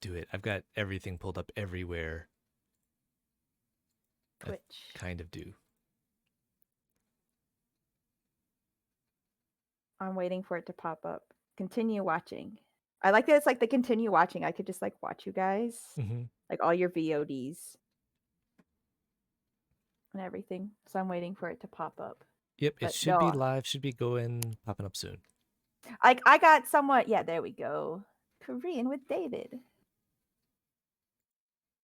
do it. I've got everything pulled up everywhere. Twitch. I kind of do. I'm waiting for it to pop up. Continue watching. I like that it's like the continue watching. I could just like watch you guys, like all your VODs and everything. So I'm waiting for it to pop up. Yep, it But should be no, live, should be popping up soon. like I got somewhat. Yeah, there we go. Korean with David.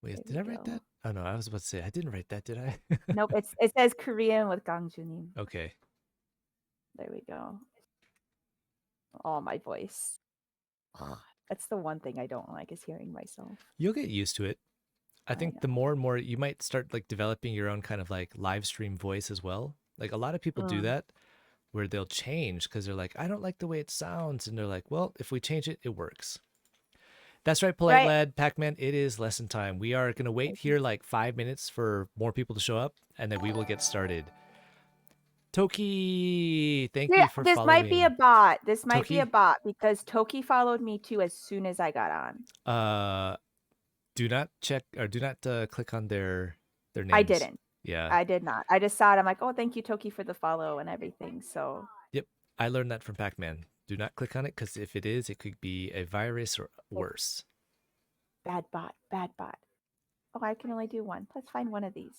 Wait, There did we I write go. that? Oh no, I was about to say I didn't write that, did I? Nope, it says Korean with Gang Junim. Okay. There we go. Oh, my voice. That's the one thing I don't like is hearing myself. You'll get used to it. I think the know. more and more you might start like developing your own kind of like live stream voice as well. Like a lot of people do that where they'll change because they're like, I don't like the way it sounds. And they're like, well, if we change it, it works. That's right, Polite Right. Lad, Pac-Man, it is lesson time. We are going to wait here like 5 minutes for more people to show up, and then we will get started. Toki, thank you for This following. might be a bot. This might be a Toki? bot because Toki followed me too as soon as I got on. Do not check or do not click on their names. I didn't. Yeah. I did not. I just saw it. I'm like, oh, thank you, Toki, for the follow and everything. So. Yep. I learned that from Pac-Man. Do not click on it because if it is, it could be a virus or worse. Bad bot. Bad bot. Oh, I can only do one. Let's find one of these.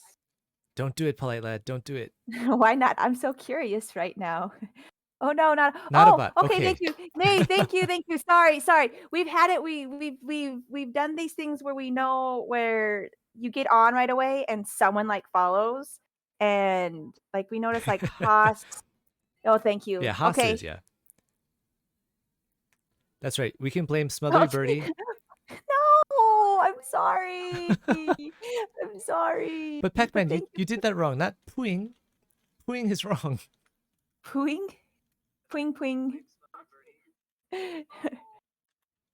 Don't do it, Polite Lad. Don't do it. Why not? I'm so curious right now. Oh no, not a oh, bot. okay, thank you. Nay, thank you. Sorry. We've had it. We've done these things where we know where you get on right away and someone like follows and like we notice like Haas. Oh, thank you. Yeah, Haas Okay. is, yeah. That's right. We can blame Smothery Birdie. No, I'm sorry. I'm sorry. But Pac-Man, you did that wrong. Not pooing. Pooing is wrong. Pooing? Pooing, pooing.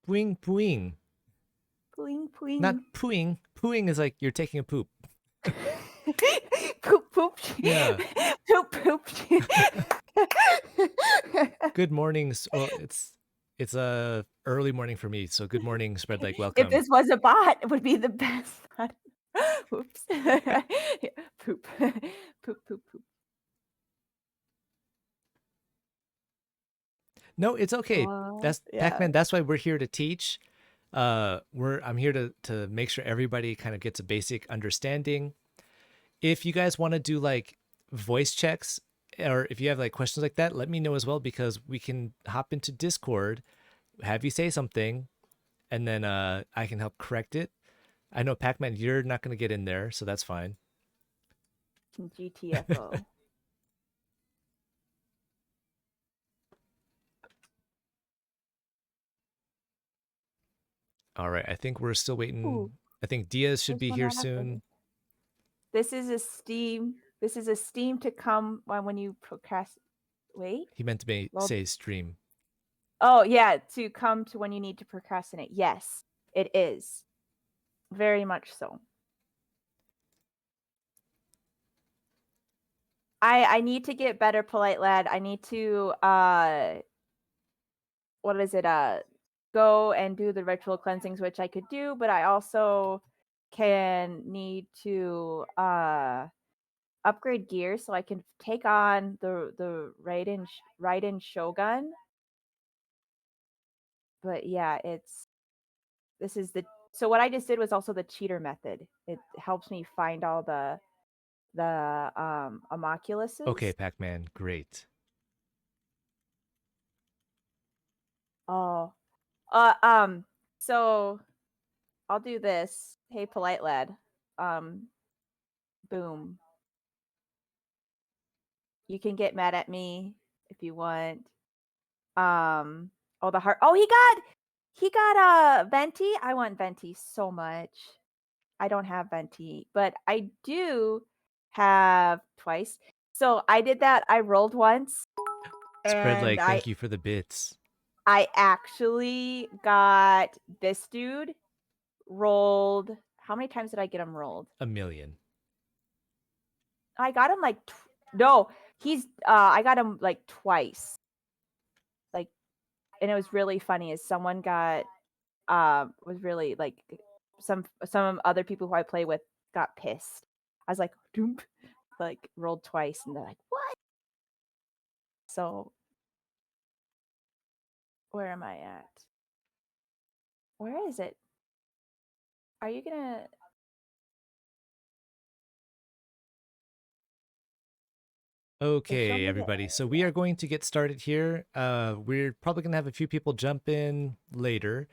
Pooing, pooing. Pooing, pooing. Not pooing. Pooing is like you're taking a poop. Poop, poop. Yeah. Poop, poop. Good mornings. Well, it's a early morning for me, so good morning, spread like welcome. If this was a bot, it would be the best. Oops. Poop. Poop, poop, poop. No, it's okay. That's Pac-Man. That's why we're here to teach. I'm here to make sure everybody kind of gets a basic understanding. If you guys want to do like voice checks or if you have like questions like that, let me know as well because we can hop into Discord, have you say something, and then I can help correct it. I know Pac-Man, you're not going to get in there, so that's fine. GTFO. All right, I think we're still waiting. Ooh. I think Diaz should be here soon. This is a Steam. This is a Steam to come when you procrastinate. Wait. He meant to say stream. Oh, yeah, to come to when you need to procrastinate. Yes, it is. Very much so. I need to get better, Polite Lad. I need to what is it? Go and do the ritual cleansings, which I could do, but I also need to upgrade gear so I can take on the Raiden Shogun. But yeah, so what I just did was also the cheater method. It helps me find all the homunculuses. Okay, Pac-Man, great. Oh. So I'll do this. Hey, Polite Lad. Boom. You can get mad at me if you want. Oh, the heart. Oh, he got Venti. I want Venti so much. I don't have Venti, but I do have twice. So I did that. I rolled once. Spread like, thank you for the bits. I actually got this dude rolled. How many times did I get him rolled? 1 million. I got him like no. I got him like twice. Like, and it was really funny. Is someone got was really like some other people who I play with got pissed. I was like, doom, like rolled twice, and they're like, what? So where am I at? Where is it? Are you gonna? Show Okay, me the everybody. So we are going to get started here. We're probably going to have a few people jump in later,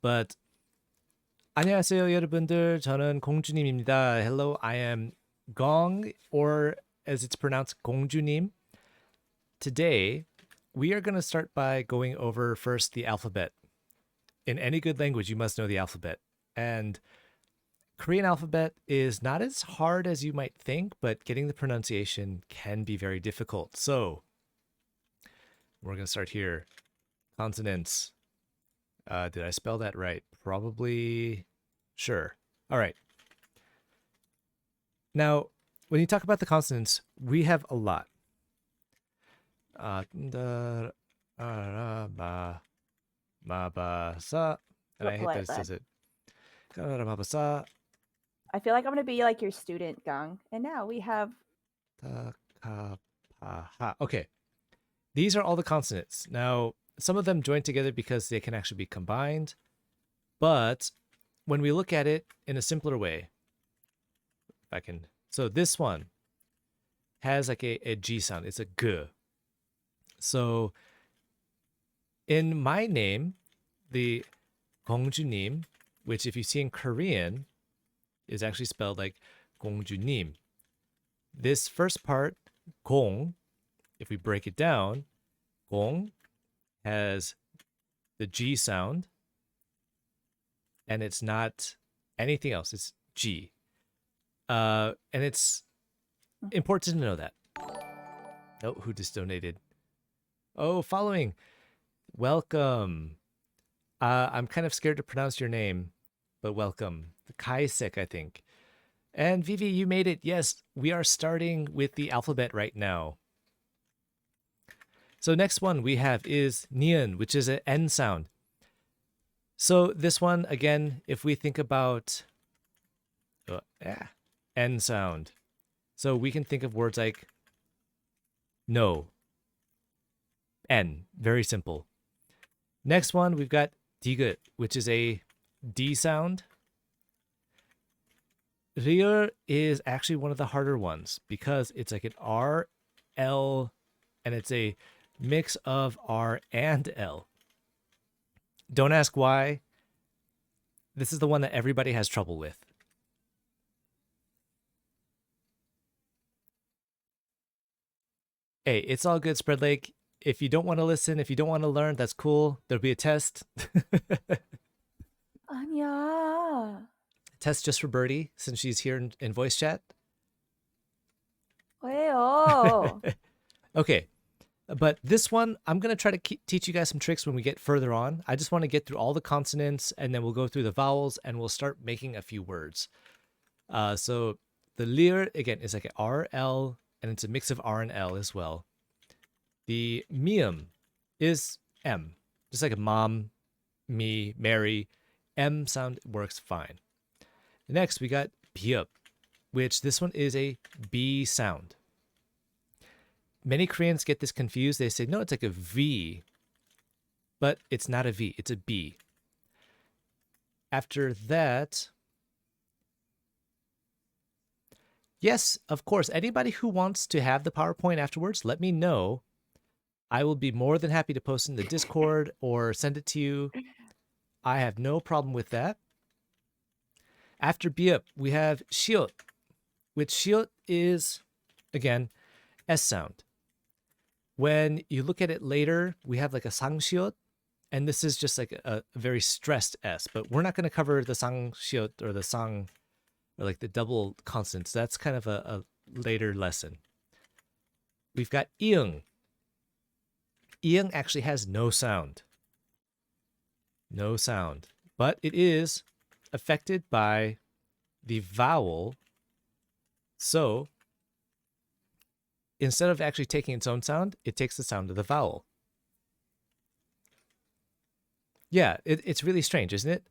but 안녕하세요, 여러분들. 저는 공주님입니다. Hello, I am Gong, or as it's pronounced, 공주님. Today, we are going to start by going over first the alphabet. In any good language, you must know the alphabet. And Korean alphabet is not as hard as you might think, but getting the pronunciation can be very difficult. So we're going to start here. Consonants. Did I spell that right? Probably. Sure. All right. Now, when you talk about the consonants, we have a lot. Da, ba, ma, ba, sa. And I hate that it says it. Ma, ba, sa. I feel like I'm gonna be like your student, Gang. And now we have Ta, ka, pa, ha. Okay. These are all the consonants. Now, some of them join together because they can actually be combined. But when we look at it in a simpler way, if I can. So this one has like a G sound. It's a G. So in my name, the 공주님, which if you see in Korean, is actually spelled like 공주님. This first part, 공, if we break it down, 공 has the G sound, and it's not anything else. It's G. And it's important to know that. Oh, who just donated? Oh, following. Welcome. I'm kind of scared to pronounce your name, but welcome. Kaisek, I think. And Vivi, you made it. Yes, we are starting with the alphabet right now. So next one we have is Nian, which is an N sound. So this one, again, if we think about N sound. So we can think of words like no, N, very simple. Next one, we've got Digut, which is a D sound. Rier is actually one of the harder ones because it's like an R, L, and it's a mix of R and L. Don't ask why. This is the one that everybody has trouble with. Hey, it's all good, Spread Lake. If you don't want to listen, if you don't want to learn, that's cool. There'll be a test. Anya. Test just for Birdie, since she's here in voice chat. Well. Okay. But this one, I'm going to try to teach you guys some tricks when we get further on. I just want to get through all the consonants, and then we'll go through the vowels, and we'll start making a few words. So the lir, again, is like an R, L, and it's a mix of R and L as well. The mium is M, just like a mom, me, Mary. M sound works fine. Next, we got biup, which this one is a B sound. Many Koreans get this confused. They say, no, it's like a V, but it's not a V, it's a B. After that, yes, of course, anybody who wants to have the PowerPoint afterwards, let me know. I will be more than happy to post in the Discord or send it to you. I have no problem with that. After biup, we have shiot, which shiot is, again, S sound. When you look at it later, we have like a sangshiot, and this is just like a very stressed S, but we're not going to cover the sangshiot or the sang, or like the double consonants. That's kind of a later lesson. We've got iung. Iung actually has no sound. No sound. But it is affected by the vowel. So instead of actually taking its own sound, it takes the sound of the vowel. Yeah, it's really strange, isn't it?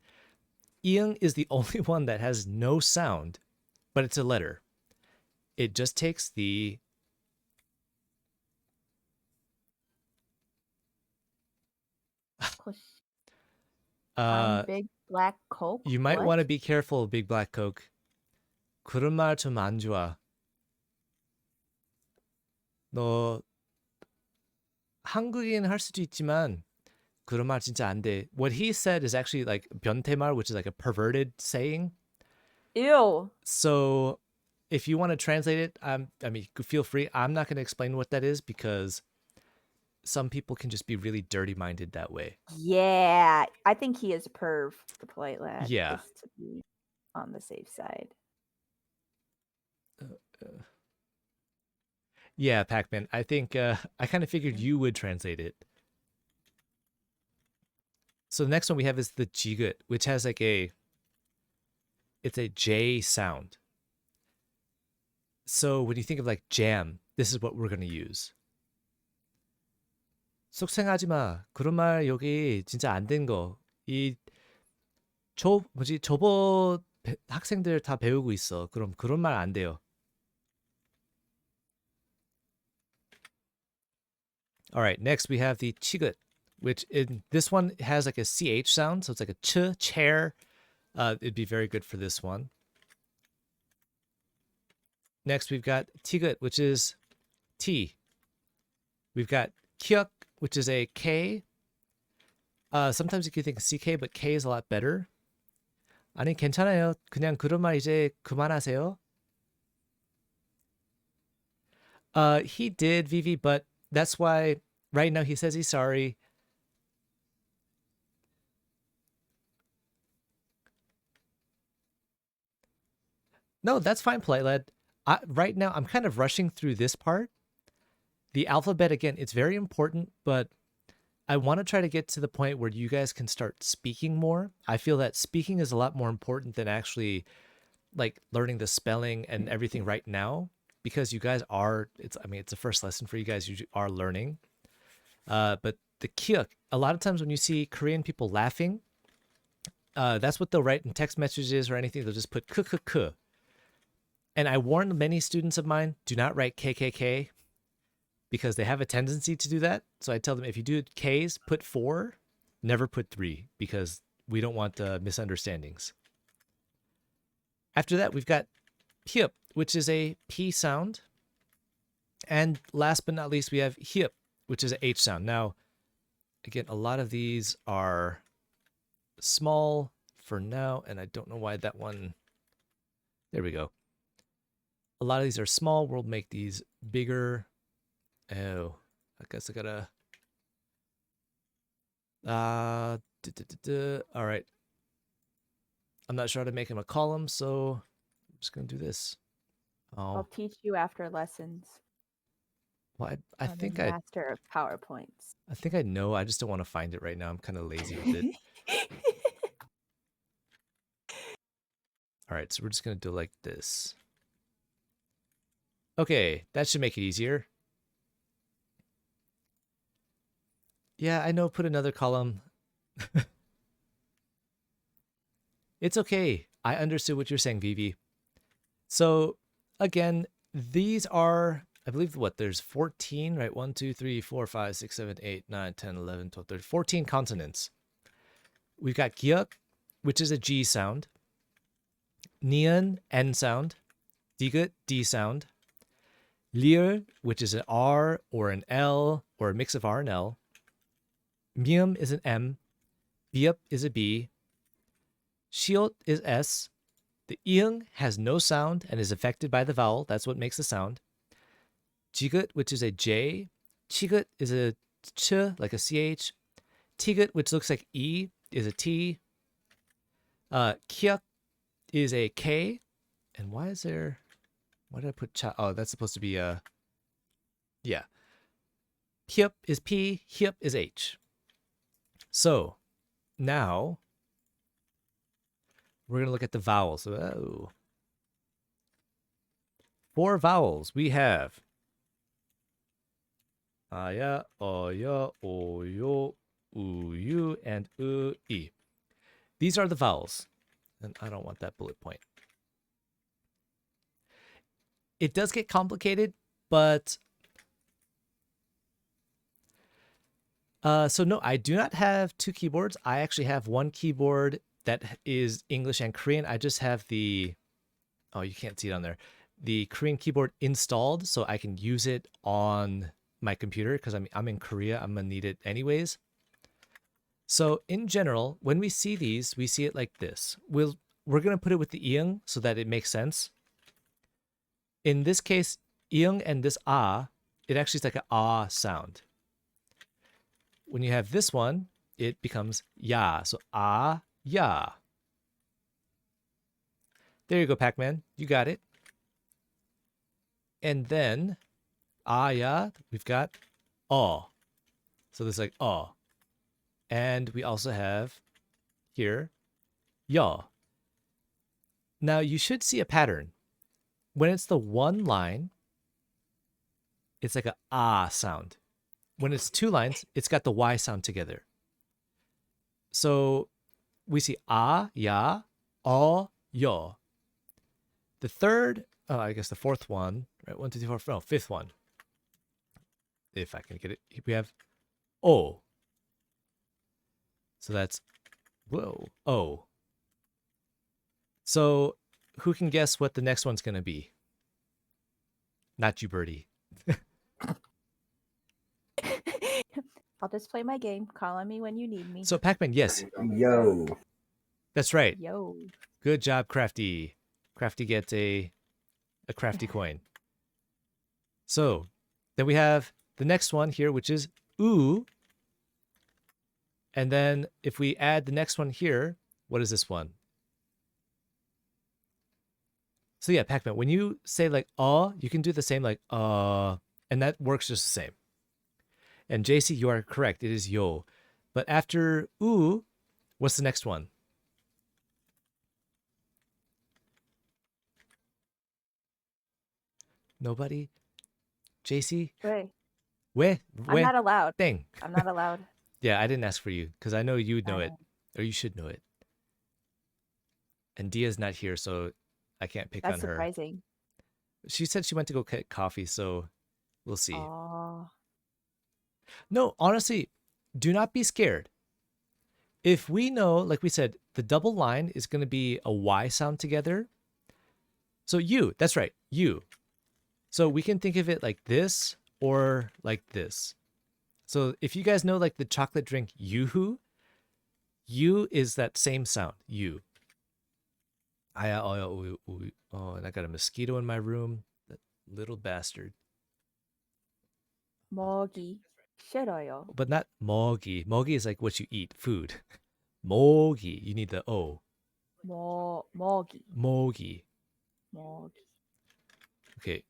Iang is the only one that has no sound, but it's a letter. It just takes the Push. I'm uh big black Coke. you might What? want to be careful, Big Black Coke. 그런 말 좀 안 좋아. 너 한국인 할 수도 있지만 그런 말 진짜 안 돼. What he said is actually like 변태말, which is like a perverted saying. Ew. So if you want to translate it, I mean, feel free. I'm not going to explain what that is because some people can just be really dirty minded that way. Yeah. I think he is a perv, the polite lad, Yeah. just to be on the safe side. Yeah, Pac-Man. I think I kind of figured you would translate it. So the next one we have is the Chiclet, which has like it's a J sound. So when you think of like jam, this is what we're going to use. 속생하지 마. 그런 말 여기 진짜 안 된 거. 저보 학생들 다 배우고 있어. 그럼 그런 말 안 돼요. All right, next we have the Chiclet, which in this one has like a ch sound, so it's like a chair. It'd be very good for this one. Next we've got Chiclet, which is T. We've got Kyuk, which is a K. Sometimes you can think CK, but K is a lot better. 아니 괜찮아요. 그냥 그런 말 이제 그만하세요. He did, Vivi, but that's why right now he says he's sorry. No, that's fine, Polite Lad. Right now, I'm kind of rushing through this part. The alphabet, again, it's very important, but I want to try to get to the point where you guys can start speaking more. I feel that speaking is a lot more important than actually like learning the spelling and everything right now because you guys are, it's a first lesson for you guys. You are learning. But the kyuk, a lot of times when you see Korean people laughing, that's what they'll write in text messages or anything. They'll just put k. And I warn many students of mine, do not write KKK because they have a tendency to do that. So I tell them if you do Ks, put 4, never put 3 because we don't want misunderstandings. After that, we've got hyup, which is a P sound. And last but not least, we have hyup, which is an H sound. Now, again, a lot of these are small for now, and I don't know why that one. There we go. A lot of these are small. We'll make these bigger. Oh, I guess I gotta. All right. I'm not sure how to make him a column, so I'm just gonna do this. I'll teach you after lessons. Well, I I'm think a master of PowerPoints. I think I know. I just don't want to find it right now. I'm kind of lazy with it. All right, so we're just gonna do like this. Okay, that should make it easier. Yeah, I know. Put another column. It's okay. I understood what you're saying, Vivi. So again, these are, I believe, what, there's 14, right? 1, 2, 3, 4, 5, 6, 7, 8, 9, 10, 11, 12, 13, 14 consonants. We've got gyuk, which is a G sound. Nian, N sound. Digut, D sound. Lir, which is an R or an L or a mix of R and L. Mium is an M. Biup is a B. Shiot is S. The iung has no sound and is affected by the vowel. That's what makes the sound. Jigut, which is a J. Chigut is a ch, like a CH. Tigut, which looks like E, is a T. Kyuk is a K. And why did I put cha? Oh, that's supposed to be a, yeah. Hyup is P, hyup is H. So now we're going to look at the vowels. Oh. For vowels, we have aya, oya, oyo, yu, and I. These are the vowels. And I don't want that bullet point. It does get complicated, but so no, I do not have two keyboards. I actually have one keyboard that is English and Korean. I just have the, oh, you can't see it on there, the Korean keyboard installed so I can use it on my computer because I'm in Korea. I'm gonna need it anyways. So in general, when we see these, we see it like this. We're gonna put it with the iung so that it makes sense. In this case, iung and this ah, it actually is like an ah sound. When you have this one, it becomes ya. So ah, ya. There you go, Pac-Man. You got it. And then ah, ya, we've got oh. So there's like oh. And we also have here ya. Now you should see a pattern. When it's the one line, it's like a ah sound. When it's two lines, it's got the Y sound together. So we see ah, ya, oh, yo. The third, oh, I guess the fourth one, right? 1, 2, 3, 4, no, fifth one. If I can get it, we have oh. So that's whoa, oh. So who can guess what the next one's going to be? Not you, Birdie. I'll just play my game. Call on me when you need me. So Pac-Man, yes. Yo. That's right. Yo. Good job, Crafty. Crafty gets a crafty coin. So then we have the next one here, which is oo. And then if we add the next one here, what is this one? So yeah, Pac-Man, when you say like you can do the same like and that works just the same. And JC, you are correct. It is yo. But after oo, what's the next one? Nobody? JC? Wait. Where? I'm not allowed. Thing. I'm not allowed. Yeah, I didn't ask for you because I know you would know it, or you should know it. And Dia's not here, so I can't pick That's on her. surprising. She said she went to go get coffee, so we'll see. Oh. No, honestly, do not be scared. If we know, like we said, the double line is going to be a Y sound together. So you, that's right, you. So we can think of it like this or like this. So if you guys know like the chocolate drink Yoo-hoo, you is that same sound, you. Oh, and I got a mosquito in my room. That little bastard. Mogi. 싫어요. But not mogi. Mogi is like what you eat, food. Mogi, you need the O. Mogi. Mogi. Mogi. Okay.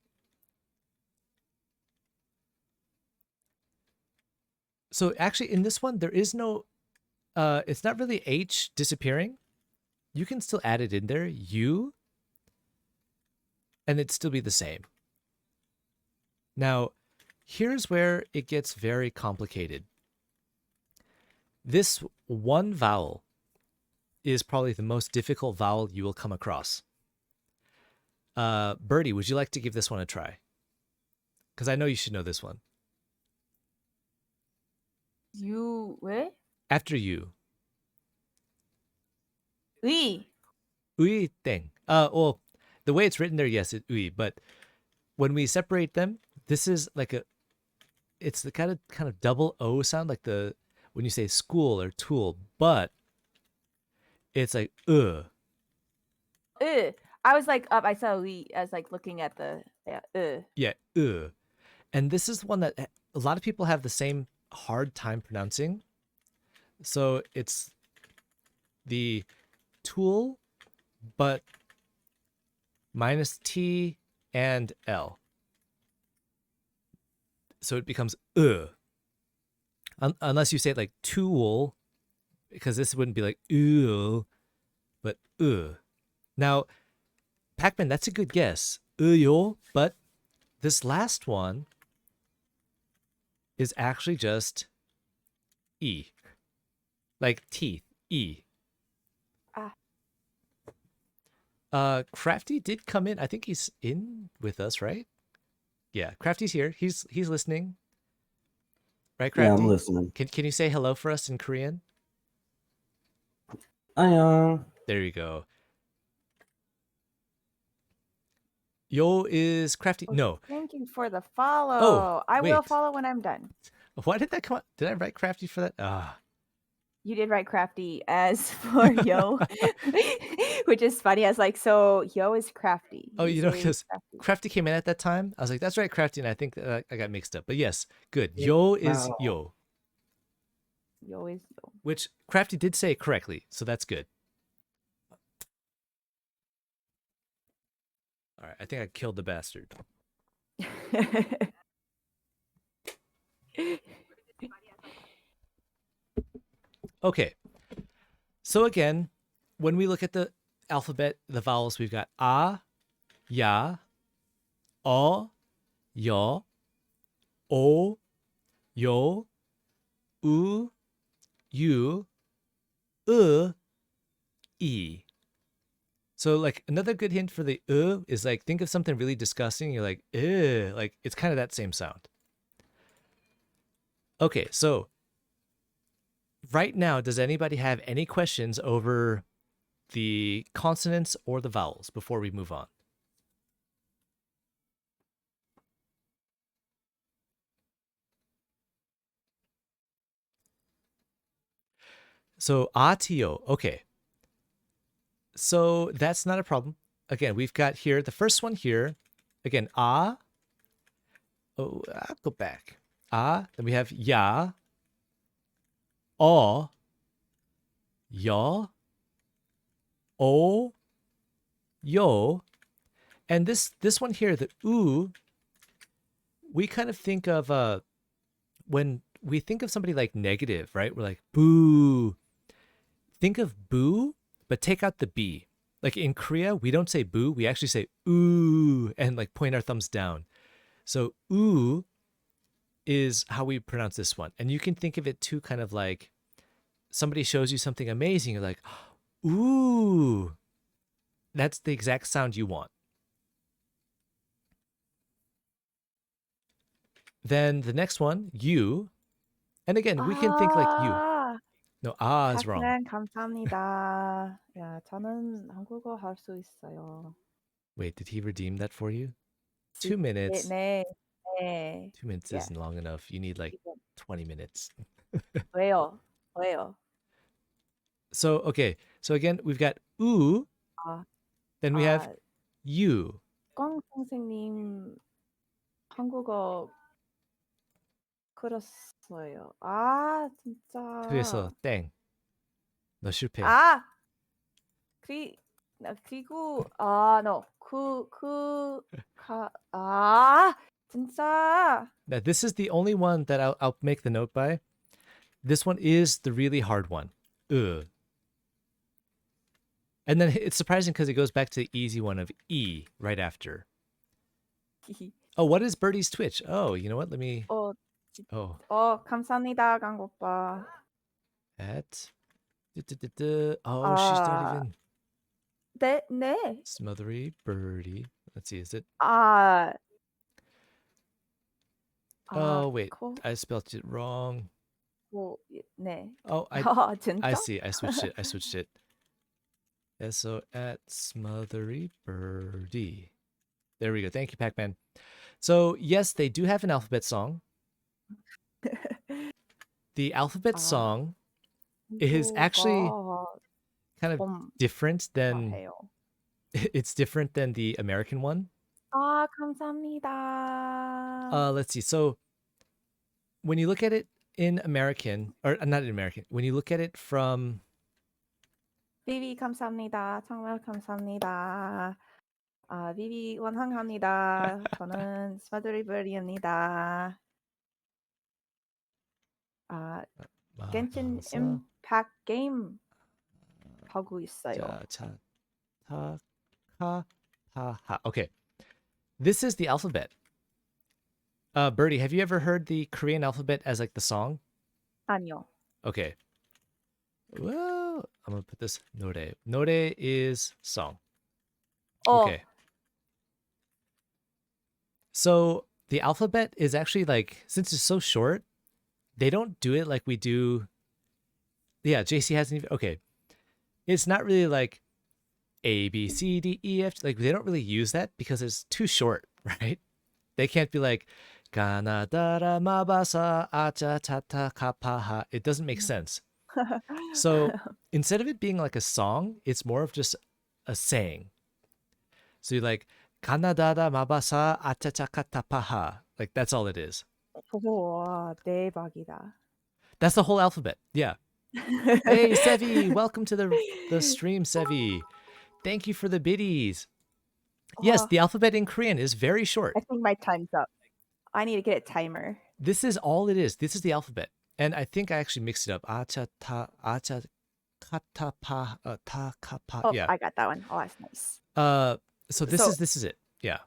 So actually in this one, there is no, it's not really H disappearing. You can still add it in there, you, and it'd still be the same. Now, here's where it gets very complicated. This one vowel is probably the most difficult vowel you will come across. Birdie, would you like to give this one a try? Because I know you should know this one. You, 왜? After you. 의. Ui thing. Well, the way it's written there, yes, it's ui, but when we separate them, this is like it's the kind of double O sound, like when you say school or tool, but it's like I was like up. I saw 의. I was like looking at the Yeah, and this is one that a lot of people have the same hard time pronouncing. So it's the tool, but minus T and L. So it becomes unless you say it like tool, because this wouldn't be like but Now, Pac-Man, that's a good guess. But this last one is actually just E. like teeth. E. Ah. Crafty did come in. I think he's in with us, right? Yeah, Crafty's here. He's listening. Right, Yeah, I'm Crafty? listening. Can you say hello for us in Korean? Annyeong. There you go. Yo is Crafty. Oh, No. thank you for the Oh, follow. I will wait. follow when I'm done. Why did that come out? Did I write Crafty for that? Ah. You did write crafty as for yo, which is funny. I was like, so yo is crafty. Oh, you know, say because crafty. Crafty came in at that time. I was like, that's right, Crafty. And I think I got mixed up. But yes, good. Yo is Wow. yo, Yo is yo. which Crafty did say correctly. So that's good. All right. I think I killed the bastard. Okay. So again, when we look at the alphabet, the vowels, we've got a, ya, o, yo, o, yo, u, you, e. So like another good hint for the is like think of something really disgusting. You're like, like it's kind of that same sound. Okay, so right now, does anybody have any questions over the consonants or the vowels before we move on? So atio, okay. So that's not a problem. Again, we've got here the first one here. Again, a. Oh, I'll go back. A. Then we have ya, o, yo, o, yo, and this one here, the u. We kind of think of when we think of somebody like negative, right? We're like boo. Think of boo, but take out the b. Like in Korea, we don't say boo, we actually say ooh and like point our thumbs down. So ooh is how we pronounce this one. And you can think of it too, kind of like somebody shows you something amazing, you're like, ooh. That's the exact sound you want. Then the next one, you. And again, we can think like you. 아, No, ah is wrong. 팩맨 감사합니다. 야, 저는 한국어 할 수 있어요. Wait, did he redeem that for you? 네, 2 minutes. 네, 네. 2 minutes Yeah. isn't long enough. You need like 지금 20 minutes. 왜요? 왜요? So, okay. So again, we've got oo. 아, Then we have you. 꽝 선생님 한국어 그렸어요. 아, 그래서 진짜. 땡. 너 실패. 아, 그리고 no. 진짜. Now, this is the only one that I'll make the note by. This one is the really hard one. And then it's surprising because it goes back to the easy one of E right after. Oh, what is Birdie's Twitch? Oh, you know what? Let me. Oh. 감사합니다, 강 오빠. At. Oh, she's not even. 네. Smothery Birdie. Let's see. Is it? Oh, wait. I spelled it wrong. 네. Oh, 진짜? I see. I switched it. So at Smothery Birdie. There we go. Thank you, Pac-Man. So yes, they do have an alphabet song. The alphabet song is actually kind of different than it's different than the American one. 감사합니다. Let's see. So when you look at it in American, or not in American, when you look at it from 비비 감사합니다. 정말 감사합니다. 비비 원항합니다. 저는 스마트리블입니다. 겐신 임팩트 게임 하고 있어요. Okay. This is the alphabet. Birdie, have you ever heard the Korean alphabet as like the song? 아니요. Okay. Well, I'm gonna put this 노래. 노래 is song. Oh, Okay. So the alphabet is actually like, since it's so short, they don't do it like we do. Yeah, JC hasn't even. Okay. It's not really like A, B, C, D, E, F. Like they don't really use that because it's too short, right? They can't be like, Kanadara mabasa acha tata kapaha. It doesn't make sense. So instead of it being like a song, it's more of just a saying. So you're like, Kanadara mabasa acha chaka tapaha. Like that's all it is. 우와, 대박이다. That's the whole alphabet. Yeah. Hey, Sevi, welcome to the stream, Sevi. Thank you for the biddies. Yes, Oh, the alphabet in Korean is very short. I think my time's up. I need to get a timer. This is all it is. This is the alphabet. And I think I actually mixed it up. Acha ta acha kata pa ta kapa. Oh, Yeah. I got that one. Oh, that's nice. So So this is it. Yeah.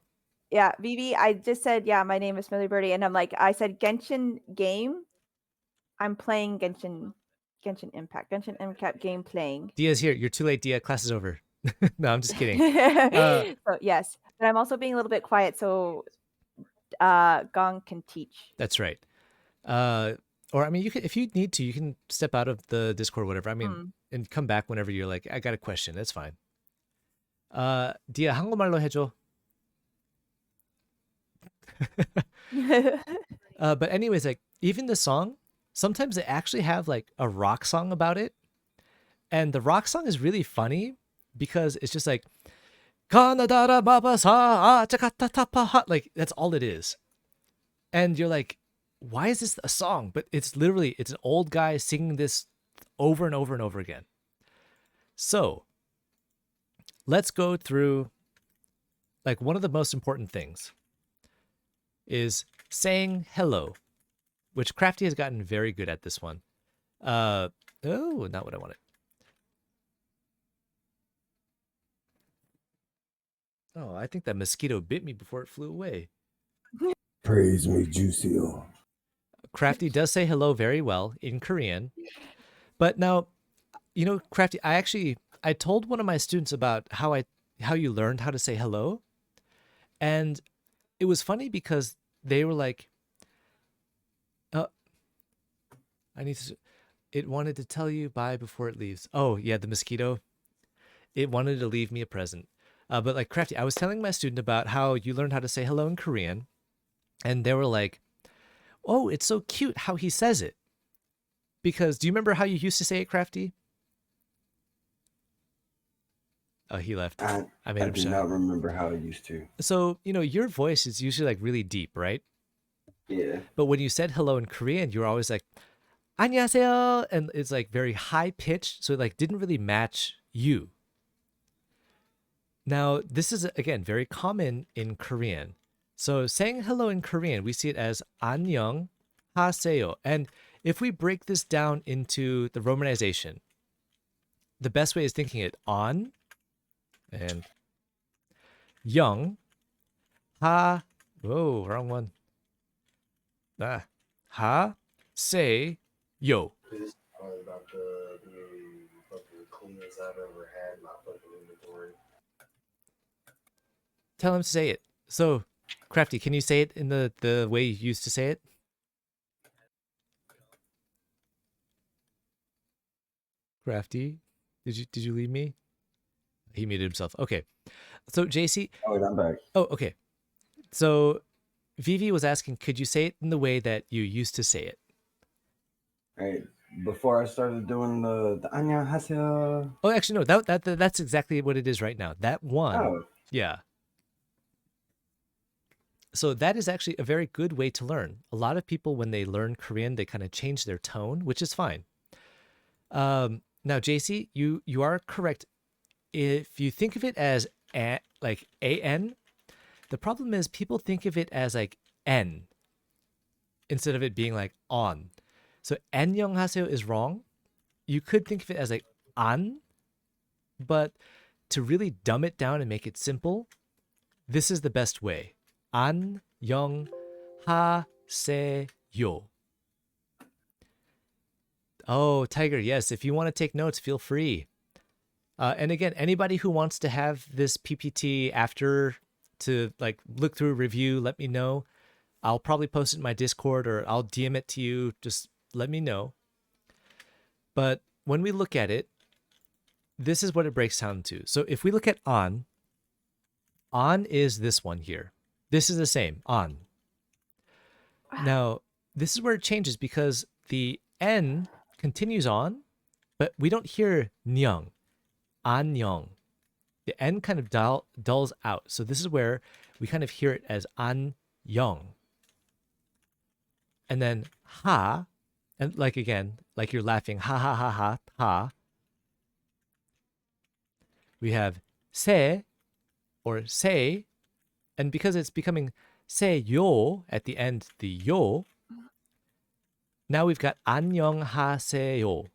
yeah, Vivi, I just said, yeah, my name is Smithy Birdie, and I'm like, I said Genshin game. I'm playing Genshin Impact game playing. Dia's here. You're too late, Dia. Class is over. No, I'm just kidding. So yes, but I'm also being a little bit quiet so Gong can teach. That's right. Or I mean, you can, if you need to, you can step out of the Discord, or whatever. I mean, and come back whenever you're like, I got a question. That's fine. Dia, 한국말로 해줘. But anyways, like even the song, sometimes they actually have like a rock song about it, and the rock song is really funny because it's just like Kanadara babasa achakatatapaha. Like that's all it is, and you're like, why is this a song? But it's literally it's an old guy singing this over and over and over again. So let's go through like one of the most important things is saying hello, which Crafty has gotten very good at this one. Oh, not what I wanted. Oh, I think that mosquito bit me before it flew away. Praise me, Juicy. Crafty does say hello very well in Korean. But now, you know, Crafty, I told one of my students about how you learned how to say hello. And it was funny because they were like, it wanted to tell you bye before it leaves. Oh, yeah, the mosquito. It wanted to leave me a present. But like Crafty, I was telling my student about how you learned how to say hello in Korean. And they were like, oh, it's so cute how he says it. Because do you remember how you used to say it, Crafty? Oh, he left. I made him do shut not up. remember how I used to. So, you know, your voice is usually like really deep, right? Yeah. But when you said hello in Korean, you were always like, Annyeonghaseyo, and it's like very high pitched, so it like didn't really match you. Now, this is again very common in Korean. So saying hello in Korean, we see it as Annyeonghaseyo. And if we break this down into the romanization, the best way is thinking it on and young ha. Whoa, wrong one. Ha say yo. This is probably about the fucking cleanest I've ever had in my fucking inventory. Tell him to say it. So, Crafty, can you say it in the way you used to say it? Crafty, did you leave me? He muted himself. Okay. So JC. Oh, wait, I'm back. Oh, okay. So Vivi was asking, could you say it in the way that you used to say it? Right. Before I started doing the Annyeonghaseyo. Oh, actually, no. That's exactly what it is right now. That one. Oh. Yeah. So that is actually a very good way to learn. A lot of people, when they learn Korean, they kind of change their tone, which is fine. Now, JC, you are correct. If you think of it as like an, the problem is people think of it as like n instead of it being like on. So 안녕하세요 is wrong. You could think of it as like an, but to really dumb it down and make it simple, this is the best way. 안녕하세요. Oh, Tiger, yes. If you want to take notes, feel free. And again, anybody who wants to have this PPT after to like look through, review, let me know. I'll probably post it in my Discord or I'll DM it to you. Just let me know. But when we look at it, this is what it breaks down to. So if we look at on is this one here. This is the same, on. Now, this is where it changes because the N continues on, but we don't hear nyang, annyeong. The N kind of dulls out. So this is where we kind of hear it as annyeong. And then ha, and like again, like you're laughing, ha ha ha ha, ha. We have se or say, and because it's becoming seyo at the end, the yo, now we've got 안녕하세요.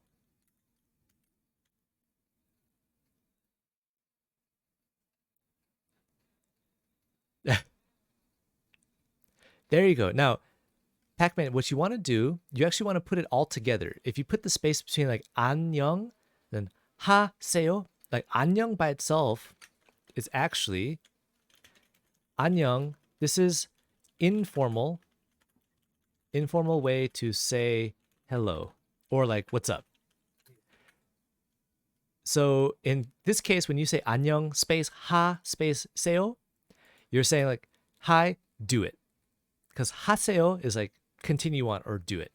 There you go. Now, Pac-Man, what you want to do, you actually want to put it all together. If you put the space between like 안녕, then 하세요, like 안녕 by itself is actually 안녕. This is informal way to say hello or like what's up. So in this case, when you say 안녕 space ha space 세요, you're saying like hi, do it. Because 하세요 is like continue on or do it.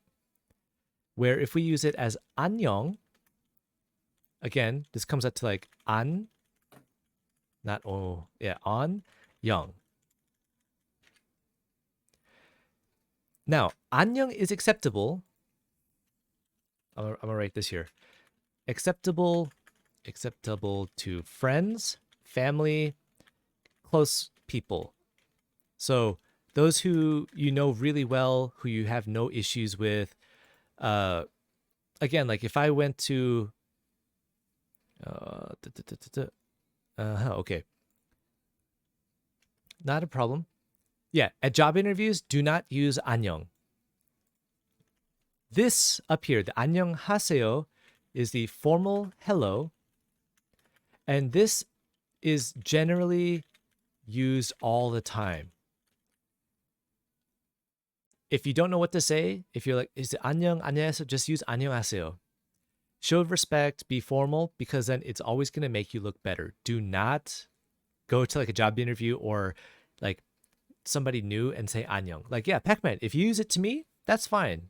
Where if we use it as 안녕, again, this comes out to like an, not oh, yeah, on, young. Now, 안녕 is acceptable. I'm gonna write this here. Acceptable to friends, family, close people. So those who you know really well, who you have no issues with. Again, like if I went to, okay, not a problem. Yeah, at job interviews, do not use 안녕. This up here, the 안녕하세요, is the formal hello, and this is generally used all the time. If you don't know what to say, if you're like, is it 안녕하세요? Just use 안녕하세요. Show respect, be formal, because then it's always going to make you look better. Do not go to like a job interview or like somebody new and say 안녕. Like, yeah, Pac-Man, if you use it to me, that's fine.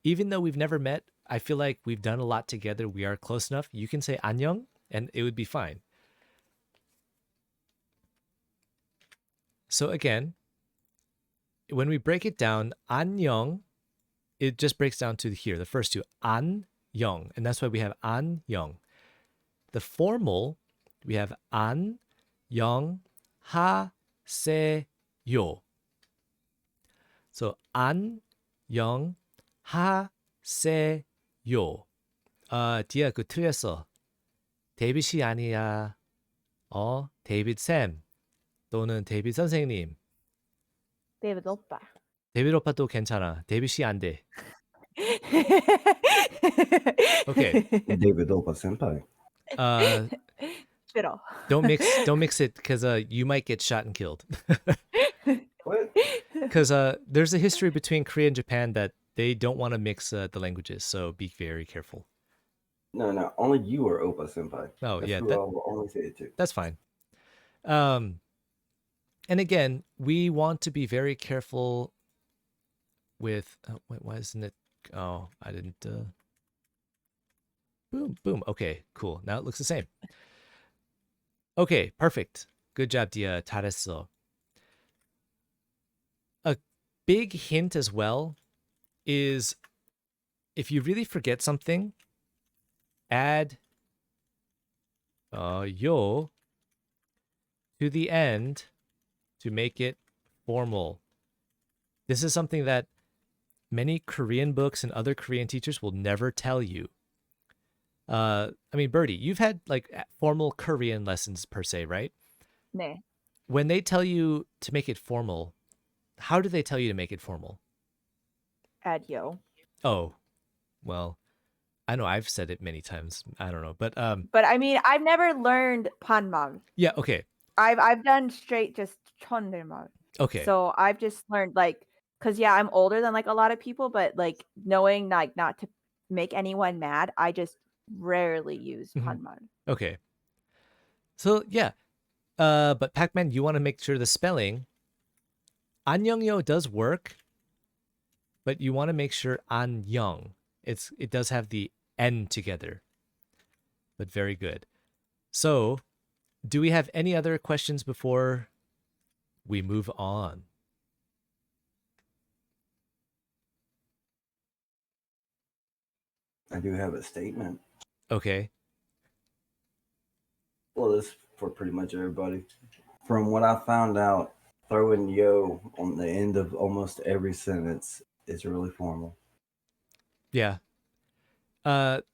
Even though we've never met, I feel like we've done a lot together. We are close enough. You can say 안녕 and it would be fine. So again, when we break it down, 안녕, it just breaks down to here, the first two, 안녕, and that's why we have 안녕. The formal, we have 안녕하세요. So 안녕하세요. 디아 그 틀렸어. 데이빗이 아니야. 데이빗 쌤 또는 데이빗 선생님. 데이비드 오빠. 데이빗 오빠도 괜찮아. 데이빗이 안 돼. Okay. David Opa Senpai. 싫어. Don't mix it because you might get shot and killed. What? Because there's a history between Korea and Japan that they don't want to mix the languages, so be very careful. No, only you are Opa Senpai. Oh, That's yeah, who I will only say it to. That's fine. And again, we want to be very careful with. Wait, why isn't it? Oh, I didn't. Boom. Okay, cool. Now it looks the same. Okay, perfect. Good job, Dia. 잘했어. A big hint as well is if you really forget something, add yo to the end to make it formal. This is something that many Korean books and other Korean teachers will never tell you. I mean, Birdie, you've had like formal Korean lessons per se, right? 네. When they tell you to make it formal, how do they tell you to make it formal? Add yo. Oh, well, I know I've said it many times. I don't know, but But I mean, I've never learned panmal. yeah, okay, I've done straight just chondemal. okay. So I've just learned like, cause yeah, I'm older than like a lot of people, but like knowing like not to make anyone mad, I just rarely use Mhm. panmal. Okay. So yeah, but Pac-Man, you want to make sure the spelling 안녕요 does work, but you want to make sure 안녕. It does have the N together, but very good. So, do we have any other questions before we move on? I do have a statement. Okay. Well, this is for pretty much everybody. From what I found out, throwing yo on the end of almost every sentence is really formal. Yeah.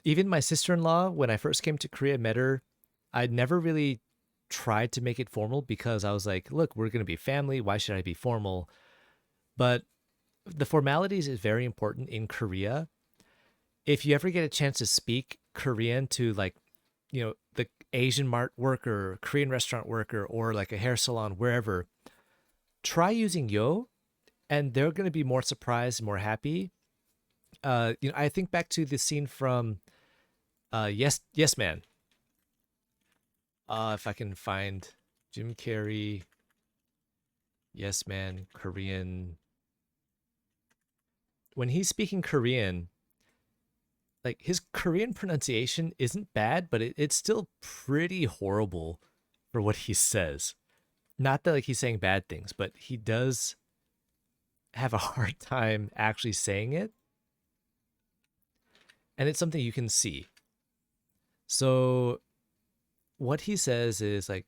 Even my sister-in-law, when I first came to Korea, met her, I'd never really tried to make it formal because I was like, look, we're going to be family. Why should I be formal? But the formalities is very important in Korea. If you ever get a chance to speak Korean to like, the Asian mart worker, Korean restaurant worker, or like a hair salon, wherever, try using yo, and they're going to be more surprised, more happy. I think back to the scene from Yes Man. If I can find Jim Carrey, Yes Man, Korean. When he's speaking Korean, like his Korean pronunciation isn't bad, but it's still pretty horrible for what he says. Not that like he's saying bad things, but he does have a hard time actually saying it. And it's something you can see. So what he says is like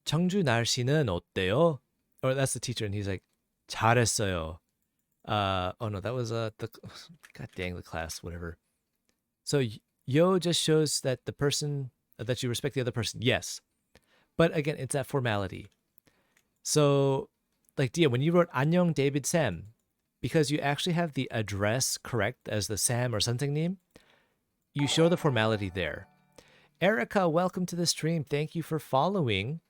청주 날씨는 어때요? Or that's the teacher, and he's like 잘했어요. Oh no, that was the god dang the class, whatever. So yo just shows that the person that you respect the other person. Yes, but again, it's that formality. So, like Dia, when you wrote 안녕 David Sam, because you actually have the address correct as the Sam or something name, you show the formality there. Erica, welcome to the stream. Thank you for following.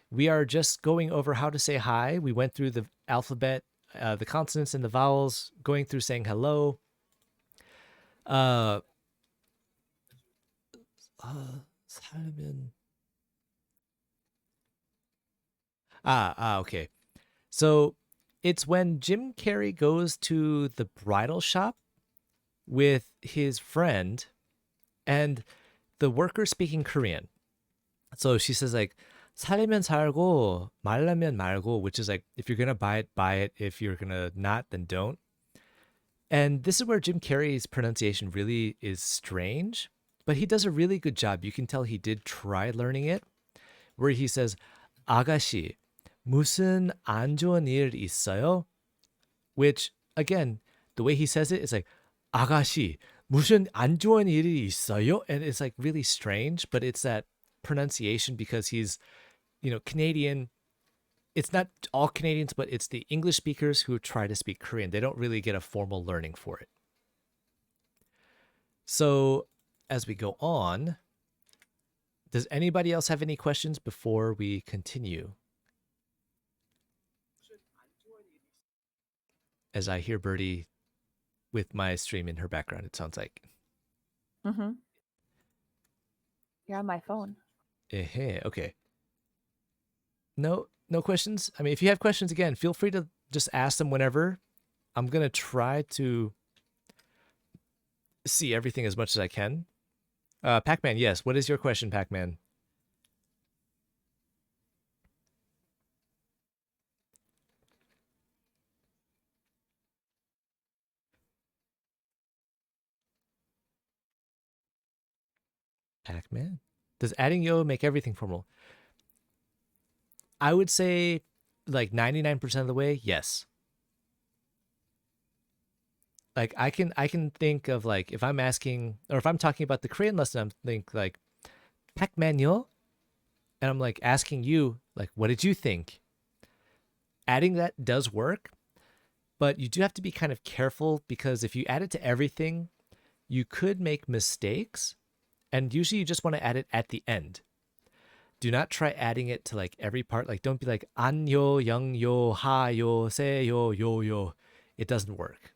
We are just going over how to say hi. We went through the alphabet, the consonants and the vowels, going through saying hello. Salmon. Okay. So it's when Jim Carrey goes to the bridal shop with his friend and the worker speaking Korean. So she says like 살면 살고 말라면 말고, which is like if you're gonna buy it, buy it. If you're gonna not, then don't. And this is where Jim Carrey's pronunciation really is strange, but he does a really good job. You can tell he did try learning it, where he says 아가씨 무슨 안 좋은 일 있어요? Which again, the way he says it is like 아가씨 무슨 안 좋은 일이 있어요? And it's like really strange, but it's that pronunciation because he's, Canadian. It's not all Canadians, but it's the English speakers who try to speak Korean. They don't really get a formal learning for it. So as we go on, does anybody else have any questions before we continue? As I hear Birdie with my stream in her background, it sounds like. Mm-hmm. You're on my phone. Okay. No questions? I mean, if you have questions, again, feel free to just ask them whenever. I'm going to try to see everything as much as I can. Pac-Man, yes. What is your question, Pac-Man? Pac-Man? Does adding yo make everything formal? I would say like 99% of the way, yes. Like I can think of like if I'm asking or if I'm talking about the Korean lesson, I'm think like Pac-Man yo? And I'm like asking you, like, what did you think? Adding that does work, but you do have to be kind of careful because if you add it to everything, you could make mistakes, and usually you just want to add it at the end. Do not try adding it to like every part. Like don't be like 안요, 영요, 하요, 세요, 요요. It doesn't work.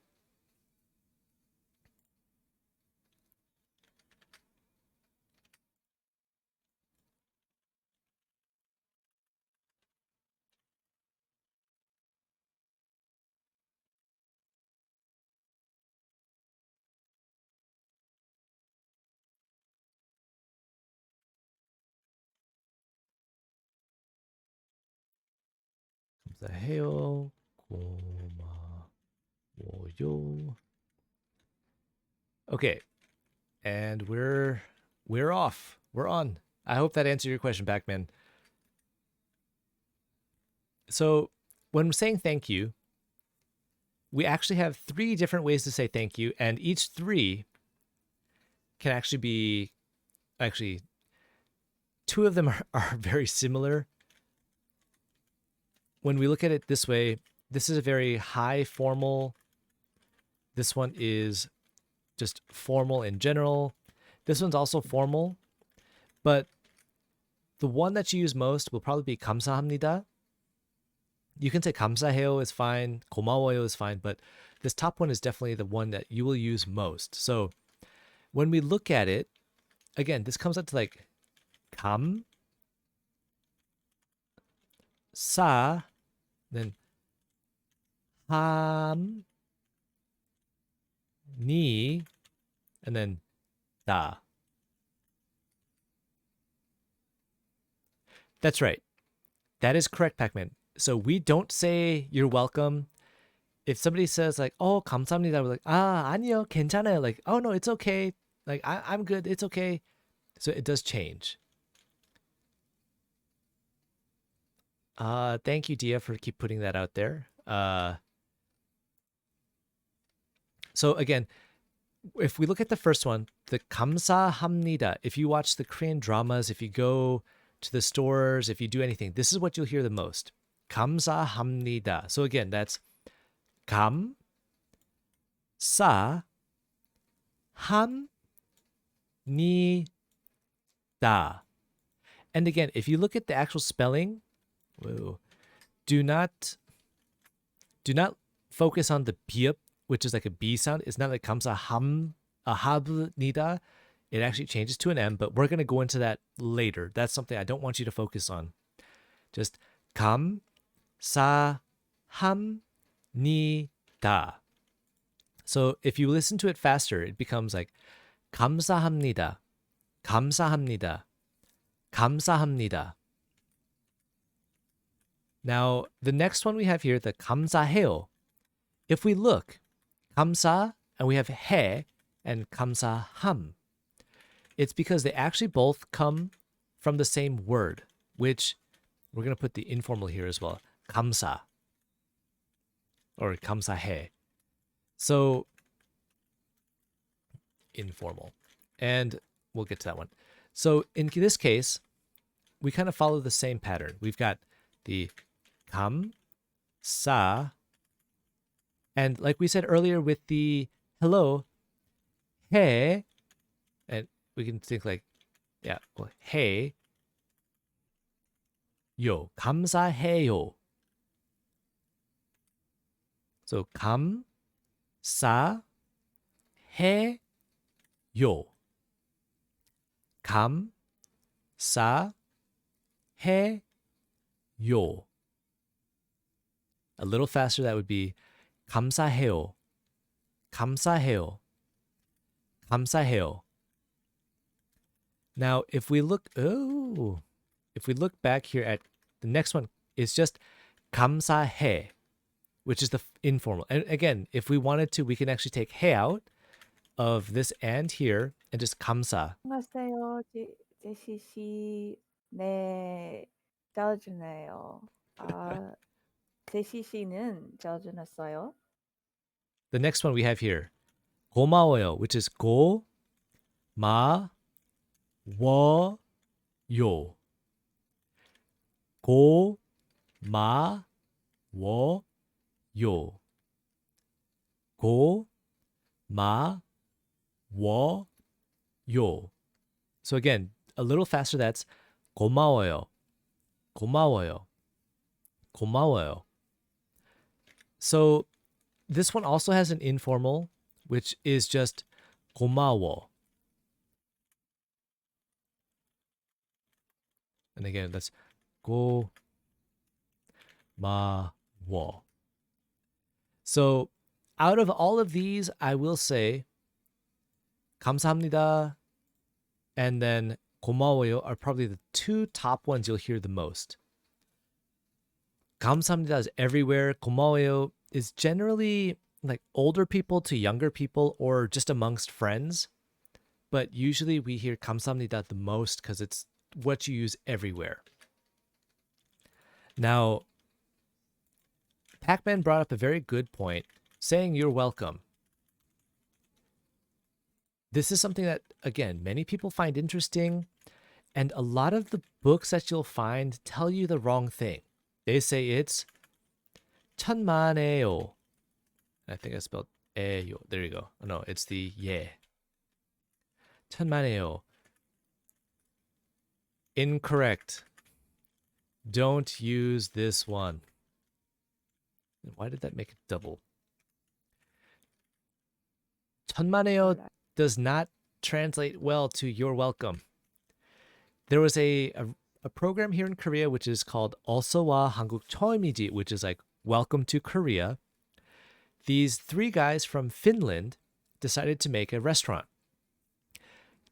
감사해요. 고마워요. Okay. And we're off. We're on. I hope that answered your question, Backman. So when we're saying thank you, we actually have 3 different ways to say thank you, and each 3 can actually be, actually 2 of them are very similar. When we look at it this way, this is a very high formal. This one is just formal in general. This one's also formal, but the one that you use most will probably be 감사합니다. You can say 감사해요 is fine, 고마워요 is fine, but this top one is definitely the one that you will use most. So when we look at it, again, this comes out to like 감, 사, then 함, ni, and then da. That's right. That is correct, Pac-Man. So we don't say you're welcome. If somebody says like, oh, 감사합니다, we're like, 아니요, 괜찮아요. Like, oh no, it's okay. Like, I'm good, it's okay. So it does change. Thank you, Dia, for keep putting that out there. So again, if we look at the first one, the 감사합니다, if you watch the Korean dramas, if you go to the stores, if you do anything, this is what you'll hear the most. 감사합니다. So again, that's 감, 사, 함, 니, da. And again, if you look at the actual spelling, whoa, do not focus on the biup, which is like a B sound. It's not like 감사합니다. It actually changes to an M, but we're going to go into that later. That's something I don't want you to focus on. Just 감사합니다. So if you listen to it faster, it becomes like 감사합니다. 감사합니다. 감사합니다. Now, the next one we have here, the 감사해요. If we look, 감사, and we have 해, and 감사함. It's because they actually both come from the same word, which we're going to put the informal here as well. 감사, or 감사해. So, informal. And we'll get to that one. So in this case, we kind of follow the same pattern. We've got the 감, 사, and like we said earlier with the hello, 해, and we can think like, yeah, well, 해, 요, 감사해요. So 감, 사, 해, 요. 감, 사, 해, 요. A little faster, that would be 감사해요. 감사해요. 감사해요. Now, if we look back here at the next one, it's just 감사해, which is the informal. And again, if we wanted to, we can actually take 해 out of this and here and just 감사. 안녕하세요, 제시 씨. 네, 잘 지내요. 제시 씨는 잘 지냈어요? The next one we have here, 고마워요, which is 고, 마, 워, 요. 고, 마, 워, 요. 고, 마, So again, a little faster, that's 고마워요. 고마워요. 고마워요. So this one also has an informal, which is just 고마워. And again, that's 고마워. So out of all of these, I will say 감사합니다 and then 고마워요 are probably the two top ones you'll hear the most. 감사합니다 is everywhere. 고마워요 is generally like older people to younger people or just amongst friends. But usually we hear 감사합니다 the most because it's what you use everywhere. Now, Pac-Man brought up a very good point, saying you're welcome. This is something that, again, many people find interesting, and a lot of the books that you'll find tell you the wrong thing. They say it's 천만에요. I think I spelled 에요. There you go. Oh, no, it's the 예. 천만에요. Incorrect. Don't use this one. Why did that make it double? 천만에요 does not translate well to you're welcome. There was a program here in Korea which is called 어서와 한국 처음이지, which is like welcome to Korea. These three guys from Finland decided to make a restaurant.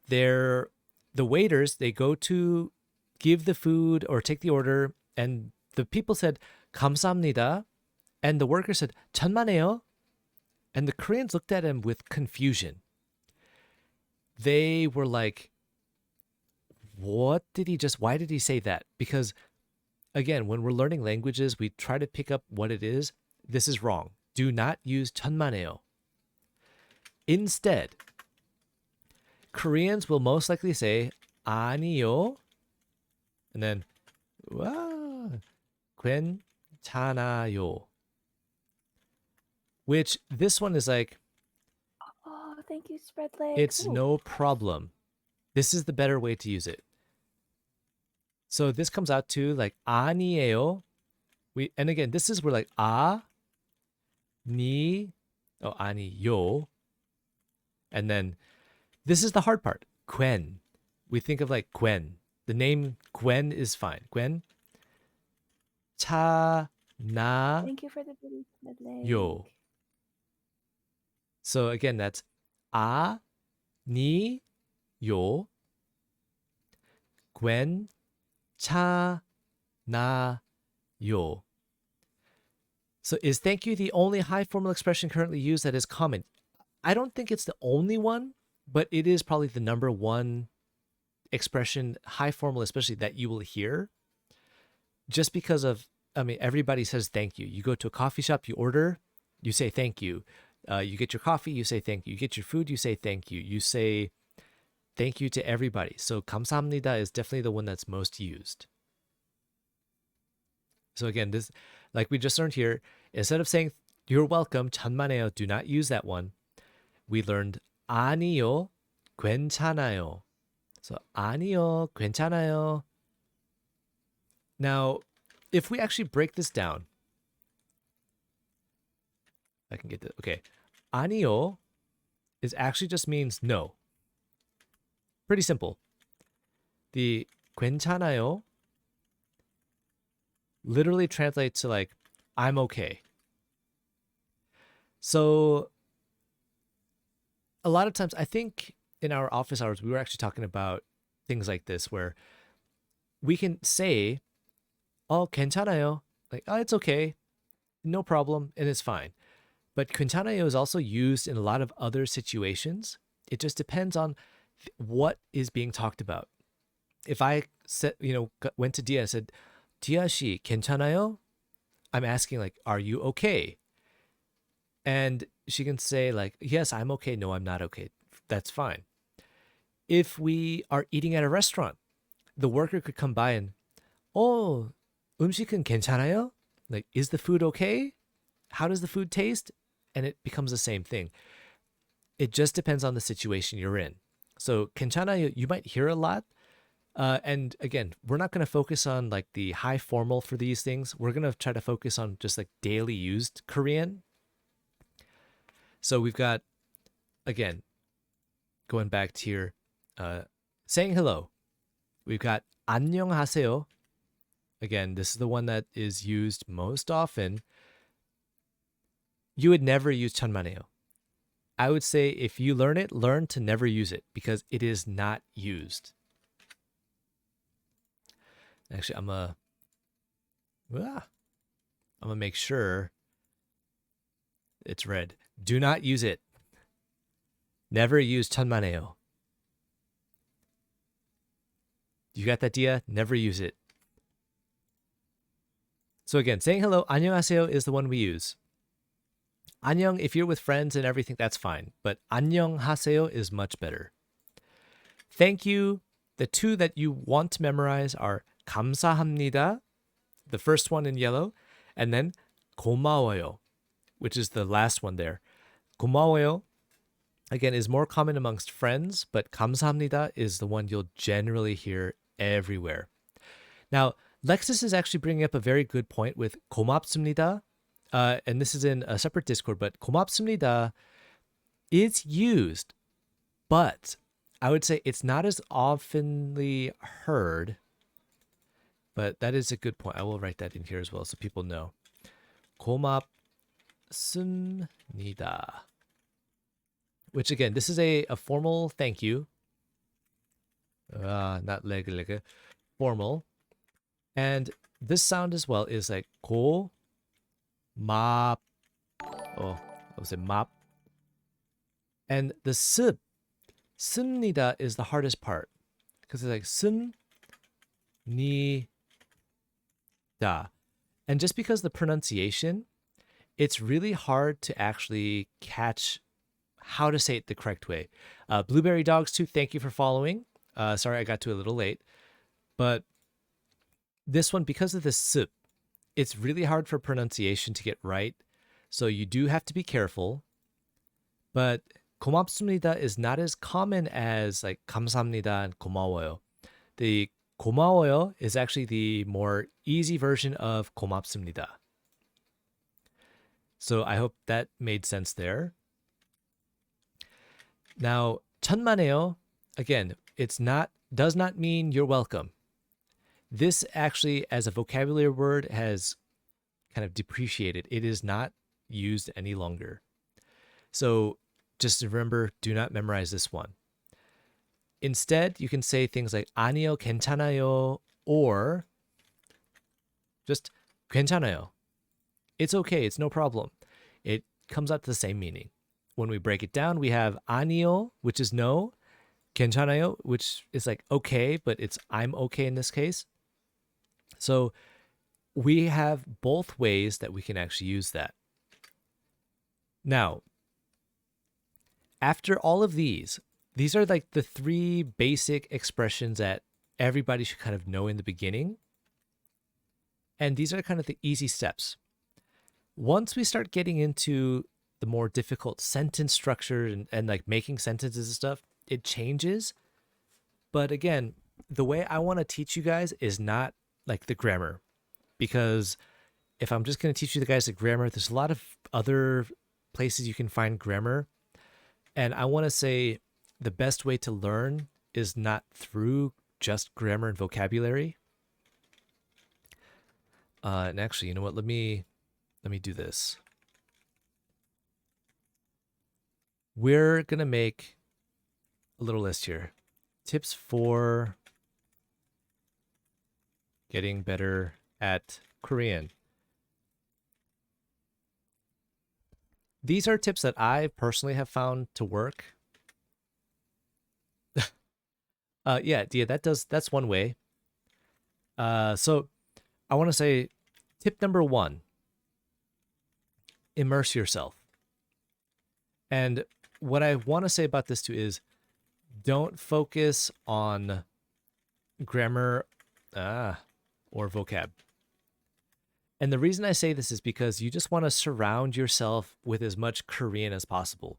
The waiters, they go to give the food or take the order, and the people said 감사합니다, and the worker said 천만에요, and the Koreans looked at him with confusion. They were like, why did he say that? Because again, when we're learning languages, we try to pick up what it is. This is wrong. Do not use 천만에요. Instead, Koreans will most likely say 아니요, and then 괜찮아요. Which this one is like, Oh, thank you, spread legs. it's no problem. This is the better way to use it. So this comes out to like 아니에요. And again, this is where like 아니요. And then this is the hard part. Gwen. We think of like Gwen. The name Gwen is fine. Gwen. 차나요. Thank you for the really spread leg. So again, that's 아니요. 괜찮아요. So is thank you the only high formal expression currently used that is common? I don't think it's the only one, but it is probably the number one expression, high formal especially, that you will hear. Just because of, everybody says thank you. You go to a coffee shop, you order, you say thank you. You get your coffee, you say thank you. You get your food, you say thank you. You say thank you to everybody. So 감사합니다 is definitely the one that's most used. So again, this, like we just learned here, instead of saying you're welcome, 천만에요, do not use that one. We learned 아니요, 괜찮아요. So 아니요, 괜찮아요. Now, if we actually break this down, I can get this. Okay. 아니요 is actually just means no. Pretty simple. The 괜찮아요 literally translates to like, I'm okay. So a lot of times, I think in our office hours, we were actually talking about things like this where we can say, oh, 괜찮아요. Like, oh, it's okay. No problem. And it's fine. But 괜찮아요 is also used in a lot of other situations. It just depends on what is being talked about. If I said, went to Dia and said, Dia 씨, 괜찮아요? I'm asking like, are you okay? And she can say like, yes, I'm okay. No, I'm not okay. That's fine. If we are eating at a restaurant, the worker could come by and, oh, 음식은 괜찮아요? Like, is the food okay? How does the food taste? And it becomes the same thing. It just depends on the situation you're in. So 괜찮아요, you might hear a lot. And again, we're not going to focus on like the high formal for these things. We're going to try to focus on just like daily used Korean. So we've got, again, going back to here, saying hello. We've got 안녕하세요. Again, this is the one that is used most often. You would never use 천만에요. I would say if you learn it, learn to never use it because it is not used. Actually, I'm gonna make sure it's red. Do not use it. Never use 천만에요. You got that, Dia? Never use it. So again, saying hello, 안녕하세요 is the one we use. 안녕, if you're with friends and everything, that's fine. But 안녕하세요 is much better. Thank you. The two that you want to memorize are 감사합니다, the first one in yellow, and then 고마워요, which is the last one there. 고마워요, again, is more common amongst friends, but 감사합니다 is the one you'll generally hear everywhere. Now, Lexus is actually bringing up a very good point with 고맙습니다, and this is in a separate Discord, but 고맙습니다 is used, but I would say it's not as oftenly heard, but that is a good point. I will write that in here as well so people know. 고맙습니다. Which again, this is a formal thank you. Not leg, formal. And this sound as well is like 고, 마, I would say map. And the 습니다 is the hardest part because it's like 습니다. And just because the pronunciation, it's really hard to actually catch how to say it the correct way. Blueberry Dogs 2, thank you for following. Sorry, I got to a little late. But this one, because of the sip, it's really hard for pronunciation to get right. So you do have to be careful. But 고맙습니다 is not as common as like 감사합니다 and 고마워요. The 고마워요 is actually the more easy version of 고맙습니다. So I hope that made sense there. Now, 천만에요, again, does not mean you're welcome. This actually, as a vocabulary word, has kind of depreciated. It is not used any longer. So just remember, do not memorize this one. Instead, you can say things like 아니요, 괜찮아요, or just 괜찮아요. It's okay, it's no problem. It comes out to the same meaning. When we break it down, we have 아니요, which is no, 괜찮아요, which is like okay, but it's I'm okay in this case. So we have both ways that we can actually use that. Now, after all of these are like the three basic expressions that everybody should kind of know in the beginning. And these are kind of the easy steps. Once we start getting into the more difficult sentence structure and like making sentences and stuff, it changes. But again, the way I want to teach you guys is not like the grammar, because if I'm just going to teach you guys the grammar, there's a lot of other places you can find grammar. And I want to say the best way to learn is not through just grammar and vocabulary. And actually, you know what? Let me do this. We're going to make a little list here. Tips for getting better at Korean. These are tips that I personally have found to work. Yeah, that's one way. So I want to say tip number 1, immerse yourself. And what I want to say about this too is don't focus on grammar or vocab. And the reason I say this is because you just want to surround yourself with as much Korean as possible.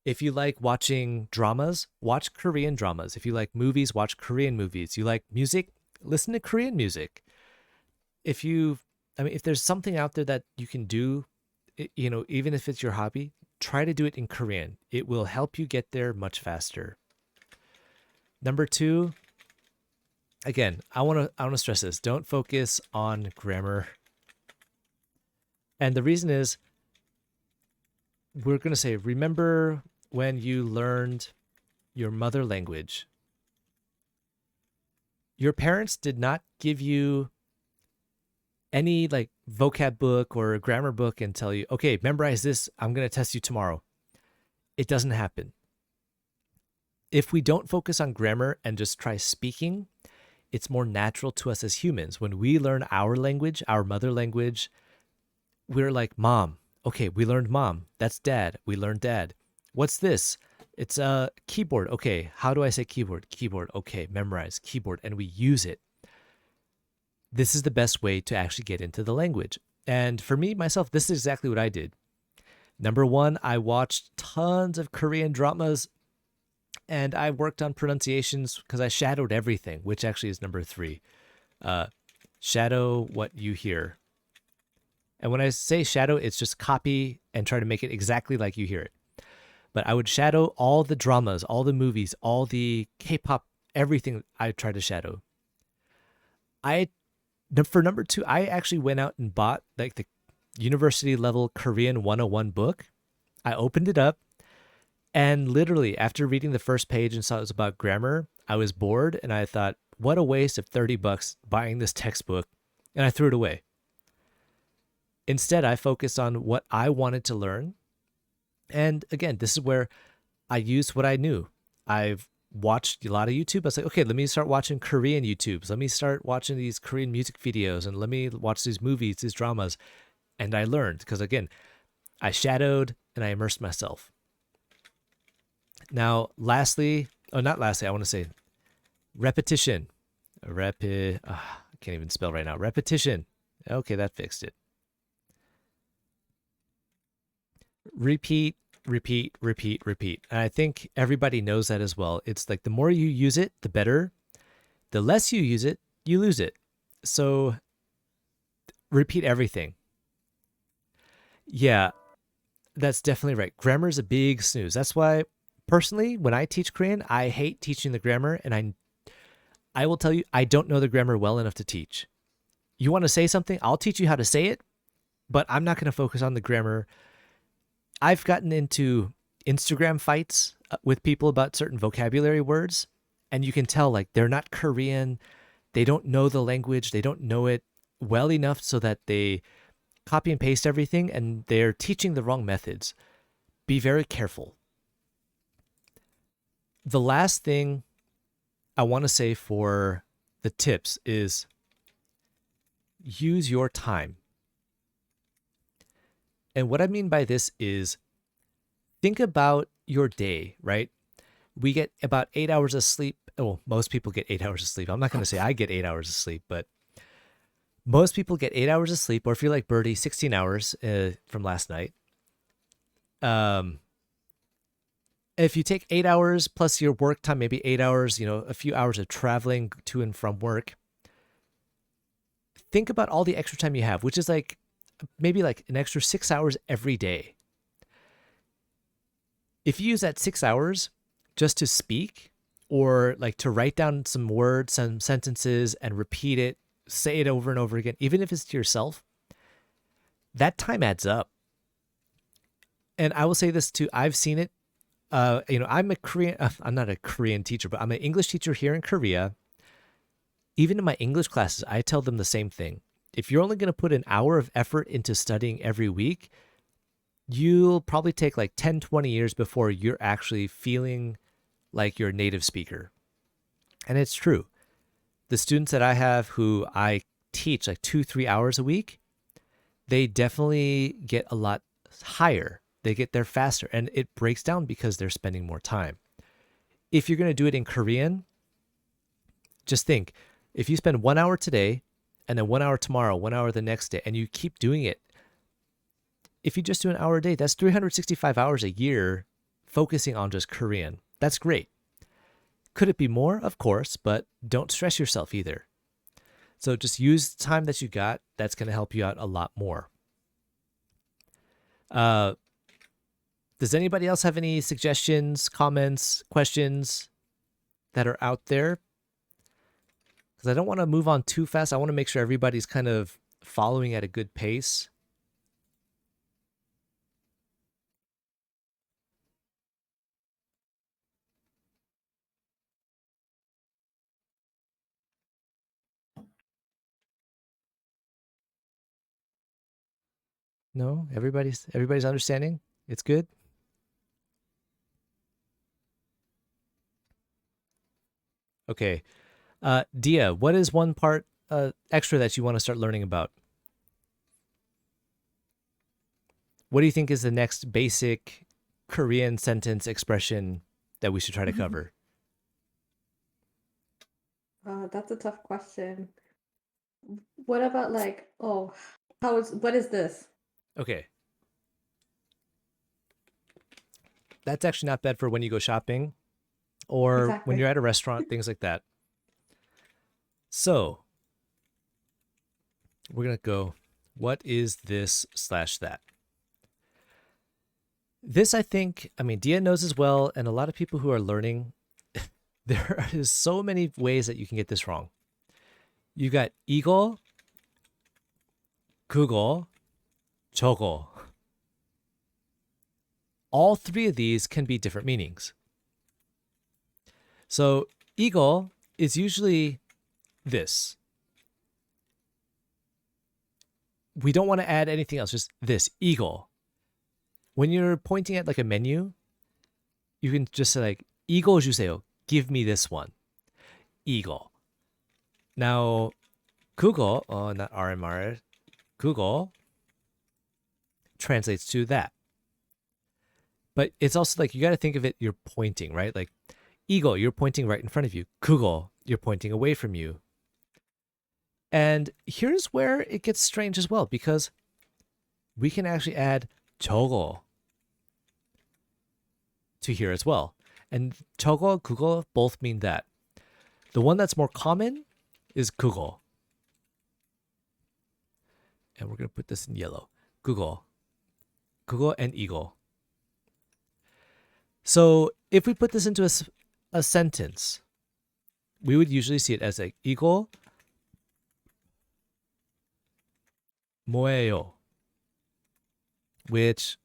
If you like watching dramas, watch Korean dramas. If you like movies, watch Korean movies. You like music, listen to Korean music. If there's something out there that you can do, even if it's your hobby, try to do it in Korean. It will help you get there much faster. Number 2, again, I want to stress this. Don't focus on grammar. And the reason is, we're going to say, remember when you learned your mother language. Your parents did not give you any like vocab book or a grammar book and tell you, okay, memorize this. I'm going to test you tomorrow. It doesn't happen. If we don't focus on grammar and just try speaking, it's more natural to us as humans. When we learn our language, our mother language, we're like, mom. Okay, we learned mom. That's dad. We learned dad. What's this? It's a keyboard. Okay, how do I say keyboard? Keyboard. Okay, memorize keyboard. And we use it. This is the best way to actually get into the language. And for me, myself, this is exactly what I did. Number 1, I watched tons of Korean dramas and I worked on pronunciations because I shadowed everything, which actually is number 3. Shadow what you hear. And when I say shadow, it's just copy and try to make it exactly like you hear it. But I would shadow all the dramas, all the movies, all the K-pop, everything I tried to shadow. For number 2, I actually went out and bought like the university level Korean 101 book. I opened it up and literally after reading the first page and saw it was about grammar, I was bored and I thought, what a waste of $30 buying this textbook, and I threw it away. Instead, I focused on what I wanted to learn. And again, this is where I used what I knew. I've watched a lot of YouTube. I was like, okay, let me start watching Korean YouTubes. Let me start watching these Korean music videos and let me watch these movies, these dramas. And I learned because, again, I shadowed and I immersed myself. Now, not lastly, I want to say repetition. I can't even spell right now. Repetition. Okay, that fixed it. Repeat, repeat, repeat, repeat. And I think everybody knows that as well. It's like the more you use it, the better. The less you use it, you lose it. So repeat everything. Yeah, that's definitely right. Grammar is a big snooze. That's why, personally, when I teach Korean, I hate teaching the grammar. And I will tell you, I don't know the grammar well enough to teach. You want to say something? I'll teach you how to say it, but I'm not going to focus on the grammar. I've gotten into Instagram fights with people about certain vocabulary words, and you can tell like they're not Korean. They don't know the language. They don't know it well enough so that they copy and paste everything, and they're teaching the wrong methods. Be very careful. The last thing I want to say for the tips is use your time. And what I mean by this is think about your day, right? We get about 8 hours of sleep. Oh, most people get 8 hours of sleep. I'm not going to say I get 8 hours of sleep, but most people get 8 hours of sleep, or if you're like Birdie, 16 hours from last night. If you take 8 hours plus your work time, maybe 8 hours, a few hours of traveling to and from work, think about all the extra time you have, which is like maybe like an extra 6 hours every day. If you use that 6 hours just to speak or like to write down some words, some sentences and repeat it, say it over and over again, even if it's to yourself, that time adds up. And I will say this too, I've seen it. I'm not a Korean teacher, but I'm an English teacher here in Korea. Even in my English classes, I tell them the same thing. If you're only going to put an hour of effort into studying every week, you'll probably take like 10, 20 years before you're actually feeling like you're a native speaker. And it's true. The students that I have who I teach like 2-3 hours a week, they definitely get a lot higher. They get there faster, and it breaks down because they're spending more time. If you're going to do it in Korean, just think, if you spend 1 hour today and then 1 hour tomorrow, 1 hour the next day, and you keep doing it, if you just do an hour a day, that's 365 hours a year focusing on just Korean. That's great. Could it be more? Of course, but don't stress yourself either. So just use the time that you got. That's going to help you out a lot more. Does anybody else have any suggestions, comments, questions that are out there? Because I don't want to move on too fast. I want to make sure everybody's kind of following at a good pace. No, everybody's understanding. It's good. Okay, Dia, what is one part extra that you want to start learning about? What do you think is the next basic Korean sentence expression that we should try to cover? That's a tough question. What about like, oh, what is this? Okay. That's actually not bad for when you go shopping or when Exactly. you're at a restaurant, things like that. So we're going to go, what is this / that? This, I think, I mean, Dia knows as well, and a lot of people who are learning, there is so many ways that you can get this wrong. You got 이거, 그거, 저거. All three of these can be different meanings. So 이거 is usually this. We don't want to add anything else, just this, 이거. When you're pointing at like a menu, you can just say like 이거 주세요. Give me this one. 이거. Now, 그거, not RMR, 그거 translates to that. But it's also like, you got to think of it, you're pointing, right? Like, 이거, you're pointing right in front of you. 그거, you're pointing away from you. And here's where it gets strange as well, because we can actually add 저거 to here as well. And 저거, 그거 both mean that. The one that's more common is 그거. And we're going to put this in yellow. 그거. 그거 and 이거. So if we put this into a sentence, we would usually see it as like 이거 뭐예요? Which,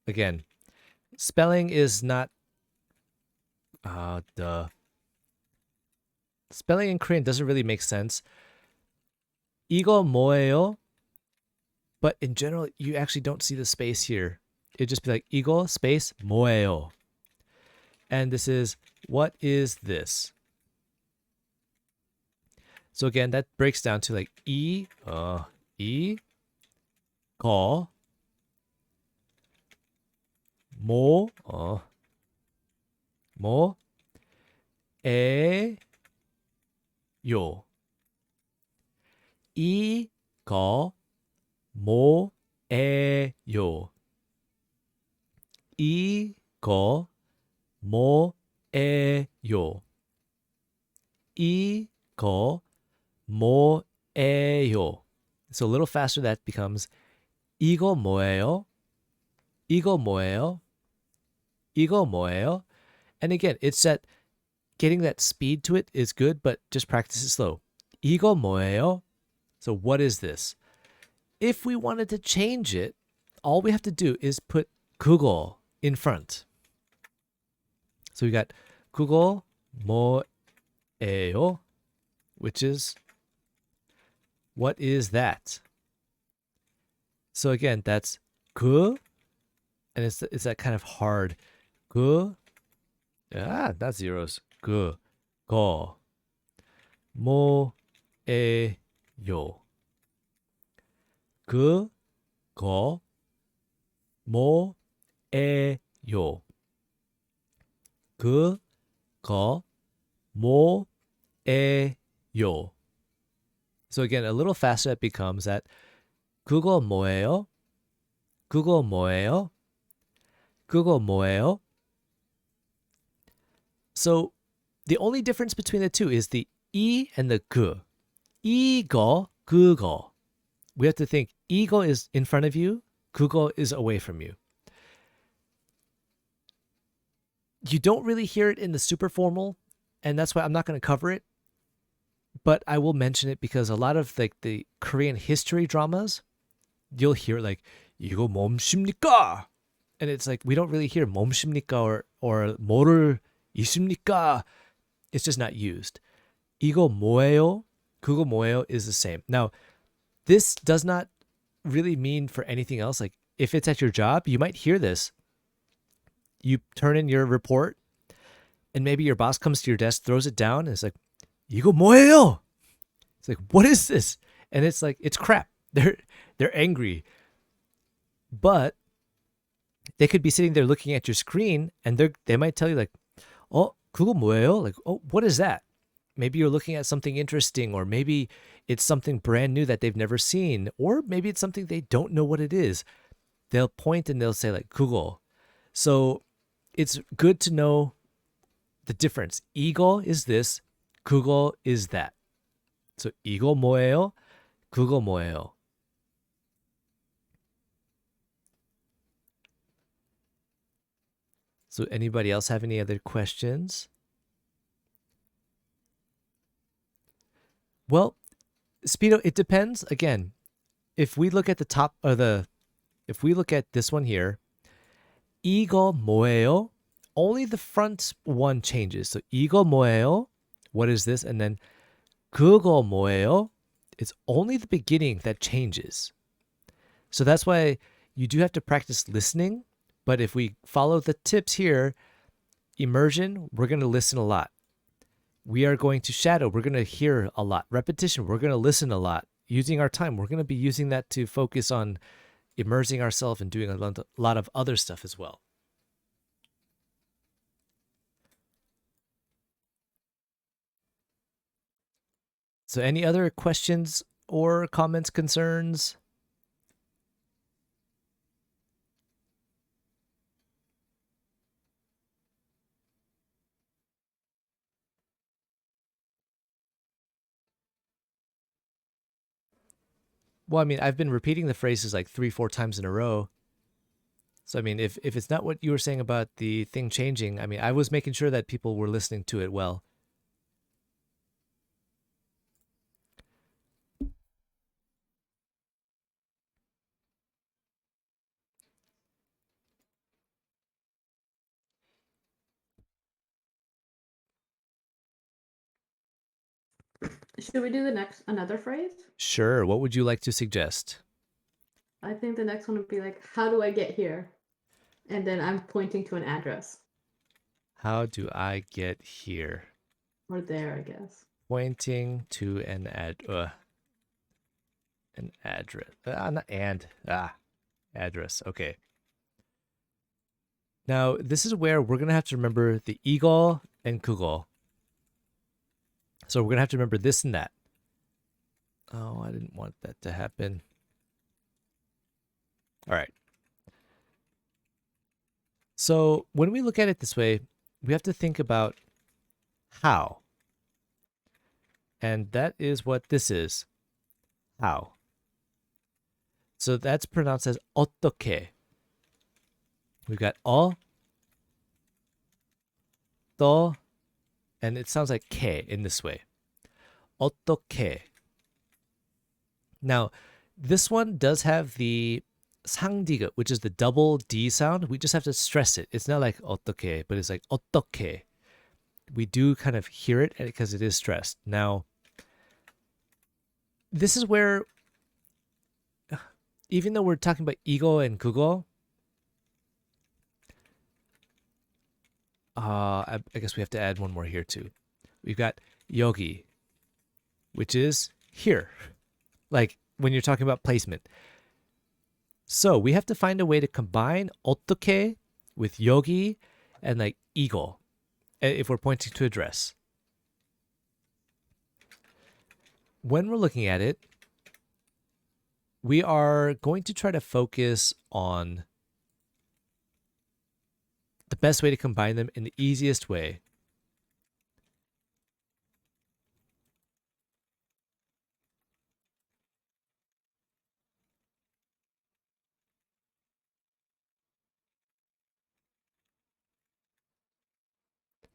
again, spelling is not, spelling in Korean doesn't really make sense. 이거 뭐예요? But in general, you actually don't see the space here. It'd just be like 이거 space 뭐예요? And this is, what is this? So again, that breaks down to like 이거 뭐예요? 이거 뭐예요? 이거 뭐예요? 이거 뭐예요? So a little faster, that becomes 이거 뭐예요? 이거 뭐예요? 이거 뭐예요? And again, it's that getting that speed to it is good, but just practice it slow. 이거 뭐예요? So what is this? If we wanted to change it, all we have to do is put 그거 in front. So we got 그거 뭐예요? Which is, what is that? So again, that's 그, and it's that kind of hard 그, not zeros. 그, 거, 뭐예요? 그, 거, 뭐예요? 그, 거, 뭐예요? So again, a little faster, it becomes that 그거 뭐예요? 그거 뭐예요? 그거 뭐예요? So the only difference between the two is the E and the G. 이거, 그거. We have to think 이거 is in front of you, 그거 is away from you. You don't really hear it in the super formal, and that's why I'm not going to cover it. But I will mention it because a lot of like the Korean history dramas, you'll hear like 이거 뭡니까? And it's like we don't really hear 뭡니까 or 뭐를 있습니까? It's just not used. 이거 뭐예요? 그거 뭐예요 is the same. Now, this does not really mean for anything else. Like if it's at your job, you might hear this. You turn in your report and maybe your boss comes to your desk, throws it down, and it's like, 이거 뭐예요? It's like, what is this? And it's like, it's crap. They're angry. But they could be sitting there looking at your screen and they might tell you like, 어, 그거 뭐예요? Like, oh, what is that? Maybe you're looking at something interesting, or maybe it's something brand new that they've never seen, or maybe it's something they don't know what it is. They'll point and they'll say like, 그거. So it's good to know the difference. 이거 is this, 그거 is that. So 이거 뭐예요? 그거 뭐예요? So anybody else have any other questions? Well, Speedo, it depends. Again, if we look at the top of if we look at this one here, 이거 뭐예요? Only the front one changes. So 이거 뭐예요? What is this? And then 그거 뭐예요? It's only the beginning that changes. So that's why you do have to practice listening. But if we follow the tips here, immersion, we're going to listen a lot. We are going to shadow. We're going to hear a lot. Repetition, we're going to listen a lot. Using our time, we're going to be using that to focus on immersing ourselves and doing a lot of other stuff as well. So any other questions or comments, concerns? Well, I mean, I've been repeating the phrases like 3-4 times in a row. So, I mean, if it's not what you were saying about the thing changing, I mean, I was making sure that people were listening to it well. Should we do another phrase? Sure. What would you like to suggest? I think the next one would be like, how do I get here? And then I'm pointing to an address. How do I get here? Or there, I guess. Pointing to an address. Address. Okay. Now, this is where we're going to have to remember the 이거 and 그거. So we're going to have to remember this and that. Oh, I didn't want that to happen. All right. So when we look at it this way, we have to think about how. And that is what this is. How. So that's pronounced as 어떻게. We've got 또, and it sounds like 게 in this way. 어떻게. Now, this one does have the 상디귿, which is the double D sound. We just have to stress it. It's not like 어떻게, but it's like 어떻게. We do kind of hear it because it is stressed. Now, this is where, even though we're talking about 이거 and 그거, I guess we have to add one more here too. We've got 여기, which is here. Like when you're talking about placement. So we have to find a way to combine 어떻게 with 여기 and like 이거 if we're pointing to a dress. When we're looking at it, we are going to try to focus on the best way to combine them in the easiest way.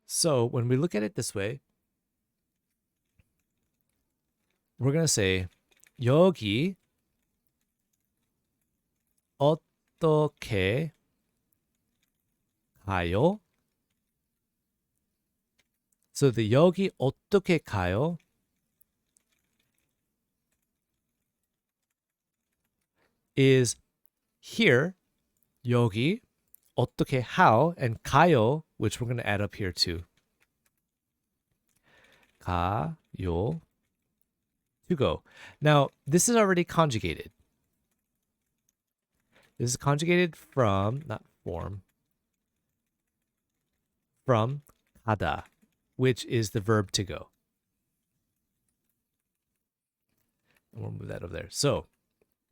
So when we look at it this way, we're going to say 여기 어떻게 가요? So the 여기 어떻게 가요 is here, 여기 어떻게 how, and 가요, which we're going to add up here too. 가요, to go. Now, this is already conjugated. This is conjugated from, not form, from 가다, which is the verb to go. And we'll move that over there. So,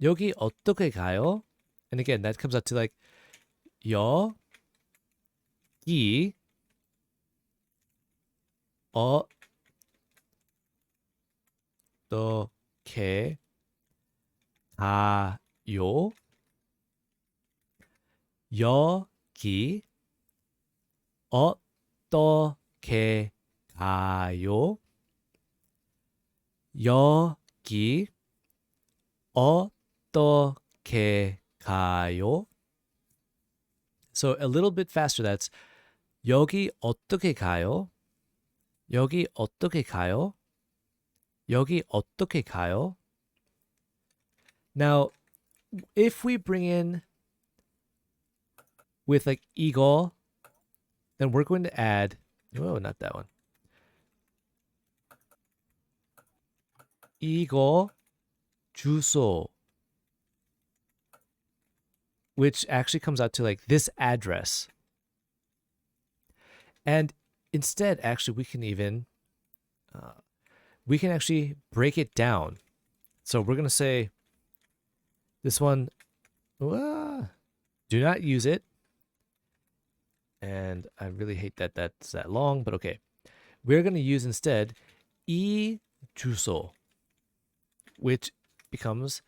여기 어떻게 가요? And again, that comes out to like 여기 어떻게 가요? 여기 어떻게 가요? 여기 어떻게 가요? So a little bit faster, that's 여기 어떻게 가요? 여기 어떻게 가요? 여기 어떻게 가요? Now, if we bring in with like 이거, then we're going to add, oh, not that one. 이거 주소, which actually comes out to like this address. And instead, actually, we can actually break it down. So we're going to say this one, do not use it. And I really hate that that's that long, but okay. We're going to use instead 이 주소, which becomes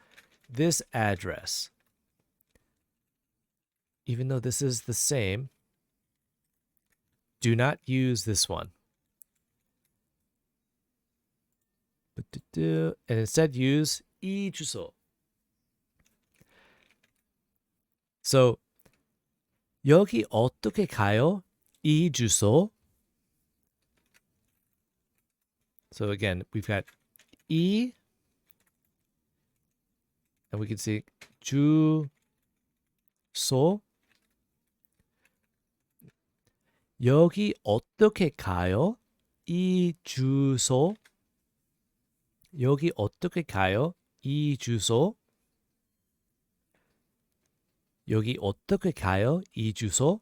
this address. Even though this is the same, do not use this one. And instead use 이 주소. So 여기 어떻게 가요? 이 주소. So again, we've got 이, and we can see 주소. 여기 어떻게 가요? 이 주소. 여기 어떻게 가요? 이 주소. 여기 어떻게 가요? 이 주소.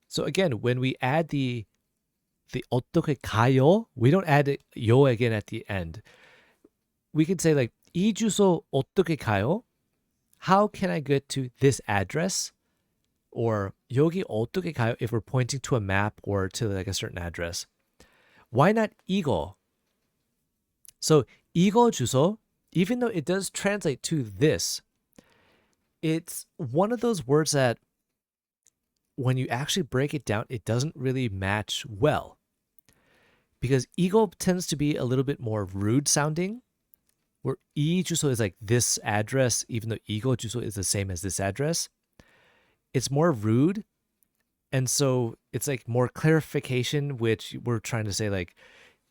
So again, when we add the 어떻게 가요, we don't add 요 again at the end. We can say like 이 주소 어떻게 가요? How can I get to this address? Or 여기 어떻게 가요 if we're pointing to a map or to like a certain address. Why not 이거? So 이거 주소, even though it does translate to this, it's one of those words that when you actually break it down, it doesn't really match well. Because 이거 tends to be a little bit more rude sounding, where 이 주소 is like this address, even though 이거 주소 is the same as this address. It's more rude. And so it's like more clarification, which we're trying to say like,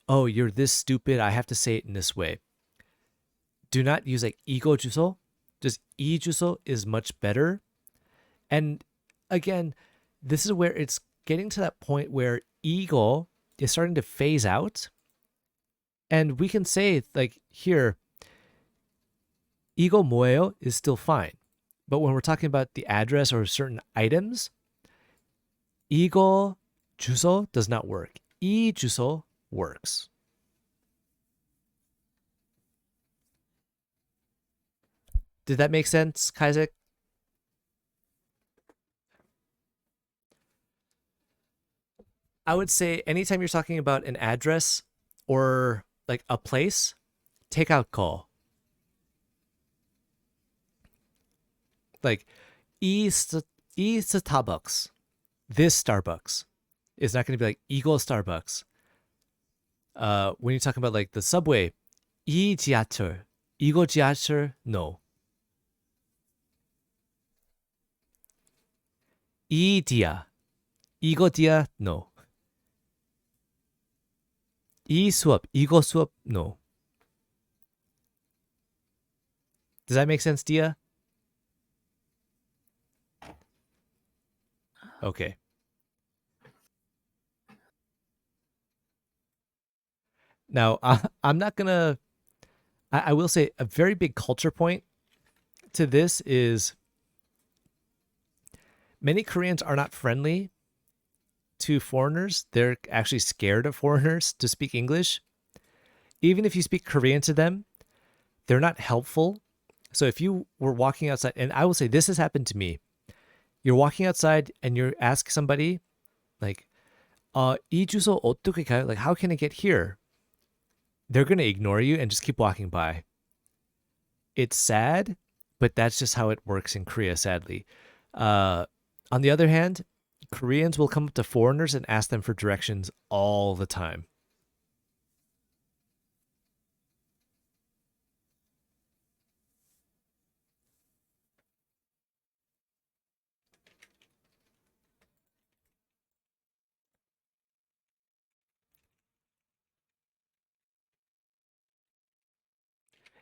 oh, you're this stupid, I have to say it in this way. Do not use like 이거 주소. Just 이 주소 is much better. And again, this is where it's getting to that point where 이거 is starting to phase out. And we can say like here, 이거 뭐예요 is still fine. But when we're talking about the address or certain items, 이거 주소 does not work. 이 주소 works. Did that make sense, Kaisek? I would say anytime you're talking about an address or like a place, take out call. Like Starbucks. This Starbucks is not going to be like Eagle Starbucks. When you're talking about like the subway, 이 지하철, 이거 지하철, no. 이 디아, 이거 디아, no. 이 수업, 이거 수업, no. Does that make sense, Dia? Okay. Now, I'm not gonna. I will say a very big culture point to this is many Koreans are not friendly to foreigners. They're actually scared of foreigners to speak English. Even if you speak Korean to them, they're not helpful. So if you were walking outside, and I will say this has happened to me. You're walking outside and you ask somebody, like, 이 주소 어떻게 가요? Like, how can I get here? They're going to ignore you and just keep walking by. It's sad, but that's just how it works in Korea, sadly. On the other hand, Koreans will come up to foreigners and ask them for directions all the time.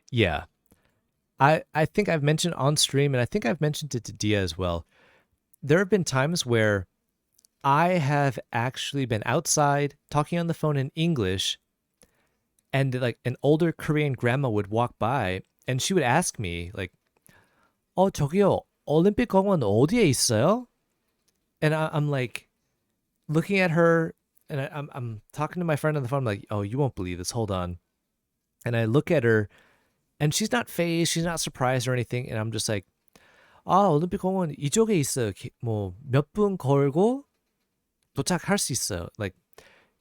Yeah. I think I've mentioned on stream, and I think I've mentioned it to Dia as well. There have been times where I have actually been outside talking on the phone in English, and like an older Korean grandma would walk by and she would ask me like, 저기요, 올림픽 공원 어디에 있어요? And I'm like looking at her, and I'm talking to my friend on the phone. I'm like, oh, you won't believe this. Hold on. And I look at her, and she's not fazed, she's not surprised or anything. And I'm just like, 올림픽 공원 이쪽에 있어요. 뭐 몇 분 걸고 도착할 수 있어요. Like,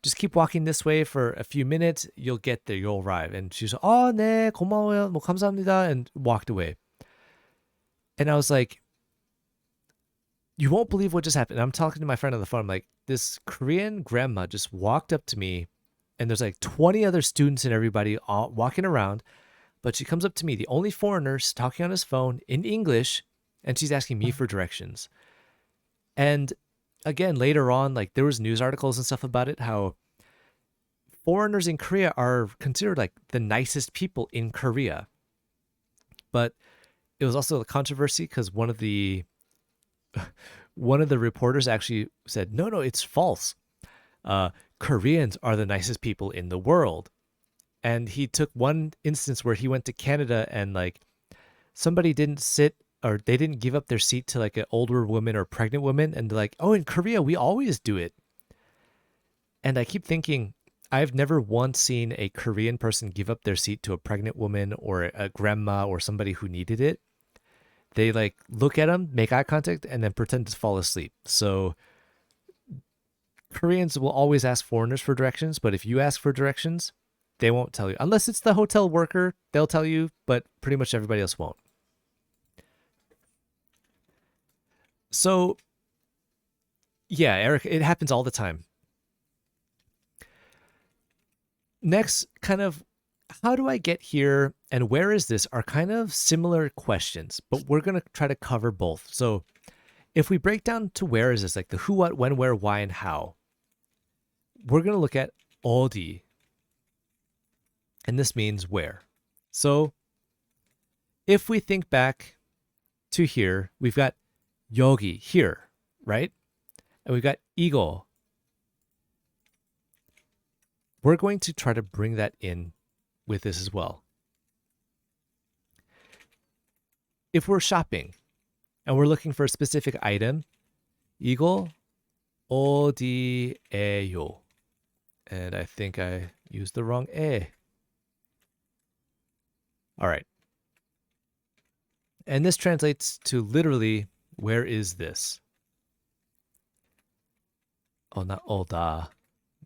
just keep walking this way for a few minutes. You'll get there. You'll arrive. And she's like, 네, 고마워요. 뭐 감사합니다. And walked away. And I was like, you won't believe what just happened. And I'm talking to my friend on the phone. I'm like, this Korean grandma just walked up to me, and there's like 20 other students and everybody all walking around. But she comes up to me, the only foreigner, talking on his phone in English, and she's asking me for directions. And again, later on, like there was news articles and stuff about it, how foreigners in Korea are considered like the nicest people in Korea. But it was also a controversy because one of the reporters actually said, no, it's false. Koreans are the nicest people in the world. And he took one instance where he went to Canada and like somebody didn't sit, or they didn't give up their seat to like an older woman or pregnant woman. And they're like, in Korea, we always do it. And I keep thinking, I've never once seen a Korean person give up their seat to a pregnant woman or a grandma or somebody who needed it. They like look at them, make eye contact, and then pretend to fall asleep. So Koreans will always ask foreigners for directions, but if you ask for directions, they won't tell you. Unless it's the hotel worker, they'll tell you, but pretty much everybody else won't. So, yeah, Eric, it happens all the time. Next, kind of, how do I get here and where is this are kind of similar questions, but we're going to try to cover both. So, if we break down to where is this, like the who, what, when, where, why, and how, we're going to look at 어디. And this means where. So if we think back to here, we've got 여기, here, right? And we've got 이거. We're going to try to bring that in with this as well. If we're shopping and we're looking for a specific item, 이거 어디에요? And I think I used the wrong 에. All right. And this translates to literally, where is this? Not 어다.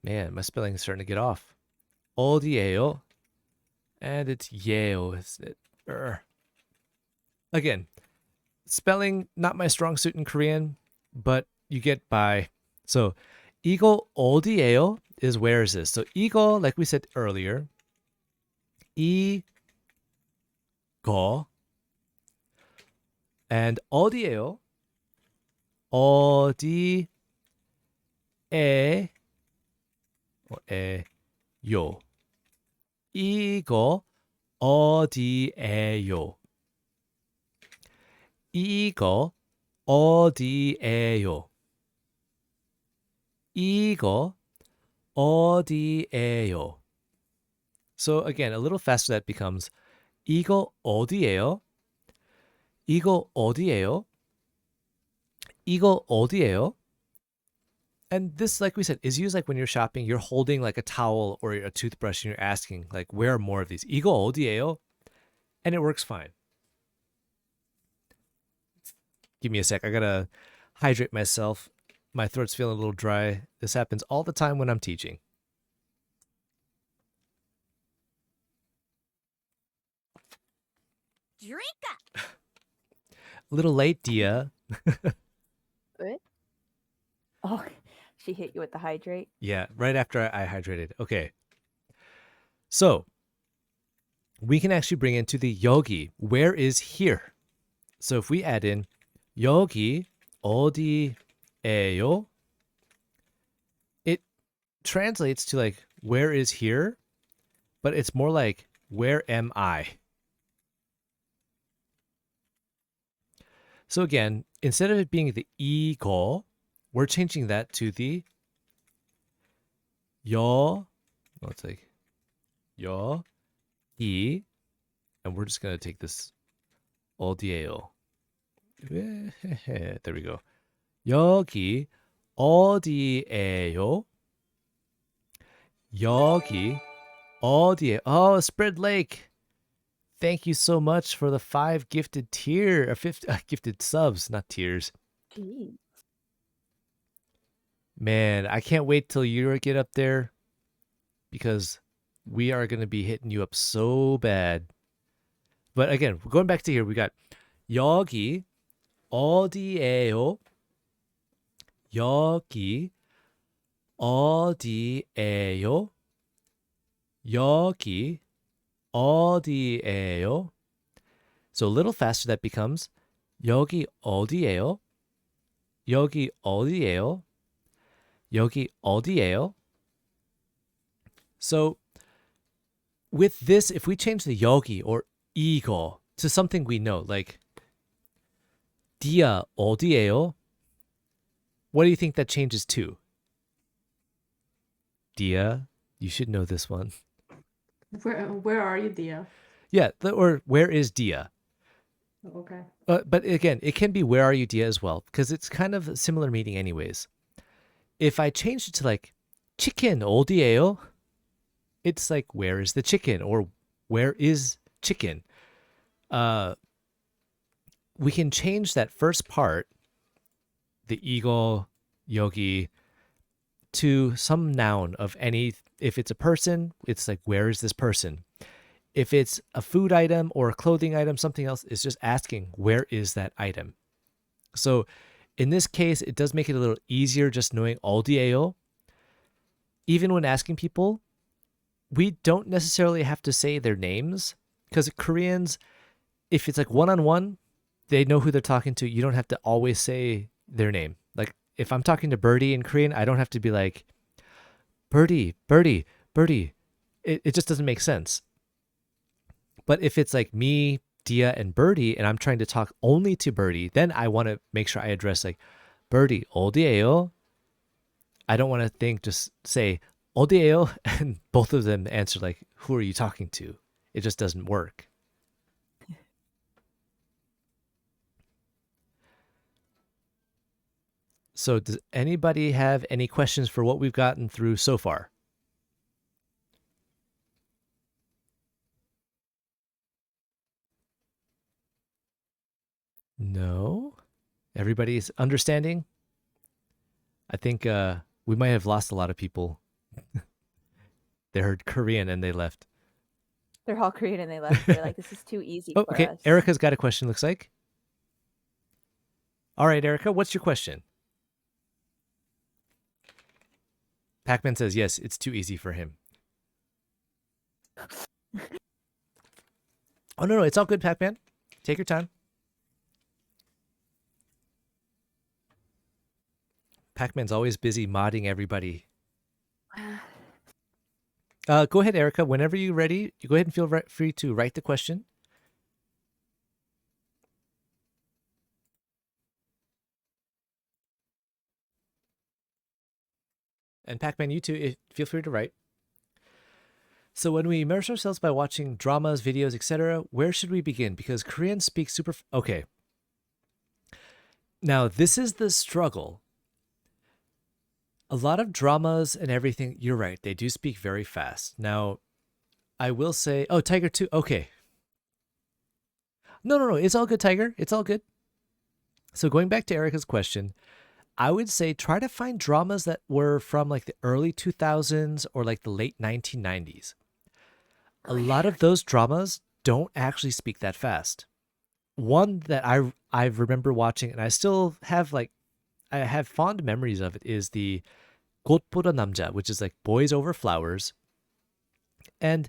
Man, my spelling is starting to get off. 어디에요? And it's 예요, isn't it? Again, spelling not my strong suit in Korean, but you get by. So 이거 어디에요 is where is this? So 이거, like we said earlier, 이거 and 어디에요? 어디에 요. 이거 어디에요? 이거 어디에요? 이거 어디에요? So again, a little faster that becomes 이거 어디에요? 이거 어디에요? 이거 어디에요? And this, like we said, is used like when you're shopping, you're holding like a towel or a toothbrush and you're asking, like, where are more of these? 이거 어디에요? And it works fine. Give me a sec. I gotta hydrate myself. My throat's feeling a little dry. This happens all the time when I'm teaching. Drink up. A little late, Dia. What? Oh, she hit you with the hydrate. Yeah, right after I hydrated. Okay. So we can actually bring into the yogi. Where is here? So if we add in 여기 어디에요? It translates to like where is here, but it's more like where am I? So again, instead of it being the 이거, we're changing that to the let's say 여기, and we're just gonna take this 어디에요. There we go. 여기 어디에요? 여기 어디에? Oh, Spread Lake. Thank you so much for the 5 gifted gifted subs, not tiers. Gee. Man, I can't wait till you get up there because we are going to be hitting you up so bad. But again, going back to here, we got 여기 어디에요? 여기 어디에요? 여기 어디에요? So a little faster that becomes 여기 어디에요? 여기 어디에요? 여기 어디에요? So with this, if we change the 여기 or 이거 to something we know, like Dia 어디에요? What do you think that changes to? Dia, you should know this one. Where are you, Dia? Yeah, or where is Dia? Okay. But again, it can be where are you, Dia, as well, because it's kind of a similar meaning anyways. If I change it to like chicken 어디에요? It's like where is the chicken or where is chicken? We can change that first part, the 이거, 여기, to some noun of any. If it's a person, it's like where is this person? If it's a food item or a clothing item, something else, it's just asking where is that item. So in this case, it does make it a little easier just knowing 어디에요. Even when asking people, we don't necessarily have to say their names because Koreans, if it's like one-on-one, they know who they're talking to. You don't have to always say their name. Like if I'm talking to Birdie in Korean, I don't have to be like, Birdie, Birdie, Birdie. It just doesn't make sense. But if it's like me, Dia, and Birdie, and I'm trying to talk only to Birdie, then I want to make sure I address like, Birdie, 어디에요? I don't want to just say, 어디에요? And both of them answer like, who are you talking to? It just doesn't work. So does anybody have any questions for what we've gotten through so far? No? Everybody's understanding? I think we might have lost a lot of people They heard Korean and they left. They're all Korean and they left. They're like, this is too easy Oh, for okay. us. Erica's got a question, looks like. All right, Erica, what's your question? Pac-Man says, yes, it's too easy for him. Oh, no, it's all good, Pac-Man. Take your time. Pac-Man's always busy modding everybody. Go ahead, Erica. Whenever you're ready, you go ahead and feel free to write the question. And Pac-Man, you too, feel free to write. So when we immerse ourselves by watching dramas, videos, etc., where should we begin? Because Koreans speak super... Okay. Now, this is the struggle. A lot of dramas and everything, you're right, they do speak very fast. Now, I will say... Oh, Tiger 2, okay. No, it's all good, Tiger. It's all good. So going back to Erica's question, I would say try to find dramas that were from like the early 2000s or like the late 1990s. A lot of those dramas don't actually speak that fast. One that I remember watching and I still have I have fond memories of it is the 꽃보다 남자, which is like Boys Over Flowers. And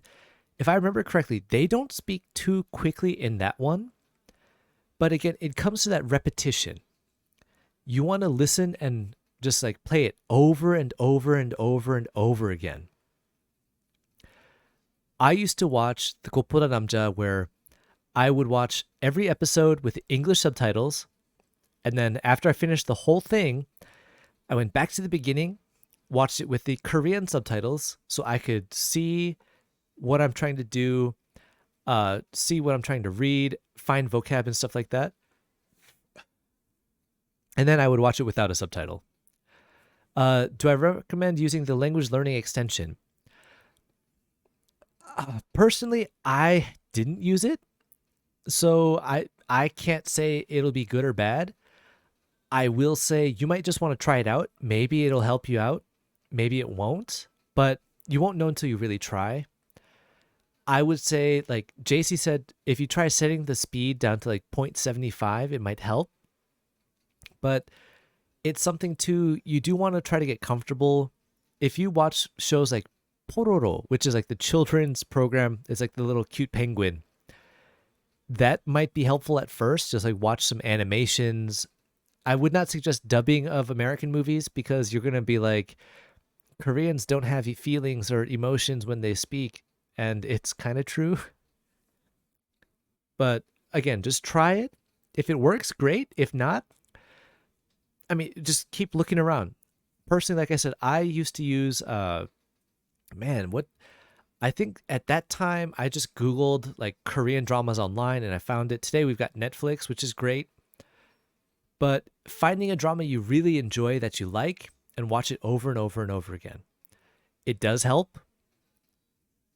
if I remember correctly, they don't speak too quickly in that one. But again, it comes to that repetition. You want to listen and just like play it over and over and over and over again. I used to watch the 꽃보다 남자 where I would watch every episode with English subtitles. And then after I finished the whole thing, I went back to the beginning, watched it with the Korean subtitles so I could see what I'm trying to do, see what I'm trying to read, find vocab and stuff like that. And then I would watch it without a subtitle. Do I recommend using the language learning extension? Personally, I didn't use it. So I can't say it'll be good or bad. I will say you might just want to try it out. Maybe it'll help you out. Maybe it won't. But you won't know until you really try. I would say, like JC said, if you try setting the speed down to like 0.75, it might help. But it's something too, you do want to try to get comfortable. If you watch shows like Pororo, which is like the children's program, it's like the little cute penguin. That might be helpful at first, just like watch some animations. I would not suggest dubbing of American movies because you're going to be like, Koreans don't have feelings or emotions when they speak. And it's kind of true. But again, just try it. If it works, great. If not, I mean, just keep looking around. Personally, like I said, I used to use, I think at that time, I just Googled like Korean dramas online and I found it. Today we've got Netflix, which is great. But finding a drama you really enjoy that you like and watch it over and over and over again. It does help,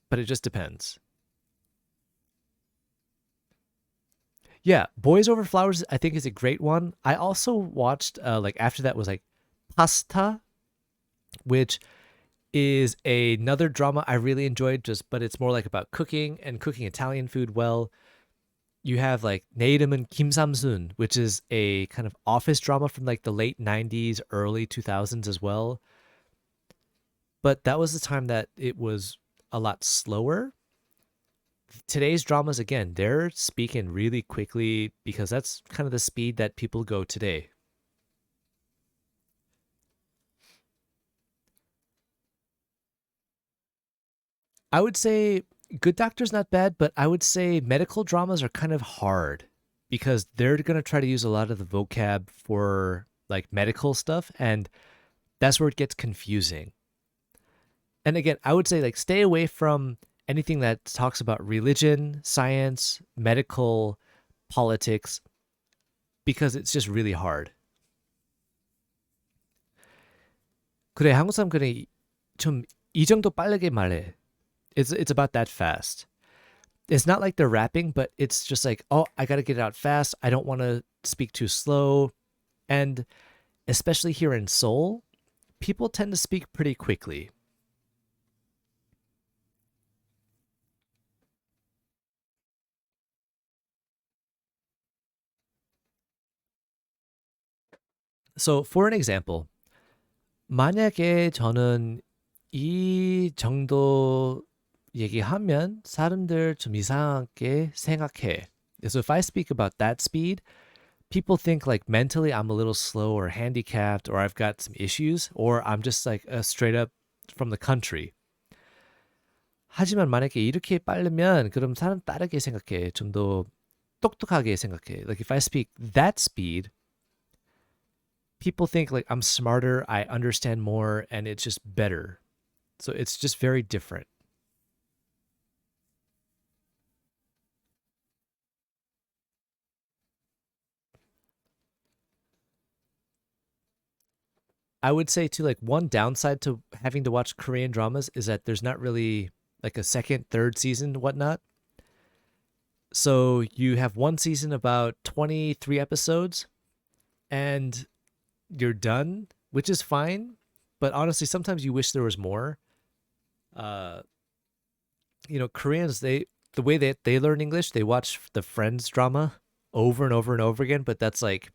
but it just depends. Yeah, Boys Over Flowers, I think, is a great one. I also watched, after that was like Pasta, which is another drama I really enjoyed, but it's more like about cooking and cooking Italian food well. You have like 내 이름은 김삼순, which is a kind of office drama from like the late 90s, early 2000s as well. But that was the time that it was a lot slower. Today's dramas, again, they're speaking really quickly because that's kind of the speed that people go today. I would say Good Doctor's not bad, but I would say medical dramas are kind of hard because they're going to try to use a lot of the vocab for like medical stuff, and that's where it gets confusing. And again, I would say like stay away from anything that talks about religion, science, medical, politics, because it's just really hard. 그래, 한국 사람 그래 좀 이 정도 빠르게 말해. It's about that fast. It's not like they're rapping, but it's just like, oh, I got to get it out fast. I don't want to speak too slow. And especially here in Seoul, people tend to speak pretty quickly. So for an example, 만약에 저는 이 정도 얘기하면 사람들 좀 이상하게 생각해. So if I speak about that speed, people think like mentally I'm a little slow or handicapped or I've got some issues or I'm just like straight up from the country. 하지만 만약에 이렇게 빠르면 그럼 사람 다르게 생각해. 좀 더 똑똑하게 생각해. Like if I speak that speed, people think like I'm smarter, I understand more, and it's just better. So it's just very different. I would say too, like one downside to having to watch Korean dramas is that there's not really like a second, third season, whatnot. So you have one season about 23 episodes and you're done, which is fine. But honestly, sometimes you wish there was more. Uh, Koreans, the way that they learn English, they watch the Friends drama over and over and over again, but that's like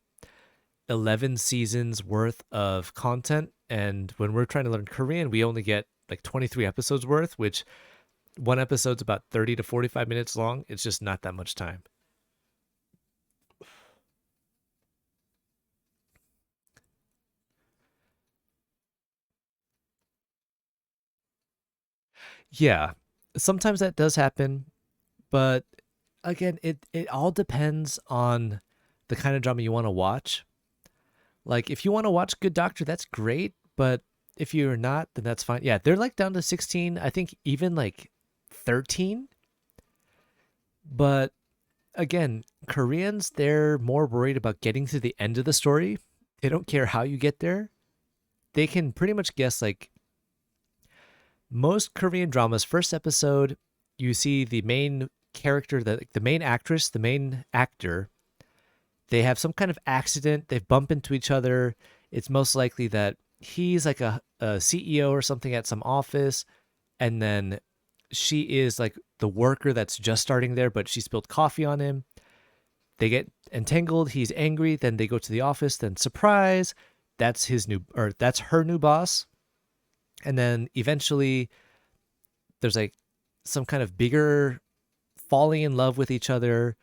11 seasons worth of content. And when we're trying to learn Korean, we only get like 23 episodes worth, which one episode's about 30 to 45 minutes long. It's just not that much time. Yeah, sometimes that does happen, but again, it all depends on the kind of drama you want to watch. Like if you want to watch Good Doctor, that's great, but if you're not, then that's fine. Yeah, they're like down to 16, I think even like 13. But again, Koreans, they're more worried about getting to the end of the story. They don't care how you get there. They can pretty much guess like most Korean dramas, first episode, you see the main character, the main actress, the main actor, they have some kind of accident, they bump into each other. It's most likely that he's like a CEO or something at some office, and then she is like the worker that's just starting there, but she spilled coffee on him. They get entangled, he's angry, then they go to the office, then surprise, that's her new boss. And then eventually there's like some kind of bigger falling in love with each other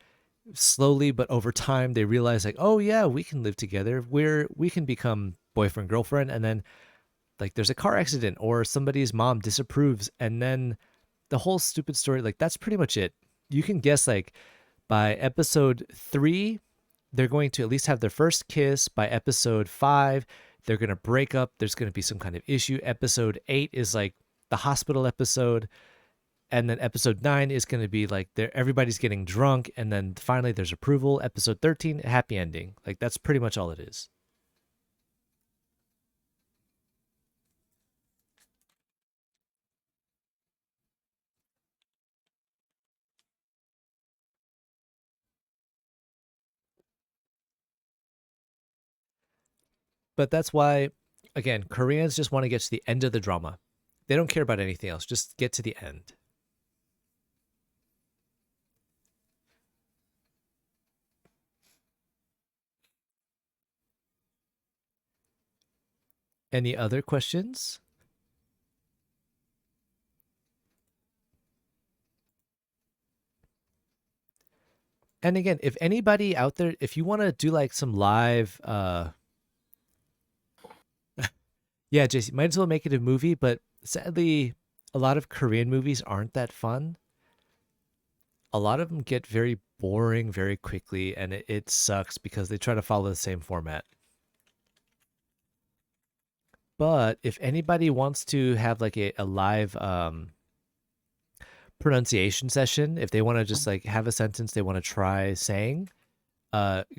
slowly, but over time they realize like, oh yeah, we can live together, we can become boyfriend girlfriend. And then like there's a car accident or somebody's mom disapproves, and then the whole stupid story, like that's pretty much it. You can guess like by episode 3 they're going to at least have their first kiss. By episode 5 they're going to break up, there's going to be some kind of issue. Episode 8 is like the hospital episode, and then episode 9 is going to be like everybody's getting drunk, and then finally there's approval. Episode 13, happy ending. Like that's pretty much all it is. But that's why, again, Koreans just want to get to the end of the drama. They don't care about anything else, just get to the end. Any other questions? And again, if anybody out there, if you want to do like some live yeah, JC, might as well make it a movie, but sadly a lot of Korean movies aren't that fun. A lot of them get very boring very quickly, and it sucks because they try to follow the same format. But if anybody wants to have like a live pronunciation session, if they want to just like have a sentence they want to try saying,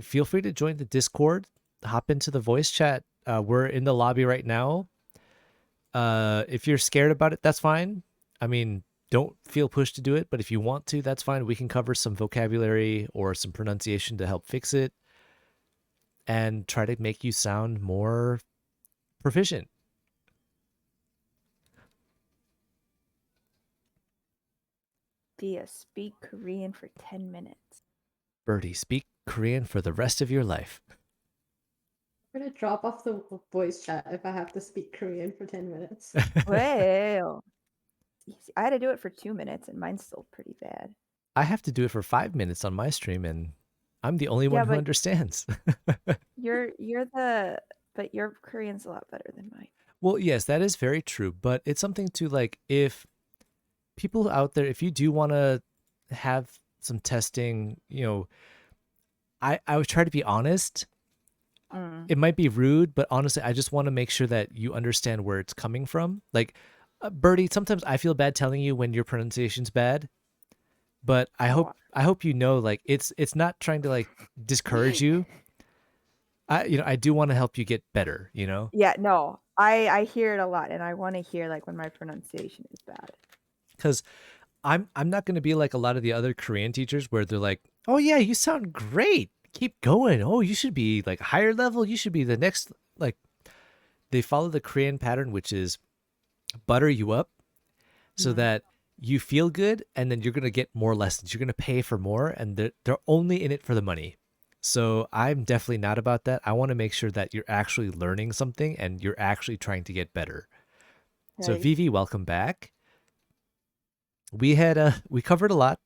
feel free to join the Discord, hop into the voice chat. We're in the lobby right now. If you're scared about it, that's fine. I mean, don't feel pushed to do it, but if you want to, that's fine. We can cover some vocabulary or some pronunciation to help fix it and try to make you sound more proficient. Via speak Korean for 10 minutes. Birdie, speak Korean for the rest of your life. gonna drop off the voice chat if I have to speak Korean for 10 minutes. Well, easy. I had to do it for 2 minutes, and mine's still pretty bad. I have to do it for 5 minutes on my stream, and I'm the only one Yeah, who but understands. but your Korean's a lot better than mine. Well, yes, that is very true, but it's something to like, if people out there, if you do want to have some testing, I would try to be honest. It might be rude, but honestly, I just want to make sure that you understand where it's coming from. Like, Birdie, sometimes I feel bad telling you when your pronunciation's bad, but I hope you know, like, it's not trying to like discourage you. I do want to help you get better, Yeah, no. I hear it a lot, and I want to hear like when my pronunciation is bad. Because I'm not going to be like a lot of the other Korean teachers where they're like, "Oh yeah, you sound great. Keep going. Oh, you should be like higher level. You should be the next." Like, they follow the Korean pattern, which is butter you up so that you feel good, and then you're going to get more lessons. You're going to pay for more, and they're only in it for the money. So I'm definitely not about that. I want to make sure that you're actually learning something and you're actually trying to get better. Right. So Vivi, welcome back. We covered a lot,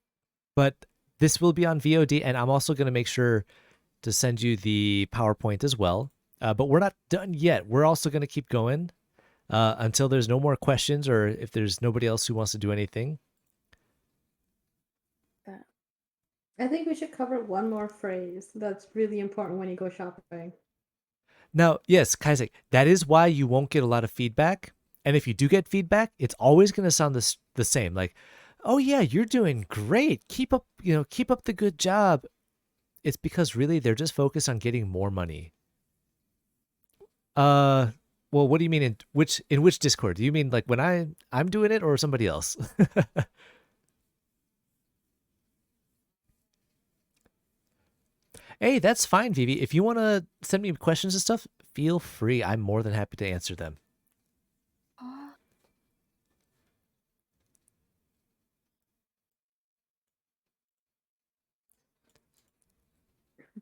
but this will be on VOD, and I'm also going to make sure to send you the PowerPoint as well. But we're not done yet. We're also going to keep going until there's no more questions, or if there's nobody else who wants to do anything. I think we should cover one more phrase that's really important when you go shopping. Now, yes, Kaisek, that is why you won't get a lot of feedback. And if you do get feedback, it's always going to sound the same. Like, "Oh yeah, you're doing great. Keep up the good job." It's because really they're just focused on getting more money. Well, what do you mean in which Discord? Do you mean like when I'm doing it, or somebody else? Hey, that's fine, Vivi. If you want to send me questions and stuff, feel free. I'm more than happy to answer them.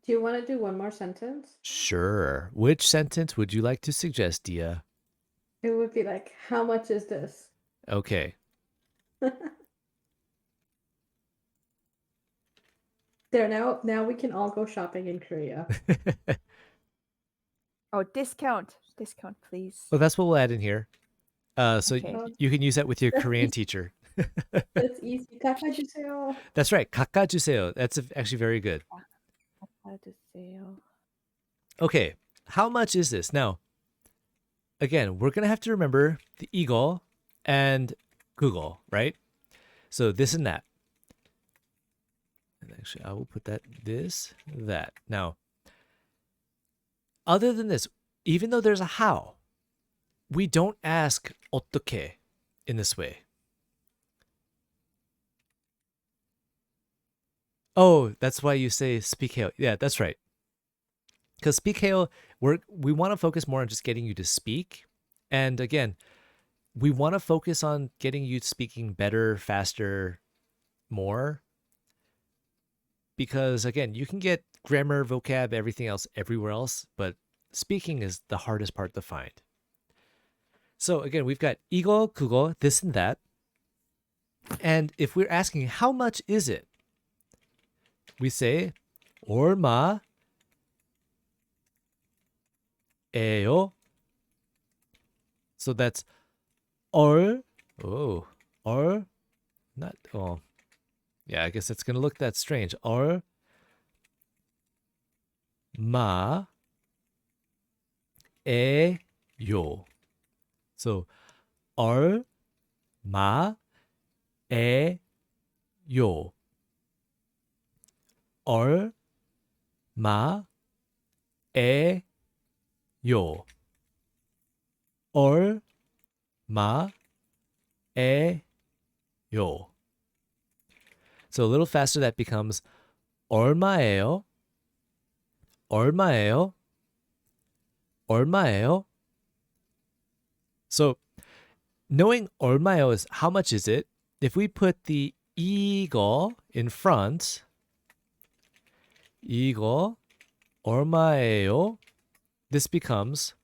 Do you want to do one more sentence? Sure. Which sentence would you like to suggest, Dia? It would be like, how much is this? Okay. There, now we can all go shopping in Korea. Oh, discount, please. Well, that's what we'll add in here. So Okay. you can use that with your Korean teacher. That's easy. 깎아주세요. That's right. 깎아주세요. That's actually very good. Okay. How much is this? Now, again, we're going to have to remember the 이거 and 그거, right? So this and that. And actually, I will put that. Now, other than this, even though there's a how, we don't ask 어떻게 in this way. Oh, that's why you say speak해요. Yeah, that's right. Because speak해요, we want to focus more on just getting you to speak. And again, we want to focus on getting you speaking better, faster, more. Because again, you can get grammar, vocab, everything else everywhere else, but speaking is the hardest part to find. So again, we've got 이거, 그거, this and that. And if we're asking how much is it, we say 얼마예요? So that's yeah, I guess it's gonna look that strange. 얼마예요? So 얼마예요? 얼마예요? 얼마예요? So a little faster, that becomes 얼마예요? 얼마예요? 얼마예요? So knowing 얼마예요 is how much is it, if we put the 이거 in front, 이거 얼마예요? this becomes,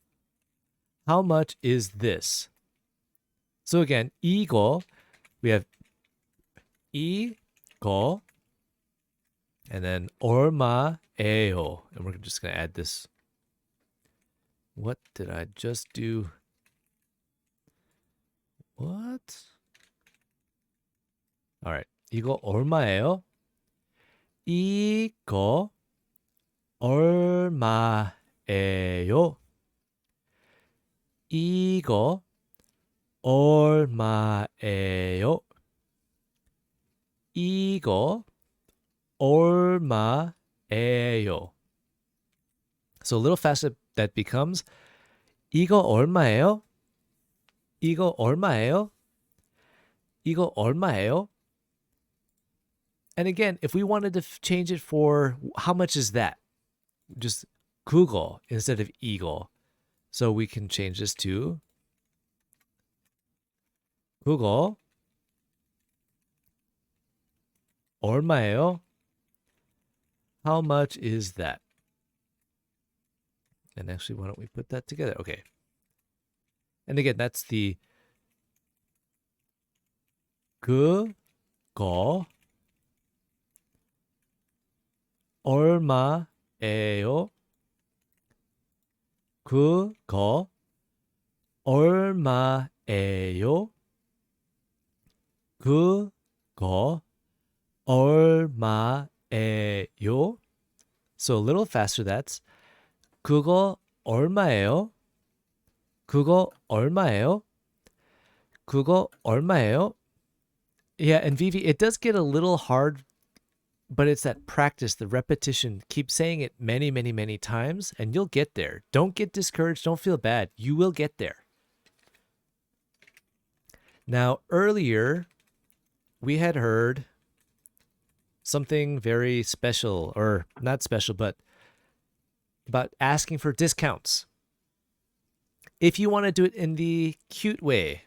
how much is this? So again, 이거, we have 이거, and then 얼마예요. And we're just going to add this. What did I just do? What? All right. 이거 얼마예요? 이거 얼마예요? 이거 얼마예요? 이거 얼마예요? So a little faster, that becomes 이거 얼마예요? 이거 얼마예요? 이거 얼마예요? And again, if we wanted to change it for how much is that? Just 그거 instead of 이거. So we can change this to 그거 얼마예요? How much is that? And actually, why don't we put that together? Okay. And again, that's the 그거 얼마예요? 그거 얼마예요? 그거 얼마예요? So a little faster, that's 그거 얼마예요? 그거 얼마예요? 그거 얼마예요? Yeah, and Vivi, it does get a little hard, but it's that practice, the repetition. Keep saying it many, many, many times, and you'll get there. Don't get discouraged. Don't feel bad. You will get there. Now, earlier, we had heard something very special, or not special, but about asking for discounts. If you want to do it in the cute way,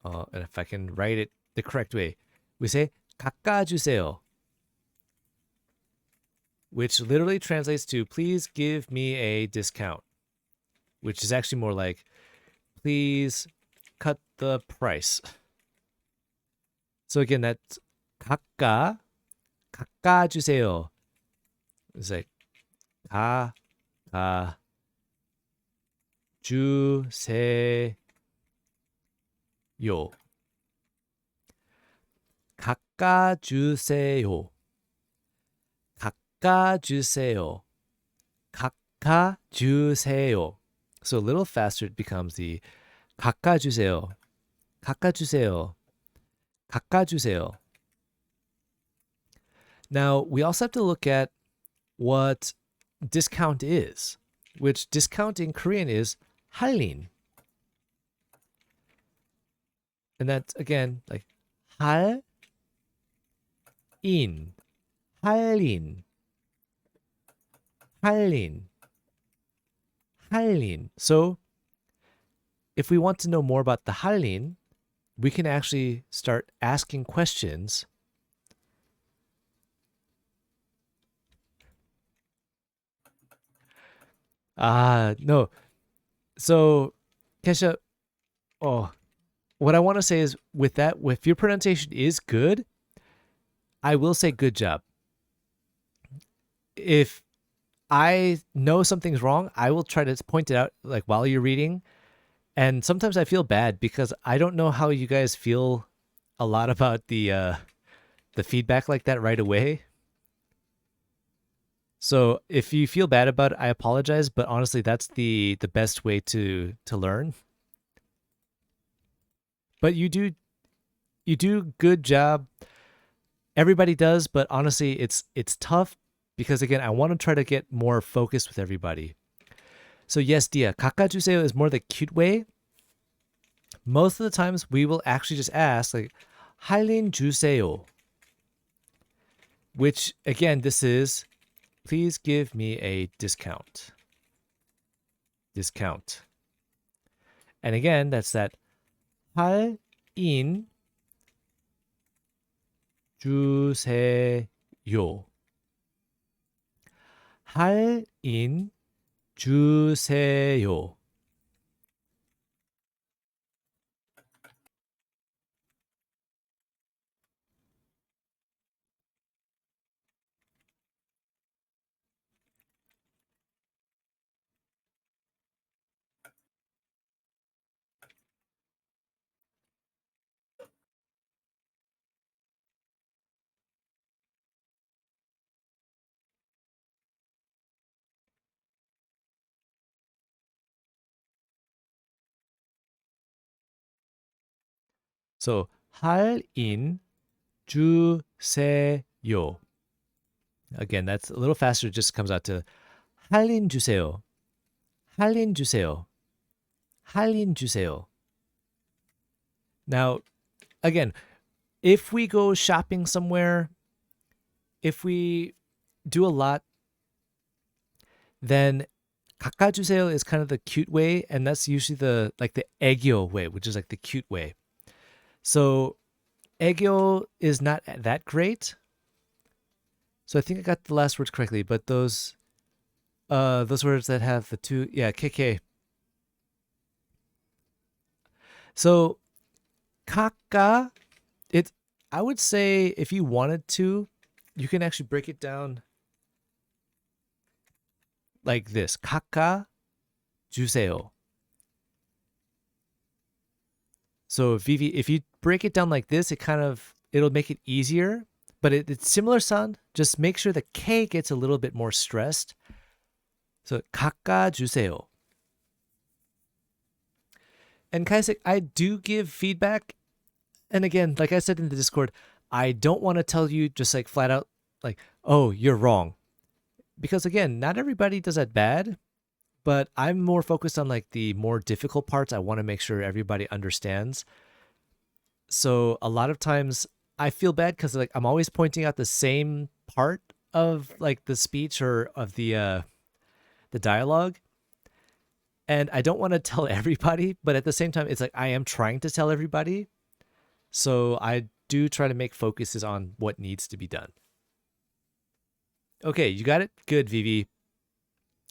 and if I can write it the correct way, we say 깎아주세요, which literally translates to please give me a discount, which is actually more like please cut the price. So again, that's 깎아주세요. It's like 깎아주세요. 깎아주세요. 깎아주세요. 깎아주세요. So a little faster it becomes the 깎아주세요. 깎아주세요. 깎아주세요. Now, we also have to look at what discount is, which discount in Korean is 할인. And that's, again, like 할인, 할인, 할인, 할인. So, if we want to know more about the 할인, we can actually start asking questions. No. So, Kesha, what I want to say is with that, if your pronunciation is good, I will say good job. If I know something's wrong, I will try to point it out like while you're reading. And sometimes I feel bad because I don't know how you guys feel a lot about the feedback like that right away. So if you feel bad about it, I apologize, but honestly, that's the best way to learn. But you do good job. Everybody does, but honestly, it's tough because again, I want to try to get more focused with everybody. So yes, Dia, 깎아주세요 is more the cute way. Most of the times we will actually just ask like 할인 주세요, which again, this is please give me a discount. Discount. And again, that's that 할인 주세요. 할인 주세요. So 할인 주세요. Again, that's a little faster. It just comes out to 할인 주세요. 할인 주세요. 할인 주세요. Now, again, if we go shopping somewhere, if we do a lot, then 깎아주세요 is kind of the cute way, and that's usually the 애교 way, which is like the cute way. So 애교 is not that great. So I think I got the last words correctly, but those words that have the two, yeah, KK. So 깎아, I would say if you wanted to, you can actually break it down like this. 깎아 주세요. So Vivi, if you break it down like this, it'll make it easier, but it's similar sound. Just make sure the K gets a little bit more stressed. So 깎아 주세요. And Kaisik, I do give feedback. And again, like I said in the Discord, I don't want to tell you just like flat out like, oh, you're wrong. Because again, not everybody does that bad, but I'm more focused on like the more difficult parts. I want to make sure everybody understands. So a lot of times I feel bad because like I'm always pointing out the same part of like the speech or of the dialogue. And I don't want to tell everybody, but at the same time, it's like I am trying to tell everybody. So I do try to make focuses on what needs to be done. Okay, you got it? Good, Vivi.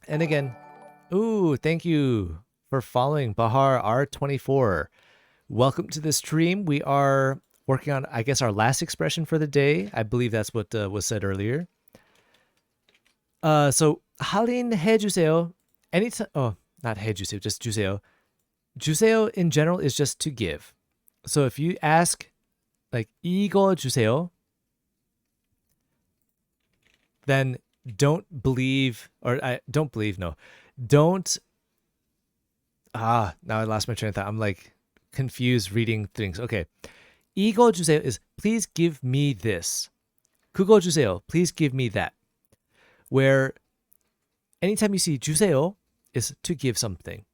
And again, ooh, thank you for following Bahar R24. Welcome to the stream. We are working on, I guess, our last expression for the day. I believe that's what was said earlier. So 할인 해주세요. Anytime, oh, not 해주세요, just 주세요. 주세요 in general is just to give. So if you ask, like, 이거 주세요, then don't, now I lost my train of thought. I'm like confused reading things. Okay. 이거 주세요 is please give me this. 그거 주세요, please give me that. Where anytime you see 주세요 is to give something.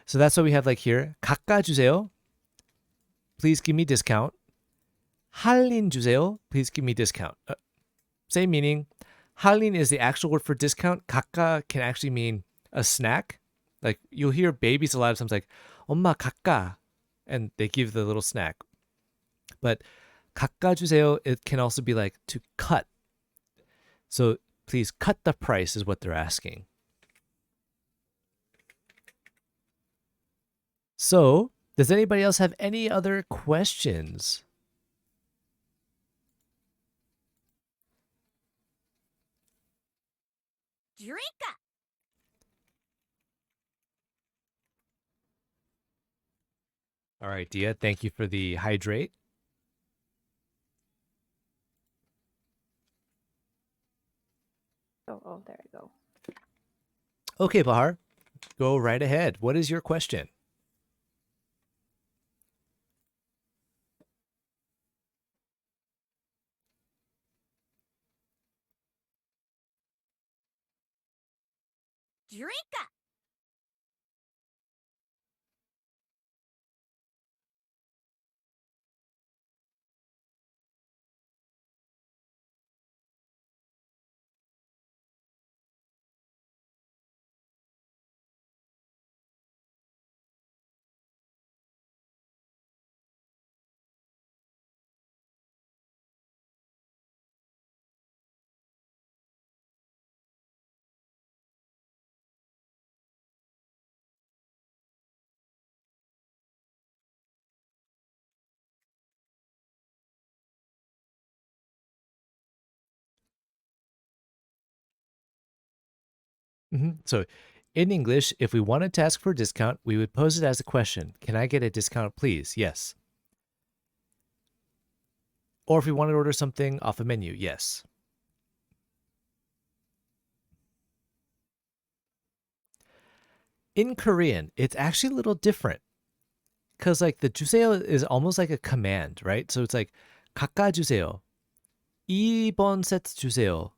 So that's what we have like here. 깎아주세요. Please give me discount. 할인 주세요. Please give me discount. Same meaning. 할인 is the actual word for discount. 깎아 can actually mean a snack. Like you'll hear babies a lot of times like 엄마 깎아, and they give the little snack. But 깎아주세요, it can also be like to cut. So please cut the price is what they're asking. So, does anybody else have any other questions? Drink. All right, Dia, thank you for the hydrate. Oh, there I go. Okay, Bahar, go right ahead. What is your question? Drink. So in English, if we wanted to ask for a discount, we would pose it as a question. Can I get a discount, please? Yes. Or if we wanted to order something off a menu, yes. In Korean, it's actually a little different because like the 주세요 is almost like a command, right? So it's like 깎아주세요, 2번 세트 주세요,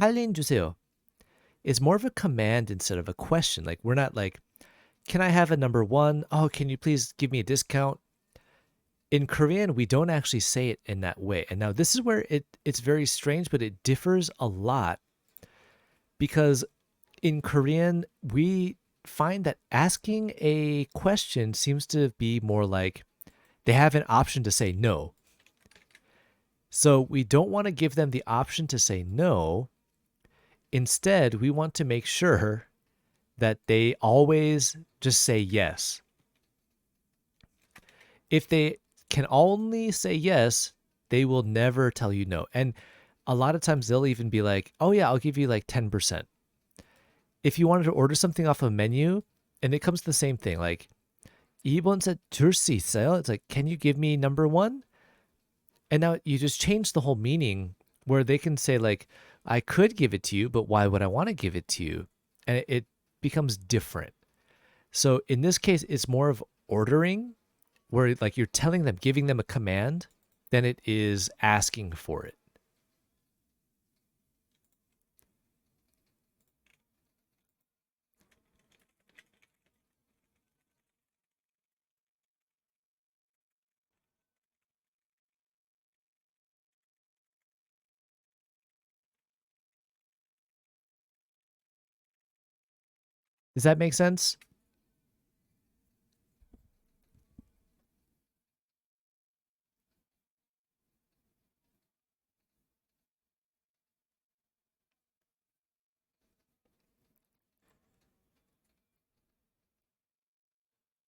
할인 주세요. It's more of a command instead of a question. Like we're not like, can I have a number 1? Oh, can you please give me a discount? In Korean, we don't actually say it in that way. And now this is where it's very strange, but it differs a lot because in Korean, we find that asking a question seems to be more like they have an option to say no. So we don't want to give them the option to say no. Instead, we want to make sure that they always just say yes. If they can only say yes, they will never tell you no. And a lot of times they'll even be like, oh yeah, I'll give you like 10%. If you wanted to order something off a menu, and it comes to the same thing, like 2번 세트 줄 수 있어요? It's like, can you give me number 1? And now you just change the whole meaning where they can say like, I could give it to you, but why would I want to give it to you? And it becomes different. So in this case, it's more of ordering where like you're telling them, giving them a command than it is asking for it. Does that make sense?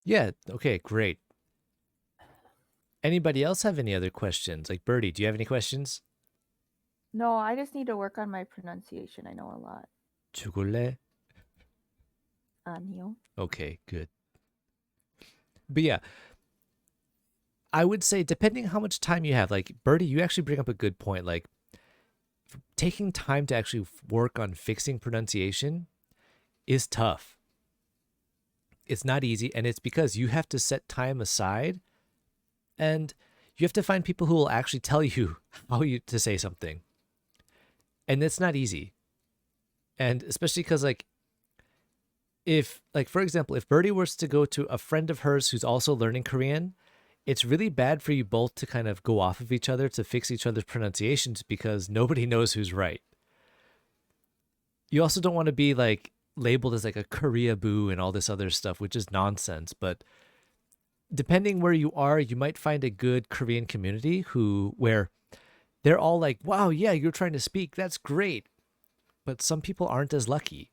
Yeah, okay, great. Anybody else have any other questions? Like Birdie, do you have any questions? No, I just need to work on my pronunciation. I know a lot. 죽을래? Annyeong. Okay, good. But yeah, I would say depending how much time you have, like Birdie, you actually bring up a good point. Like taking time to actually work on fixing pronunciation is tough. It's not easy, and it's because you have to set time aside and you have to find people who will actually tell you how you to say something. And it's not easy. And especially because like if like for example, if Birdie was to go to a friend of hers who's also learning Korean, it's really bad for you both to kind of go off of each other to fix each other's pronunciations because nobody knows who's right. You also don't want to be like labeled as like a Korea boo and all this other stuff, which is nonsense. But depending where you are, you might find a good Korean community where they're all like, wow, yeah, you're trying to speak. That's great. But some people aren't as lucky.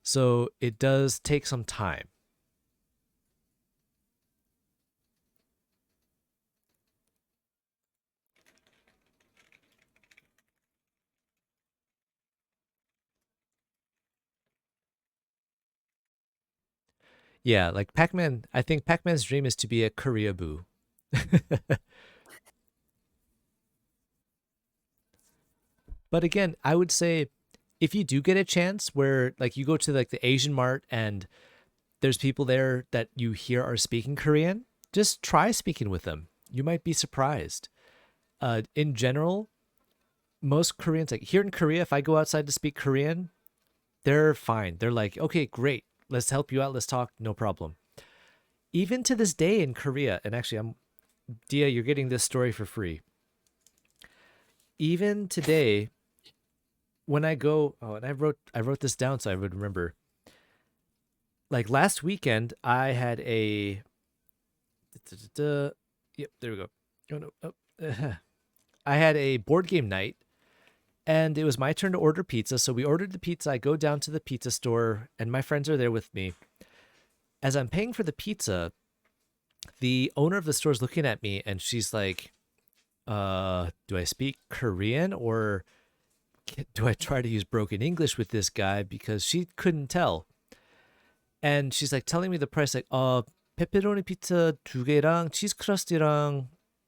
So it does take some time. Yeah, like Pac-Man, I think Pac-Man's dream is to be a Korea boo. But again, I would say if you do get a chance where like you go to like the Asian Mart and there's people there that you hear are speaking Korean, just try speaking with them. You might be surprised. In general, most Koreans, like here in Korea, if I go outside to speak Korean, they're fine. They're like, okay, great. Let's help you out. Let's talk. No problem. Even to this day in Korea, and actually, Dia, you're getting this story for free. Even today, when I go, and I wrote this down so I would remember. Like last weekend, I had a. Yep, there we go. Oh no. Oh. I had a board game night, and it was my turn to order pizza. So we ordered the pizza. I go down to the pizza store, and my friends are there with me. As I'm paying for the pizza, the owner of the store is looking at me, and she's like, do I speak Korean or do I try to use broken English with this guy because she couldn't tell. And she's like telling me the price, like, 페페로니 피자 2개랑 치즈 크러스트랑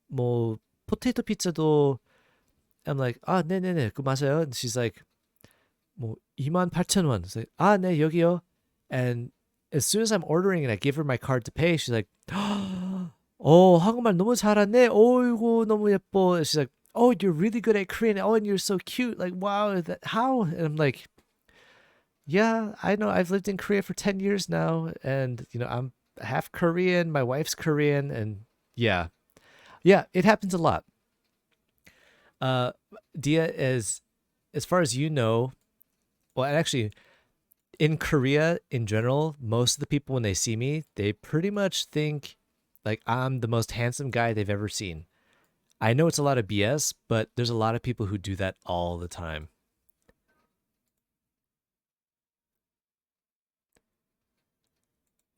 뭐 포테이토 피자도. I'm like, 네네네, 그거 맞아요. And she's like, 뭐 28,000원. It's like, 네, 여기요. And as soon as I'm ordering and I give her my card to pay, she's like, 한국말 너무 잘하네. 이거 너무 예뻐. And she's like, you're really good at Korean. And you're so cute. Like, wow, how? And I'm like, yeah, I know. I've lived in Korea for 10 years now. And, I'm half Korean. My wife's Korean. And yeah, it happens a lot. Dia, as far as you know, well, and actually, in Korea in general, most of the people, when they see me, they pretty much think like I'm the most handsome guy they've ever seen. I know it's a lot of BS, but there's a lot of people who do that all the time.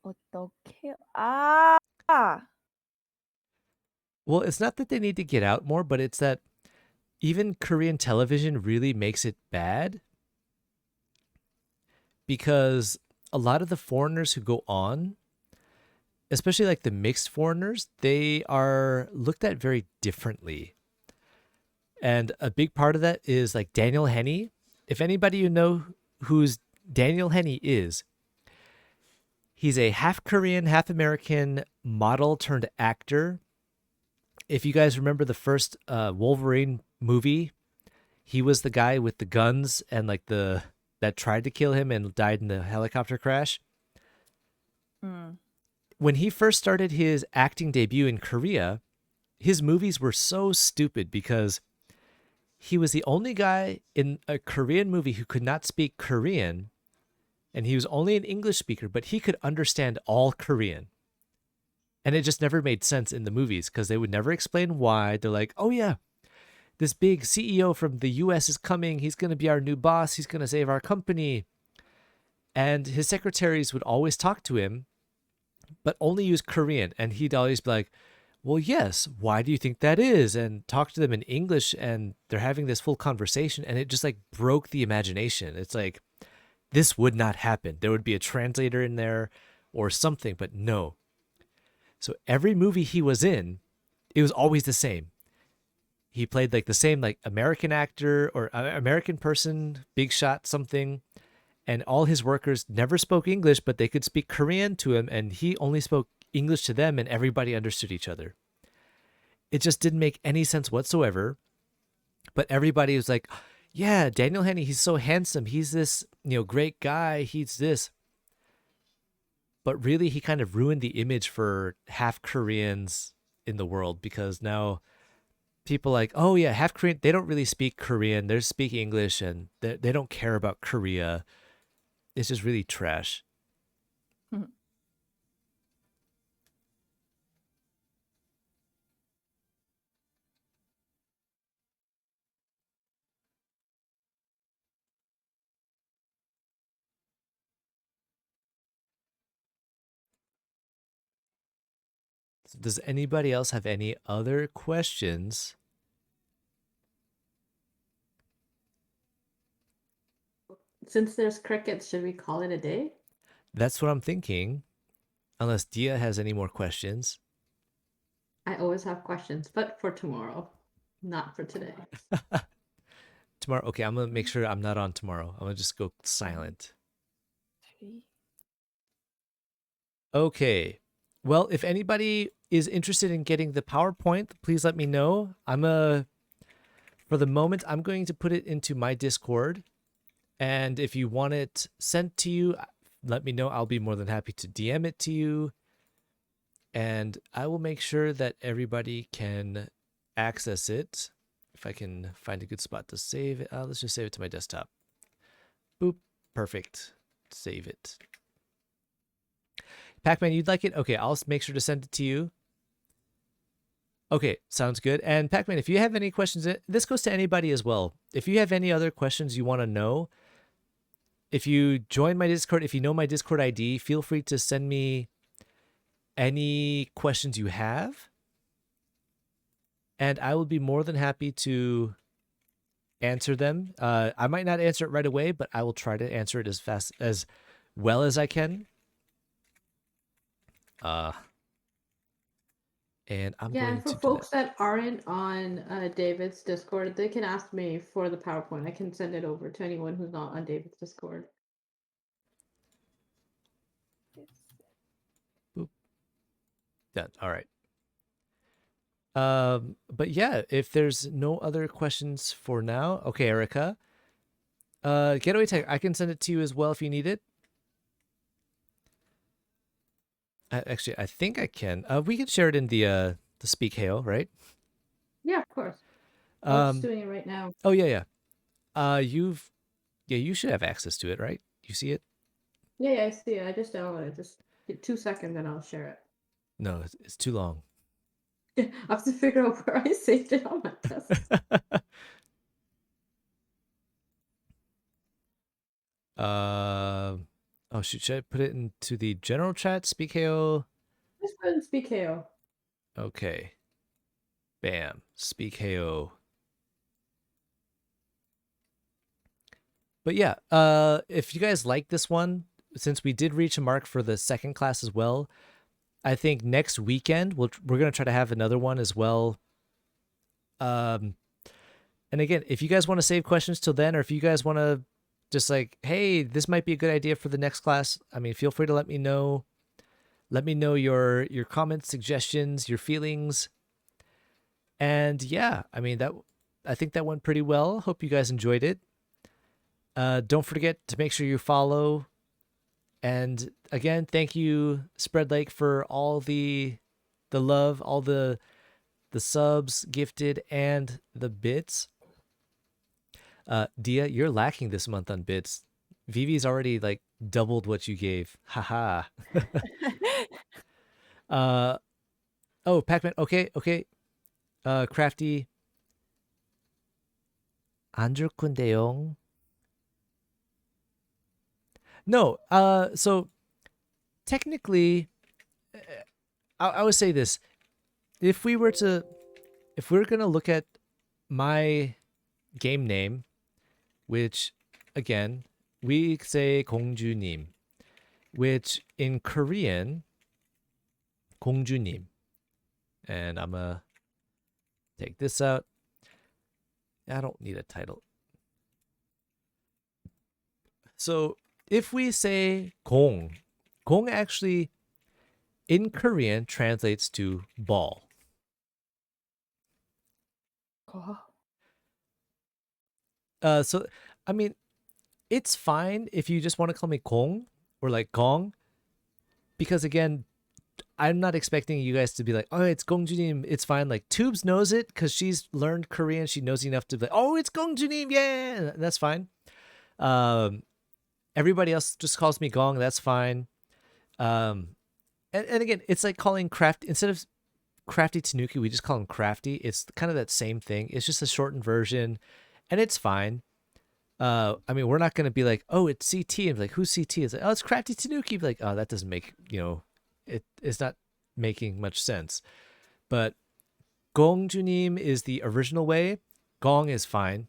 어떡해? Well, it's not that they need to get out more, but it's that even Korean television really makes it bad. Because a lot of the foreigners who go on, especially like the mixed foreigners, they are looked at very differently. And a big part of that is like Daniel Henney. If anybody you know who's Daniel Henney is, he's a half Korean, half American model turned actor. If you guys remember the first Wolverine movie, he was the guy with the guns and like that tried to kill him and died in the helicopter crash. When he first started his acting debut in Korea, his movies were so stupid because he was the only guy in a Korean movie who could not speak Korean, and he was only an English speaker, but he could understand all Korean. And it just never made sense in the movies because they would never explain why. They're like, oh yeah, this big CEO from the US is coming. He's going to be our new boss. He's going to save our company. And his secretaries would always talk to him, but only use Korean. And he'd always be like, well, yes, why do you think that is? And talk to them in English, and they're having this full conversation. And it just like broke the imagination. It's like, this would not happen. There would be a translator in there or something, but no. So every movie he was in, it was always the same. He played like the same like American actor or American person, big shot, something. And all his workers never spoke English, but they could speak Korean to him. And he only spoke English to them, and everybody understood each other. It just didn't make any sense whatsoever. But everybody was like, yeah, Daniel Henney, he's so handsome. He's this, great guy. He's this. But really, he kind of ruined the image for half Koreans in the world, because now people like, oh yeah, half Korean, they don't really speak Korean. They speak English, and they don't care about Korea. It's just really trash. So does anybody else have any other questions? Since there's crickets, should we call it a day? That's what I'm thinking. Unless Dia has any more questions. I always have questions, but for tomorrow, not for today. Tomorrow, okay, I'm going to make sure I'm not on tomorrow. I'm going to just go silent. Okay. Well, if anybody is interested in getting the PowerPoint, please let me know. For the moment, I'm going to put it into my Discord. And if you want it sent to you, let me know. I'll be more than happy to DM it to you. And I will make sure that everybody can access it. If I can find a good spot to save it. Let's just save it to my desktop. Boop. Perfect. Save it. Pac-Man, you'd like it? Okay, I'll make sure to send it to you. Okay, sounds good. And Pac-Man, if you have any questions, this goes to anybody as well. If you have any other questions you want to know, if you join my Discord, if you know my Discord ID, feel free to send me any questions you have. And I will be more than happy to answer them. I might not answer it right away, but I will try to answer it as well as I can. And I'm Yeah, going and for to do folks that aren't on David's Discord, they can ask me for the PowerPoint. I can send it over to anyone who's not on David's Discord. that. Done. All right. But yeah, if there's no other questions for now, okay, Erica. Getaway tag, I can send it to you as well if you need it. Actually, I think I can. We can share it in the Speak Hail, right? Yeah, of course. I'm just doing it right now. Oh yeah. You should have access to it, right? You see it? Yeah, I see it. I just downloaded it. Just get 2 seconds and I'll share it. No, it's too long. I have to figure out where I saved it on my desk. Oh should I put it into the general chat? Speak Hail. Just put in Speak Hail. Okay. Bam. Speak Hail. But yeah, if you guys like this one, since we did reach a mark for the second class as well, I think next weekend we're gonna try to have another one as well. And again, if you guys want to save questions till then, or if you guys want to just like, hey, this might be a good idea for the next class, I mean, feel free to let me know. Let me know your comments, suggestions, your feelings. And yeah, I mean I think that went pretty well. Hope you guys enjoyed it. Don't forget to make sure you follow. And again, thank you, Spread Lake, for all the love, all the subs gifted and the bits. Dia, you're lacking this month on bits. Vivi's already like doubled what you gave. Haha. Oh, Pac-Man. Okay. Crafty. 안 줄 건데요. No, so technically, I would say this: if we're gonna look at my game name, which again we say 공주님, which in Korean, 공주님, and I'm gonna take this out. I don't need a title. So if we say 공 actually in Korean translates to ball. So I mean, it's fine if you just want to call me Kong or like Gong, because again, I'm not expecting you guys to be like, oh, it's Gongjunim, it's fine. Like Tubes knows it because she's learned Korean. She knows enough to be like, oh, it's Gongjunim, yeah, that's fine. Everybody else just calls me Gong, that's fine. And again, it's like calling Crafty, instead of Crafty Tanuki, we just call him Crafty. It's kind of that same thing. It's just a shortened version, and it's fine. I mean, we're not going to be like, oh, it's CT, and be like, who's CT? It's like, oh, it's Crafty Tanuki. Be like, oh, that doesn't make, it's not making much sense. But Gongjunim is the original way. Gong is fine.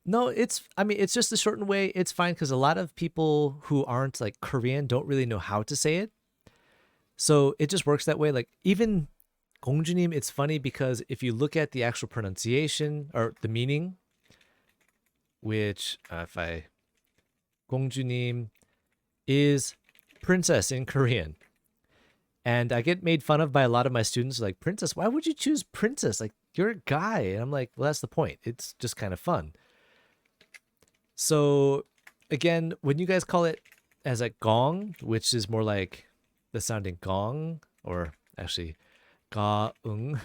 No, it's just the shortened way. It's fine because a lot of people who aren't like Korean don't really know how to say it. So it just works that way. Like even Gongjunim, it's funny because if you look at the actual pronunciation or the meaning, which Gongjunim is princess in Korean. And I get made fun of by a lot of my students like, princess, why would you choose princess? Like, you're a guy. And I'm like, well, that's the point. It's just kind of fun. So again, when you guys call it as a gong, which is more like the sounding gong, or actually ga-ung,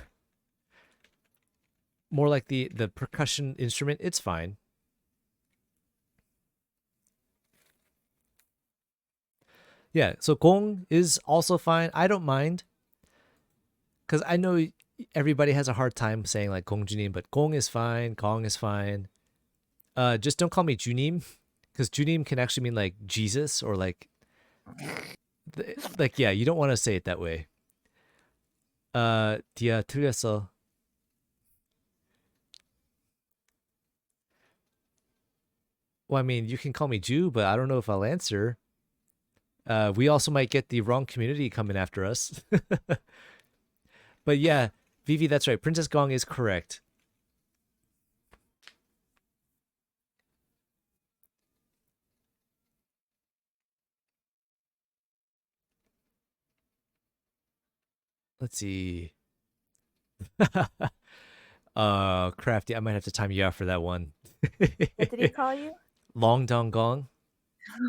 more like the percussion instrument, it's fine. Yeah, so gong is also fine. I don't mind, because I know everybody has a hard time saying like gongjunim, but gong is fine, gong is fine. Just don't call me Junim, because Junim can actually mean like Jesus, or like yeah, you don't want to say it that way. 디아 틀렸어. Well, I mean, you can call me Jew, but I don't know if I'll answer. We also might get the wrong community coming after us. But yeah, Vivi, that's right. Princess Gong is correct. Let's see. Crafty, I might have to time you out for that one. What did he call you? Long Dong Gong.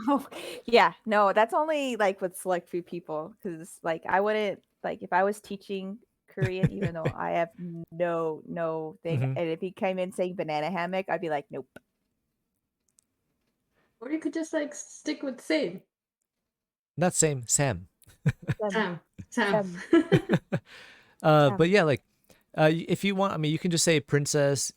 Oh, yeah, no, that's only like with select few people because like I wouldn't like if I was teaching Korean, even though I have no thing, Mhm. and if he came in saying banana hammock, I'd be like, nope. Or you could just like stick with same. Not same, Sam. Sam. But yeah, like, if you want, I mean, you can just say Princess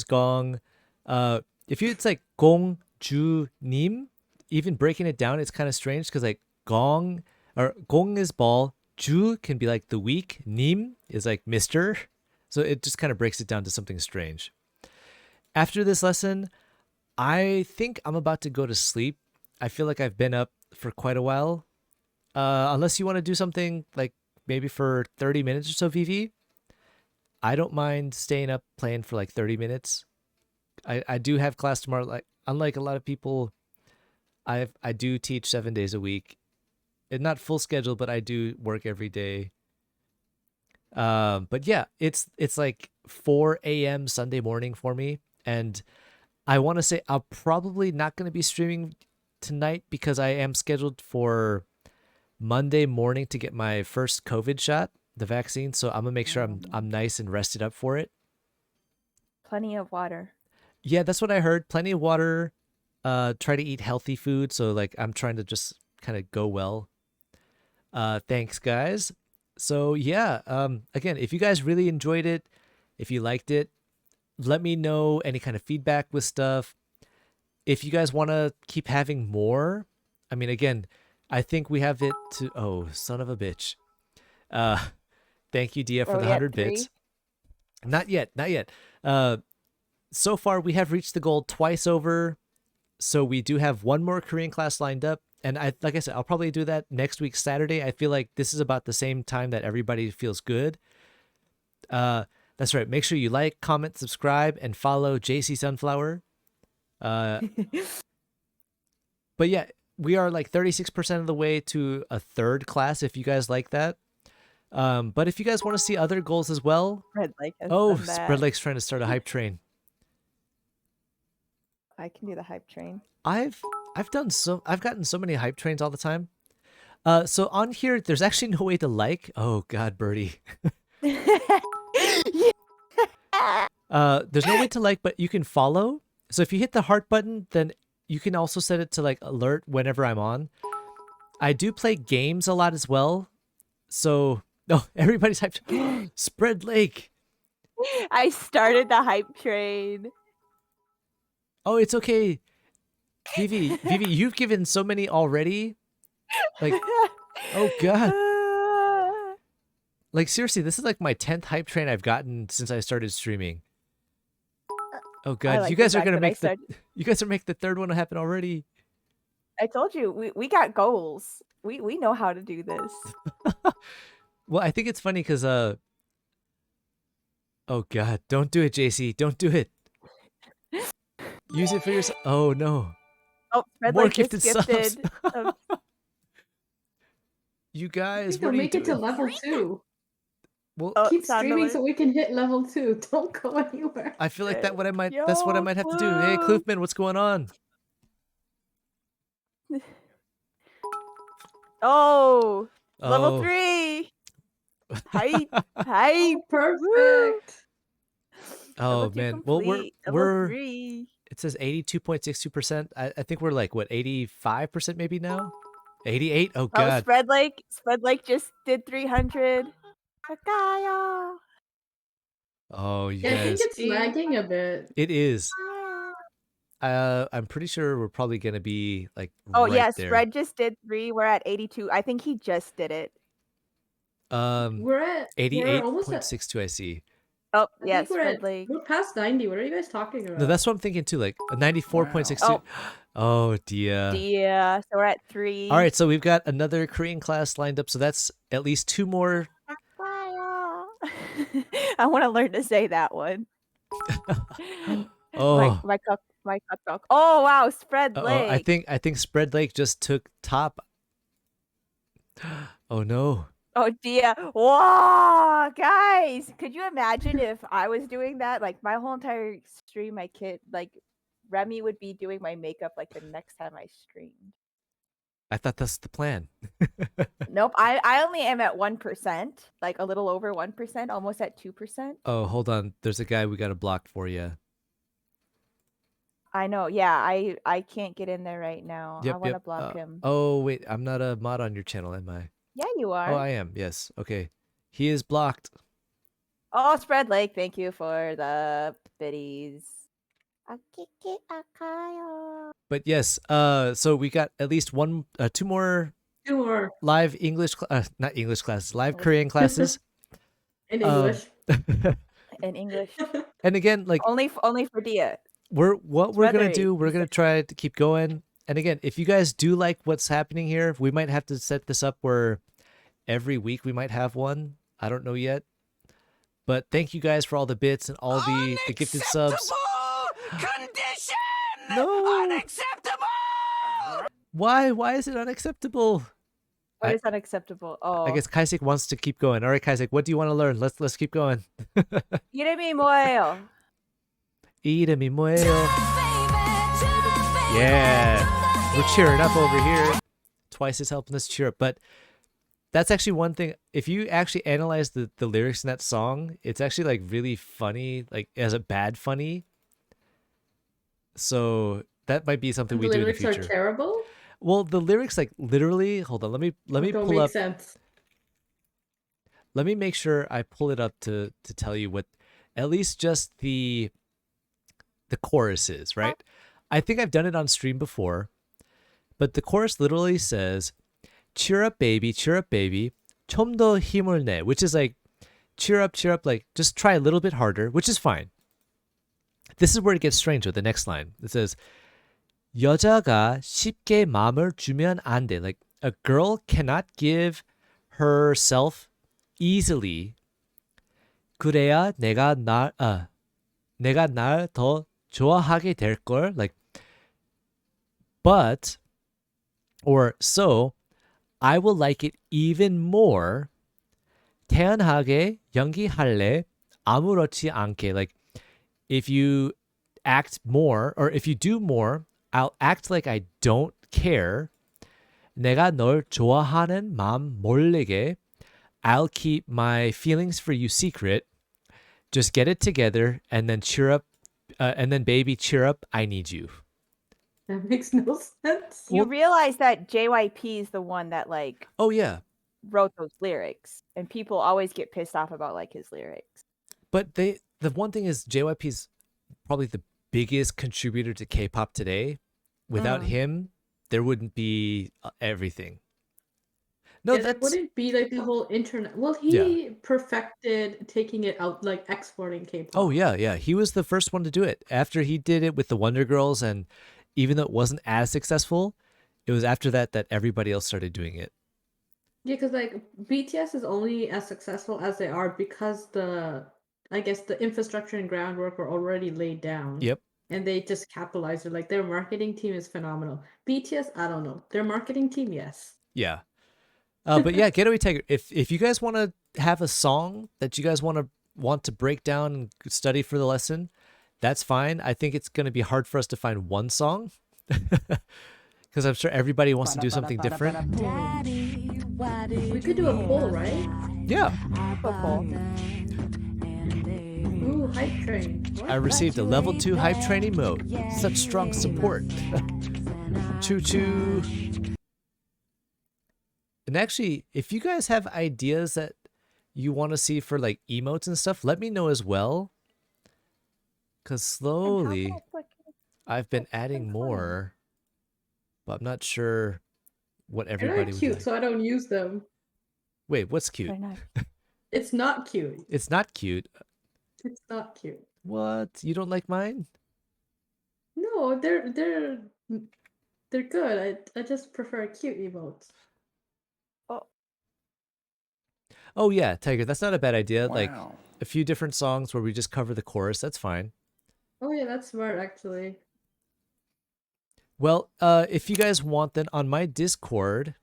Gong. If you, it's like Gong Ju Nim, even breaking it down, it's kind of strange because like Gong or Gong is ball, Ju can be like the weak, Nim is like Mister, so it just kind of breaks it down to something strange. After this lesson, I think I'm about to go to sleep. I feel like I've been up for quite a while. Unless you want to do something like maybe for 30 minutes or so, Vivi. I don't mind staying up playing for like 30 minutes. I do have class tomorrow. Like unlike a lot of people, I do teach 7 days a week. And not full schedule, but I do work every day. But yeah, it's like 4 a.m. Sunday morning for me. And I want to say I'm probably not going to be streaming tonight because I am scheduled for Monday morning to get my first COVID shot, the vaccine. So I'm gonna make sure I'm nice and rested up for it. Plenty of water. Yeah, that's what I heard. Plenty of water. Try to eat healthy food. So like I'm trying to just kind of go well. Thanks guys. So yeah, again, if you guys really enjoyed it, if you liked it, let me know any kind of feedback with stuff. If you guys want to keep having more, I mean, again, I think we have it to. Oh, son of a bitch. Thank you, Dia, for the 100 bits. Not yet, not yet. So far, we have reached the goal twice over. So we do have one more Korean class lined up. And like I said, I'll probably do that next week, Saturday. I feel like this is about the same time that everybody feels good. That's right. Make sure you like, comment, subscribe, and follow JC Sunflower. But yeah, we are like 36% of the way to a third class if you guys like that. But if you guys want to see other goals as well. Spread Lake has Oh, done that. Spread Lake's trying to start a hype train. I can do the hype train. I've gotten so many hype trains all the time. So on here, there's actually no way to like. Oh God, Birdie. There's no way to like, but you can follow. So if you hit the heart button, then you can also set it to like alert whenever I'm on. I do play games a lot as well. So everybody's hyped. Spread Lake. I started the hype train. Oh, it's okay. Vivi, you've given so many already. Like, oh God. Like seriously, this is like my 10th hype train I've gotten since I started streaming. Oh God, like you guys the are fact gonna that make you guys are making the third one happen already. I told you we got goals. We know how to do this. Well, I think it's funny because oh God, don't do it, JC, don't do it. Use it for yourself. Oh no. Oh, Spread More Lake gifted just subs. gifted. You I guys, think what they'll are you make it to doing? level 2. Well, Keep sound streaming alert. so we can hit level 2. Don't go anywhere. I feel like that's what I might Yo, have to do. Hey, Clue. Kloofman, what's going on? Oh, level Oh. 3. Hype, hype. Perfect. Oh man. Well, level we're 3. it says 82.62%. I think we're like what 85% maybe now. 88. Oh Oh, God. Spread Lake just did 300. Sakaya. Oh, you Yeah, I think guys. it's lagging a bit. It is. I'm pretty sure we're probably gonna be like Oh right yeah, there. Spread just did 3. We're at 82. I think he just did it. We're almost at 88.62 I see. Oh, I yes, think Fred we're past 90. What are you guys talking No, about? that's what I'm thinking too, like a 94.62. Oh. Oh dear. Dia. So we're at 3. All right, so we've got another Korean class lined up, so that's at least 2 more. I want to learn to say that one. Oh. My cup. Oh wow, spread leg. I think Spread Lake just took top. Oh no. Oh dear. Whoa, guys, could you imagine if I was doing that? Like my whole entire stream, my kid, like Remy would be doing my makeup like the next time I streamed. I thought that's the plan. Nope, I only am at 1%, like a little over 1%, almost at 2%. Oh, hold on. There's a guy we got to block for you. I know. Yeah, I can't get in there right now. I want to block him. Oh, wait. I'm not a mod on your channel, am I? Yeah, you are. Oh, I am. Yes. Okay. He is blocked. Oh, Spread Lake, thank you for the biddies. But yes, so we got at least 2 more live English, not English classes, live Korean classes. In English. In English. And again, like only for Dia. We're gonna do. We're gonna try to keep going. And again, if you guys do like what's happening here, we might have to set this up where every week we might have one. I don't know yet. But thank you guys for all the bits and all the gifted subs. Condition! No! Unacceptable! Why? Why is it unacceptable? What is unacceptable? Oh. I guess Kaisik wants to keep going. All right, Kaisik, what do you want to learn? Let's keep going. 이름이 뭐예요? 이름이 뭐예요? Yeah. We're cheering up over here. Twice is helping us cheer up. But that's actually one thing. If you actually analyze the lyrics in that song, it's actually like really funny, like as a bad funny. So that might be something we do in the future. The lyrics are terrible? Well, the lyrics, like literally, hold on, let me don't pull make up. Sense. Let me make sure I pull it up to tell you what, at least just the chorus is, right? I think I've done it on stream before, but the chorus literally says, cheer up, baby, 좀 더 힘을 내, which is like, cheer up, like, just try a little bit harder, which is fine. This is where it gets strange with the next line. It says, 여자가 쉽게 마음을 주면 안 돼. Like, a girl cannot give herself easily. 그래야 내가 날 더 좋아하게 될걸. Like, but, or so, I will like it even more. 태연하게 연기할래. 아무렇지 않게. Like, if you act more, or if you do more, I'll act like I don't care. 내가 널 좋아하는 마음 모르게. I'll keep my feelings for you secret. Just get it together and then cheer up. And then baby, cheer up. I need you. That makes no sense. You realize that JYP is the one that like Oh yeah, wrote those lyrics, and people always get pissed off about like his lyrics. but the one thing is JYP's probably the biggest contributor to K-pop today. Without him, there wouldn't be everything. No, that wouldn't be like the whole internet. Well, he perfected taking it out, like exporting K-pop. Oh yeah. He was the first one to do it. After he did it with the Wonder Girls, and even though it wasn't as successful, it was after that everybody else started doing it. Yeah, because like BTS is only as successful as they are because I guess the infrastructure and groundwork were already laid down. Yep. And they just capitalized it. Like their marketing team is phenomenal. BTS, I don't know. Their marketing team, yes. Yeah. But yeah, Getaway Tiger, if you guys want to have a song that you guys want to break down and study for the lesson, that's fine. I think it's going to be hard for us to find one song because I'm sure everybody wants to do something different. We could do a poll, right? Yeah. A poll. Ooh, hype train. What? I received a level 2 hype training mode. Such strong support. Choo choo. And actually, if you guys have ideas that you want to see for like emotes and stuff, let me know as well. Because slowly, I've been adding more, but I'm not sure what everybody They're cute, like. so I don't use them. Wait, what's cute? They're not. It's not cute. It's not cute. It's not cute. What? You don't like mine? No, they're good. I just prefer cute emotes. Oh yeah, Tiger, that's not a bad idea. Like Wow. a few different songs where we just cover the chorus, that's fine. Oh yeah, that's smart actually. Well, if you guys want, then on my Discord,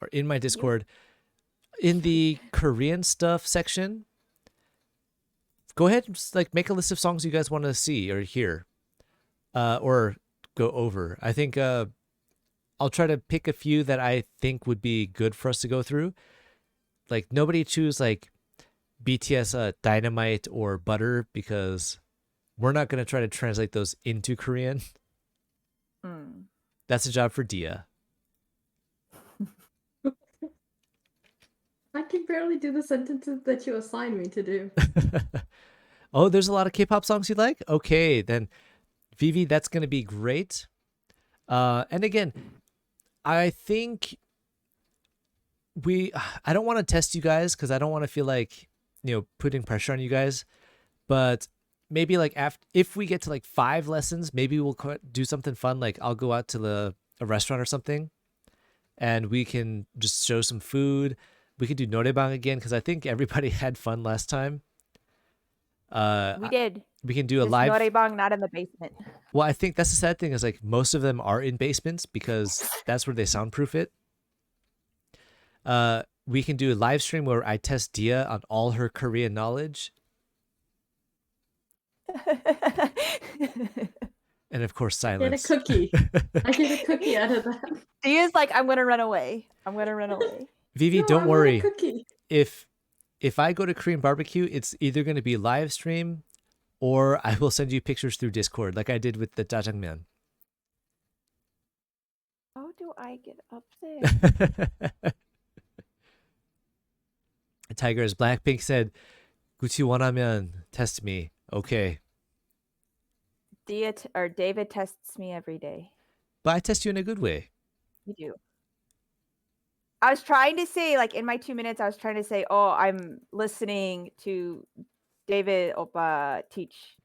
or in my Discord, in the Korean stuff section, go ahead and just, like, make a list of songs you guys want to see or hear, or go over. I think I'll try to pick a few that I think would be good for us to go through. Like, nobody choose like BTS Dynamite or Butter, because we're not going to try to translate those into Korean. That's a job for Dia. I can barely do the sentences that you assigned me to do. Oh, there's a lot of K-pop songs you like? Okay, then Vivi, that's going to be great. And again, I think I don't want to test you guys because I don't want to feel like, putting pressure on you guys, but maybe like if we get to like 5 lessons, maybe we'll do something fun. Like I'll go out to a restaurant or something and we can just show some food. We could do norebang again because I think everybody had fun last time. We did. We can do a Just live. norebang, not in the basement. Well, I think that's the sad thing is like most of them are in basements because that's where they soundproof it. We can do a live stream where I test Dia on all her Korean knowledge. And of course, silence. Get a cookie. I get a cookie out of that. Dia's like, I'm gonna run away. I'm gonna run away. Vivi, No, don't I want a worry. cookie. If I go to Korean barbecue, it's either going to be live stream or I will send you pictures through Discord like I did with the jjajangmyeon. How do I get up there? Tiger's Blackpink said, "Gucci 원하면 test me." Okay. David tests me every day. But I test you in a good way. You do. I was trying to say, like, in my 2 minutes, I was trying to say, oh, I'm listening to David Oppa teach,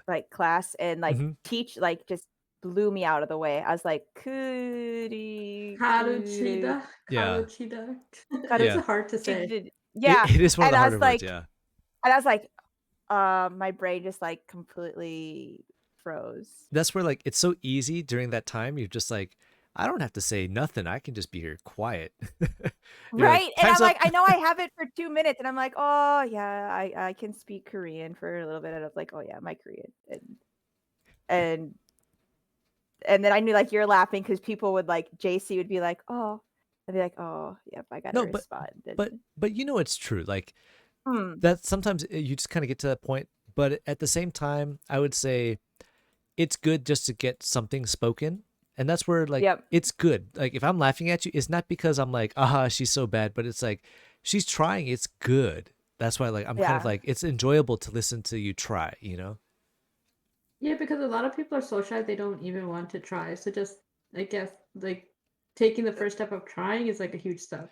like, class, and, like, teach, like, just blew me out of the way. I was like, Kuri. Karuchida. Yeah. Karuchida. Yeah. It's hard to say. Yeah. It is one of the harder like, words, yeah. And I was like, my brain just, like, completely froze. That's where, like, it's so easy during that time. You're just like, I don't have to say nothing. I can just be here quiet. Right. Like, and I'm "Time's like, up." I know I have it for 2 minutes. And I'm like, oh, yeah, I can speak Korean for a little bit. And I was like, oh, yeah, my Korean. And then I knew, like, you're laughing because people would, like, JC would be like, oh. I'd be like, oh, yep, I got to respond. But you know it's true. Like, that sometimes you just kind of get to that point. But at the same time, I would say it's good just to get something spoken. And that's where, like, it's good. Like, if I'm laughing at you, it's not because I'm like, aha, she's so bad. But it's like, she's trying. It's good. That's why, like, I'm kind of like, it's enjoyable to listen to you try, Yeah, because a lot of people are so shy they don't even want to try. So just, I guess, like, taking the first step of trying is, like, a huge step.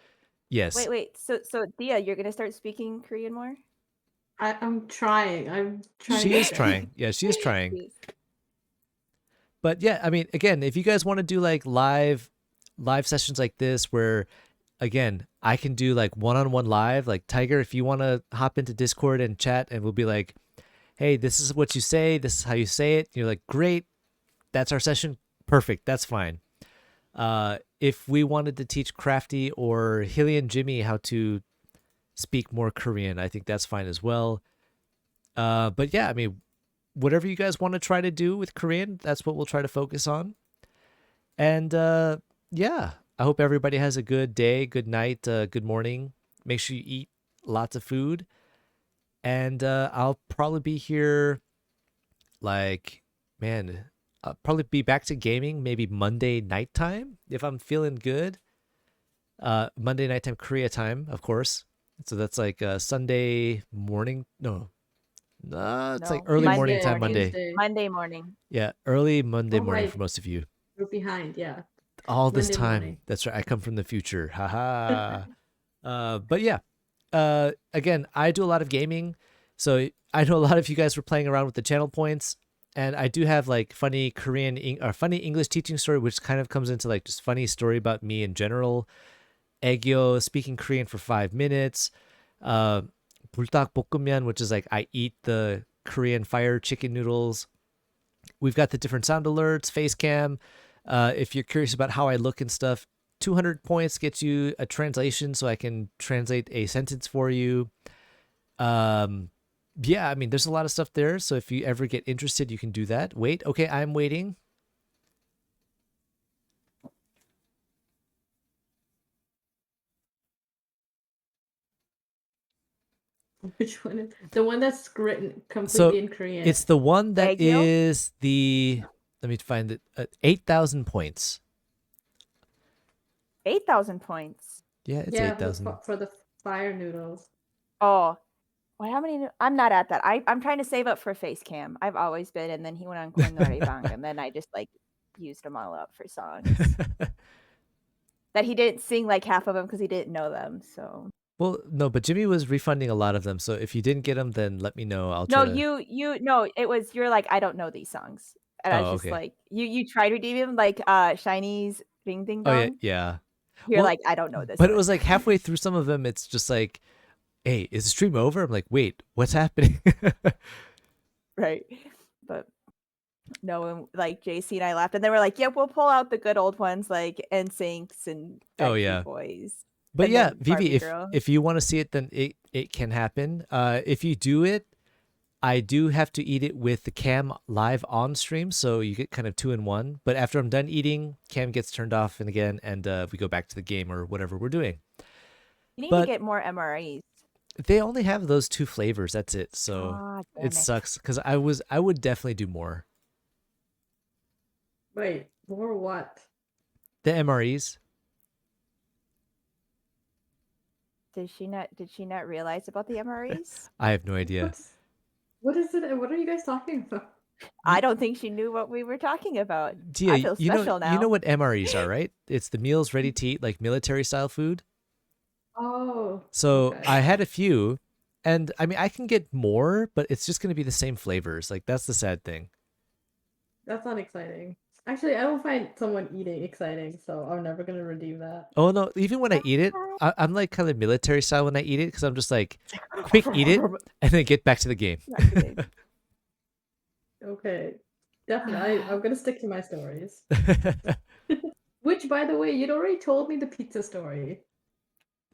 Yes. Wait. So Dia, you're going to start speaking Korean more? I'm trying. I'm trying. She is trying. Yeah, she is trying. But yeah, I mean, again, if you guys want to do like live sessions like this where, again, I can do like one-on-one live, like Tiger, if you want to hop into Discord and chat and we'll be like, hey, this is what you say, this is how you say it. You're like, great, that's our session. Perfect, that's fine. If we wanted to teach Crafty or Hilly and Jimmy how to speak more Korean, I think that's fine as well. But yeah, I mean, whatever you guys want to try to do with Korean, that's what we'll try to focus on. And yeah, I hope everybody has a good day, good night, good morning. Make sure you eat lots of food. And I'll probably be here, like, man, I'll probably be back to gaming maybe Monday nighttime if I'm feeling good. Monday nighttime Korea time, of course. So that's like Sunday morning. No, it's like early morning time Monday. Monday morning. Yeah, early Monday morning for most of you. We're behind, yeah. All this Monday time. morning. That's right. I come from the future. Haha. But yeah, again, I do a lot of gaming, so I know a lot of you guys were playing around with the channel points, and I do have like funny or funny English teaching story, which kind of comes into like just funny story about me in general. Aegyo, speaking Korean for 5 minutes. Bultak 볶음면, which is like I eat the Korean fire chicken noodles. We've got the different sound alerts, face cam. If you're curious about how I look and stuff, 200 points gets you a translation so I can translate a sentence for you. Yeah, I mean, there's a lot of stuff there. So if you ever get interested, you can do that. Wait, okay, I'm waiting. Which one is the one that's written completely So in Korean? it's the one that Aegyo? is the, let me find it, 8,000 points. 8,000 points. Yeah, it's yeah, 8,000. for the fire noodles. Oh, wait, how many? I'm not at that. I'm trying to save up for face cam. I've always been, and then he went on Koinori Bang, and then I just like used them all up for songs that he didn't sing like half of them because he didn't know them. So Well, no, but Jimmy was refunding a lot of them. So if you didn't get them, then let me know. I'll try no, to... no, it was you're like I don't know these songs, and I was Oh, just okay. like you tried redeeming them like Shiny's Ding Ding Oh, yeah, Dong. yeah. You're Well, like I don't know this, but it one." was like halfway through some of them, it's just like, hey, is the stream over? I'm like, wait, what's happening? right, but. No, and like JC and I laughed, and they were like, "Yep, we'll pull out the good old ones like NSYNCs and Oh, Backstreet yeah. Boys." But and yeah, then Vivi, Barbie Girl. if you want to see it, then it can happen. If you do it, I do have to eat it with the cam live on stream, so you get kind of 2 in 1. But after I'm done eating, cam gets turned off and again, and we go back to the game or whatever we're doing. You need to But get more MREs. they only have those 2 flavors. That's it. So Ah, it damn it. sucks because I would definitely do more. Wait, more what? The MREs. Did she not realize about the MREs? I have no idea. What is it? What are you guys talking about? I don't think she knew what we were talking about. Gia, I feel special now. You know what MREs are, right? It's the meals ready to eat, like military style food. Oh. So okay. I had a few, and I mean I can get more, but it's just gonna be the same flavors. Like that's the sad thing. That's not exciting. Actually, I don't find someone eating exciting, so I'm never gonna redeem that. Oh no, even when I eat it, I'm like kind of military style when I eat it because I'm just like, quick eat it and then get back to the game. Okay, definitely. I'm gonna stick to my stories. Which, by the way, you'd already told me the pizza story.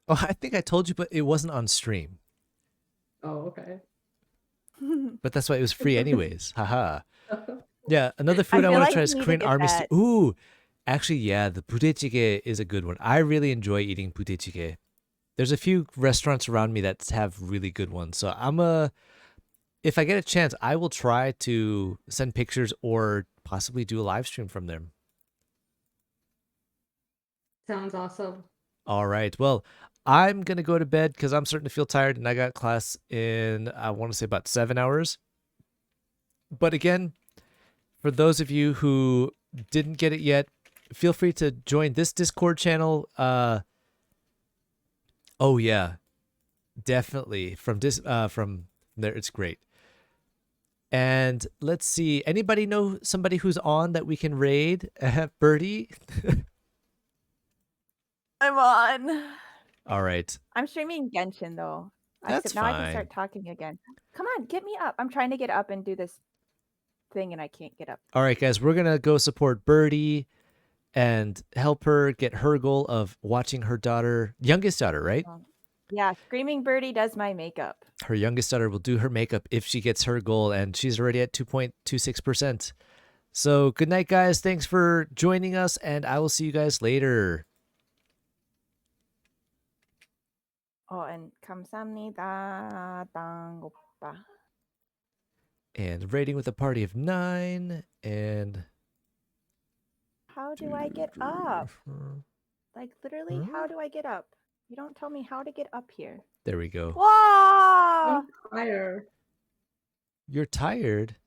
Oh, I think I told you, but it wasn't on stream. Oh, okay. But that's why it was free anyways. Haha. Yeah, another food I feel want like to try you is need to Korean get army that. stew. Ooh, actually, yeah, the budae-jjigae is a good one. I really enjoy eating budae-jjigae. There's a few restaurants around me that have really good ones. So if I get a chance, I will try to send pictures or possibly do a live stream from them. Sounds awesome. All right. Well, I'm going to go to bed because I'm starting to feel tired and I got class in, I want to say about 7 hours. But again, for those of you who didn't get it yet, feel free to join this Discord channel. Oh yeah, definitely from there. It's great. And let's see. Anybody know somebody who's on that we can raid? Birdie. I'm on. All right. I'm streaming Genshin though. That's now I fine. can start talking again. Come on, get me up. I'm trying to get up and do this thing and I can't get up. All right, guys, we're gonna go support Birdie and help her get her goal of watching her youngest daughter, right? Yeah, Screaming Birdie does my makeup. Her youngest daughter will do her makeup if she gets her goal, and she's already at 2.26%. So good night, guys. Thanks for joining us, and I will see you guys later. Oh, and 감사합니다, 땅 오빠. And rating with a party of 9, and... How do I get up? Like, literally, how do I get up? You don't tell me how to get up here. There we go. Whoa! I'm tired. You're tired?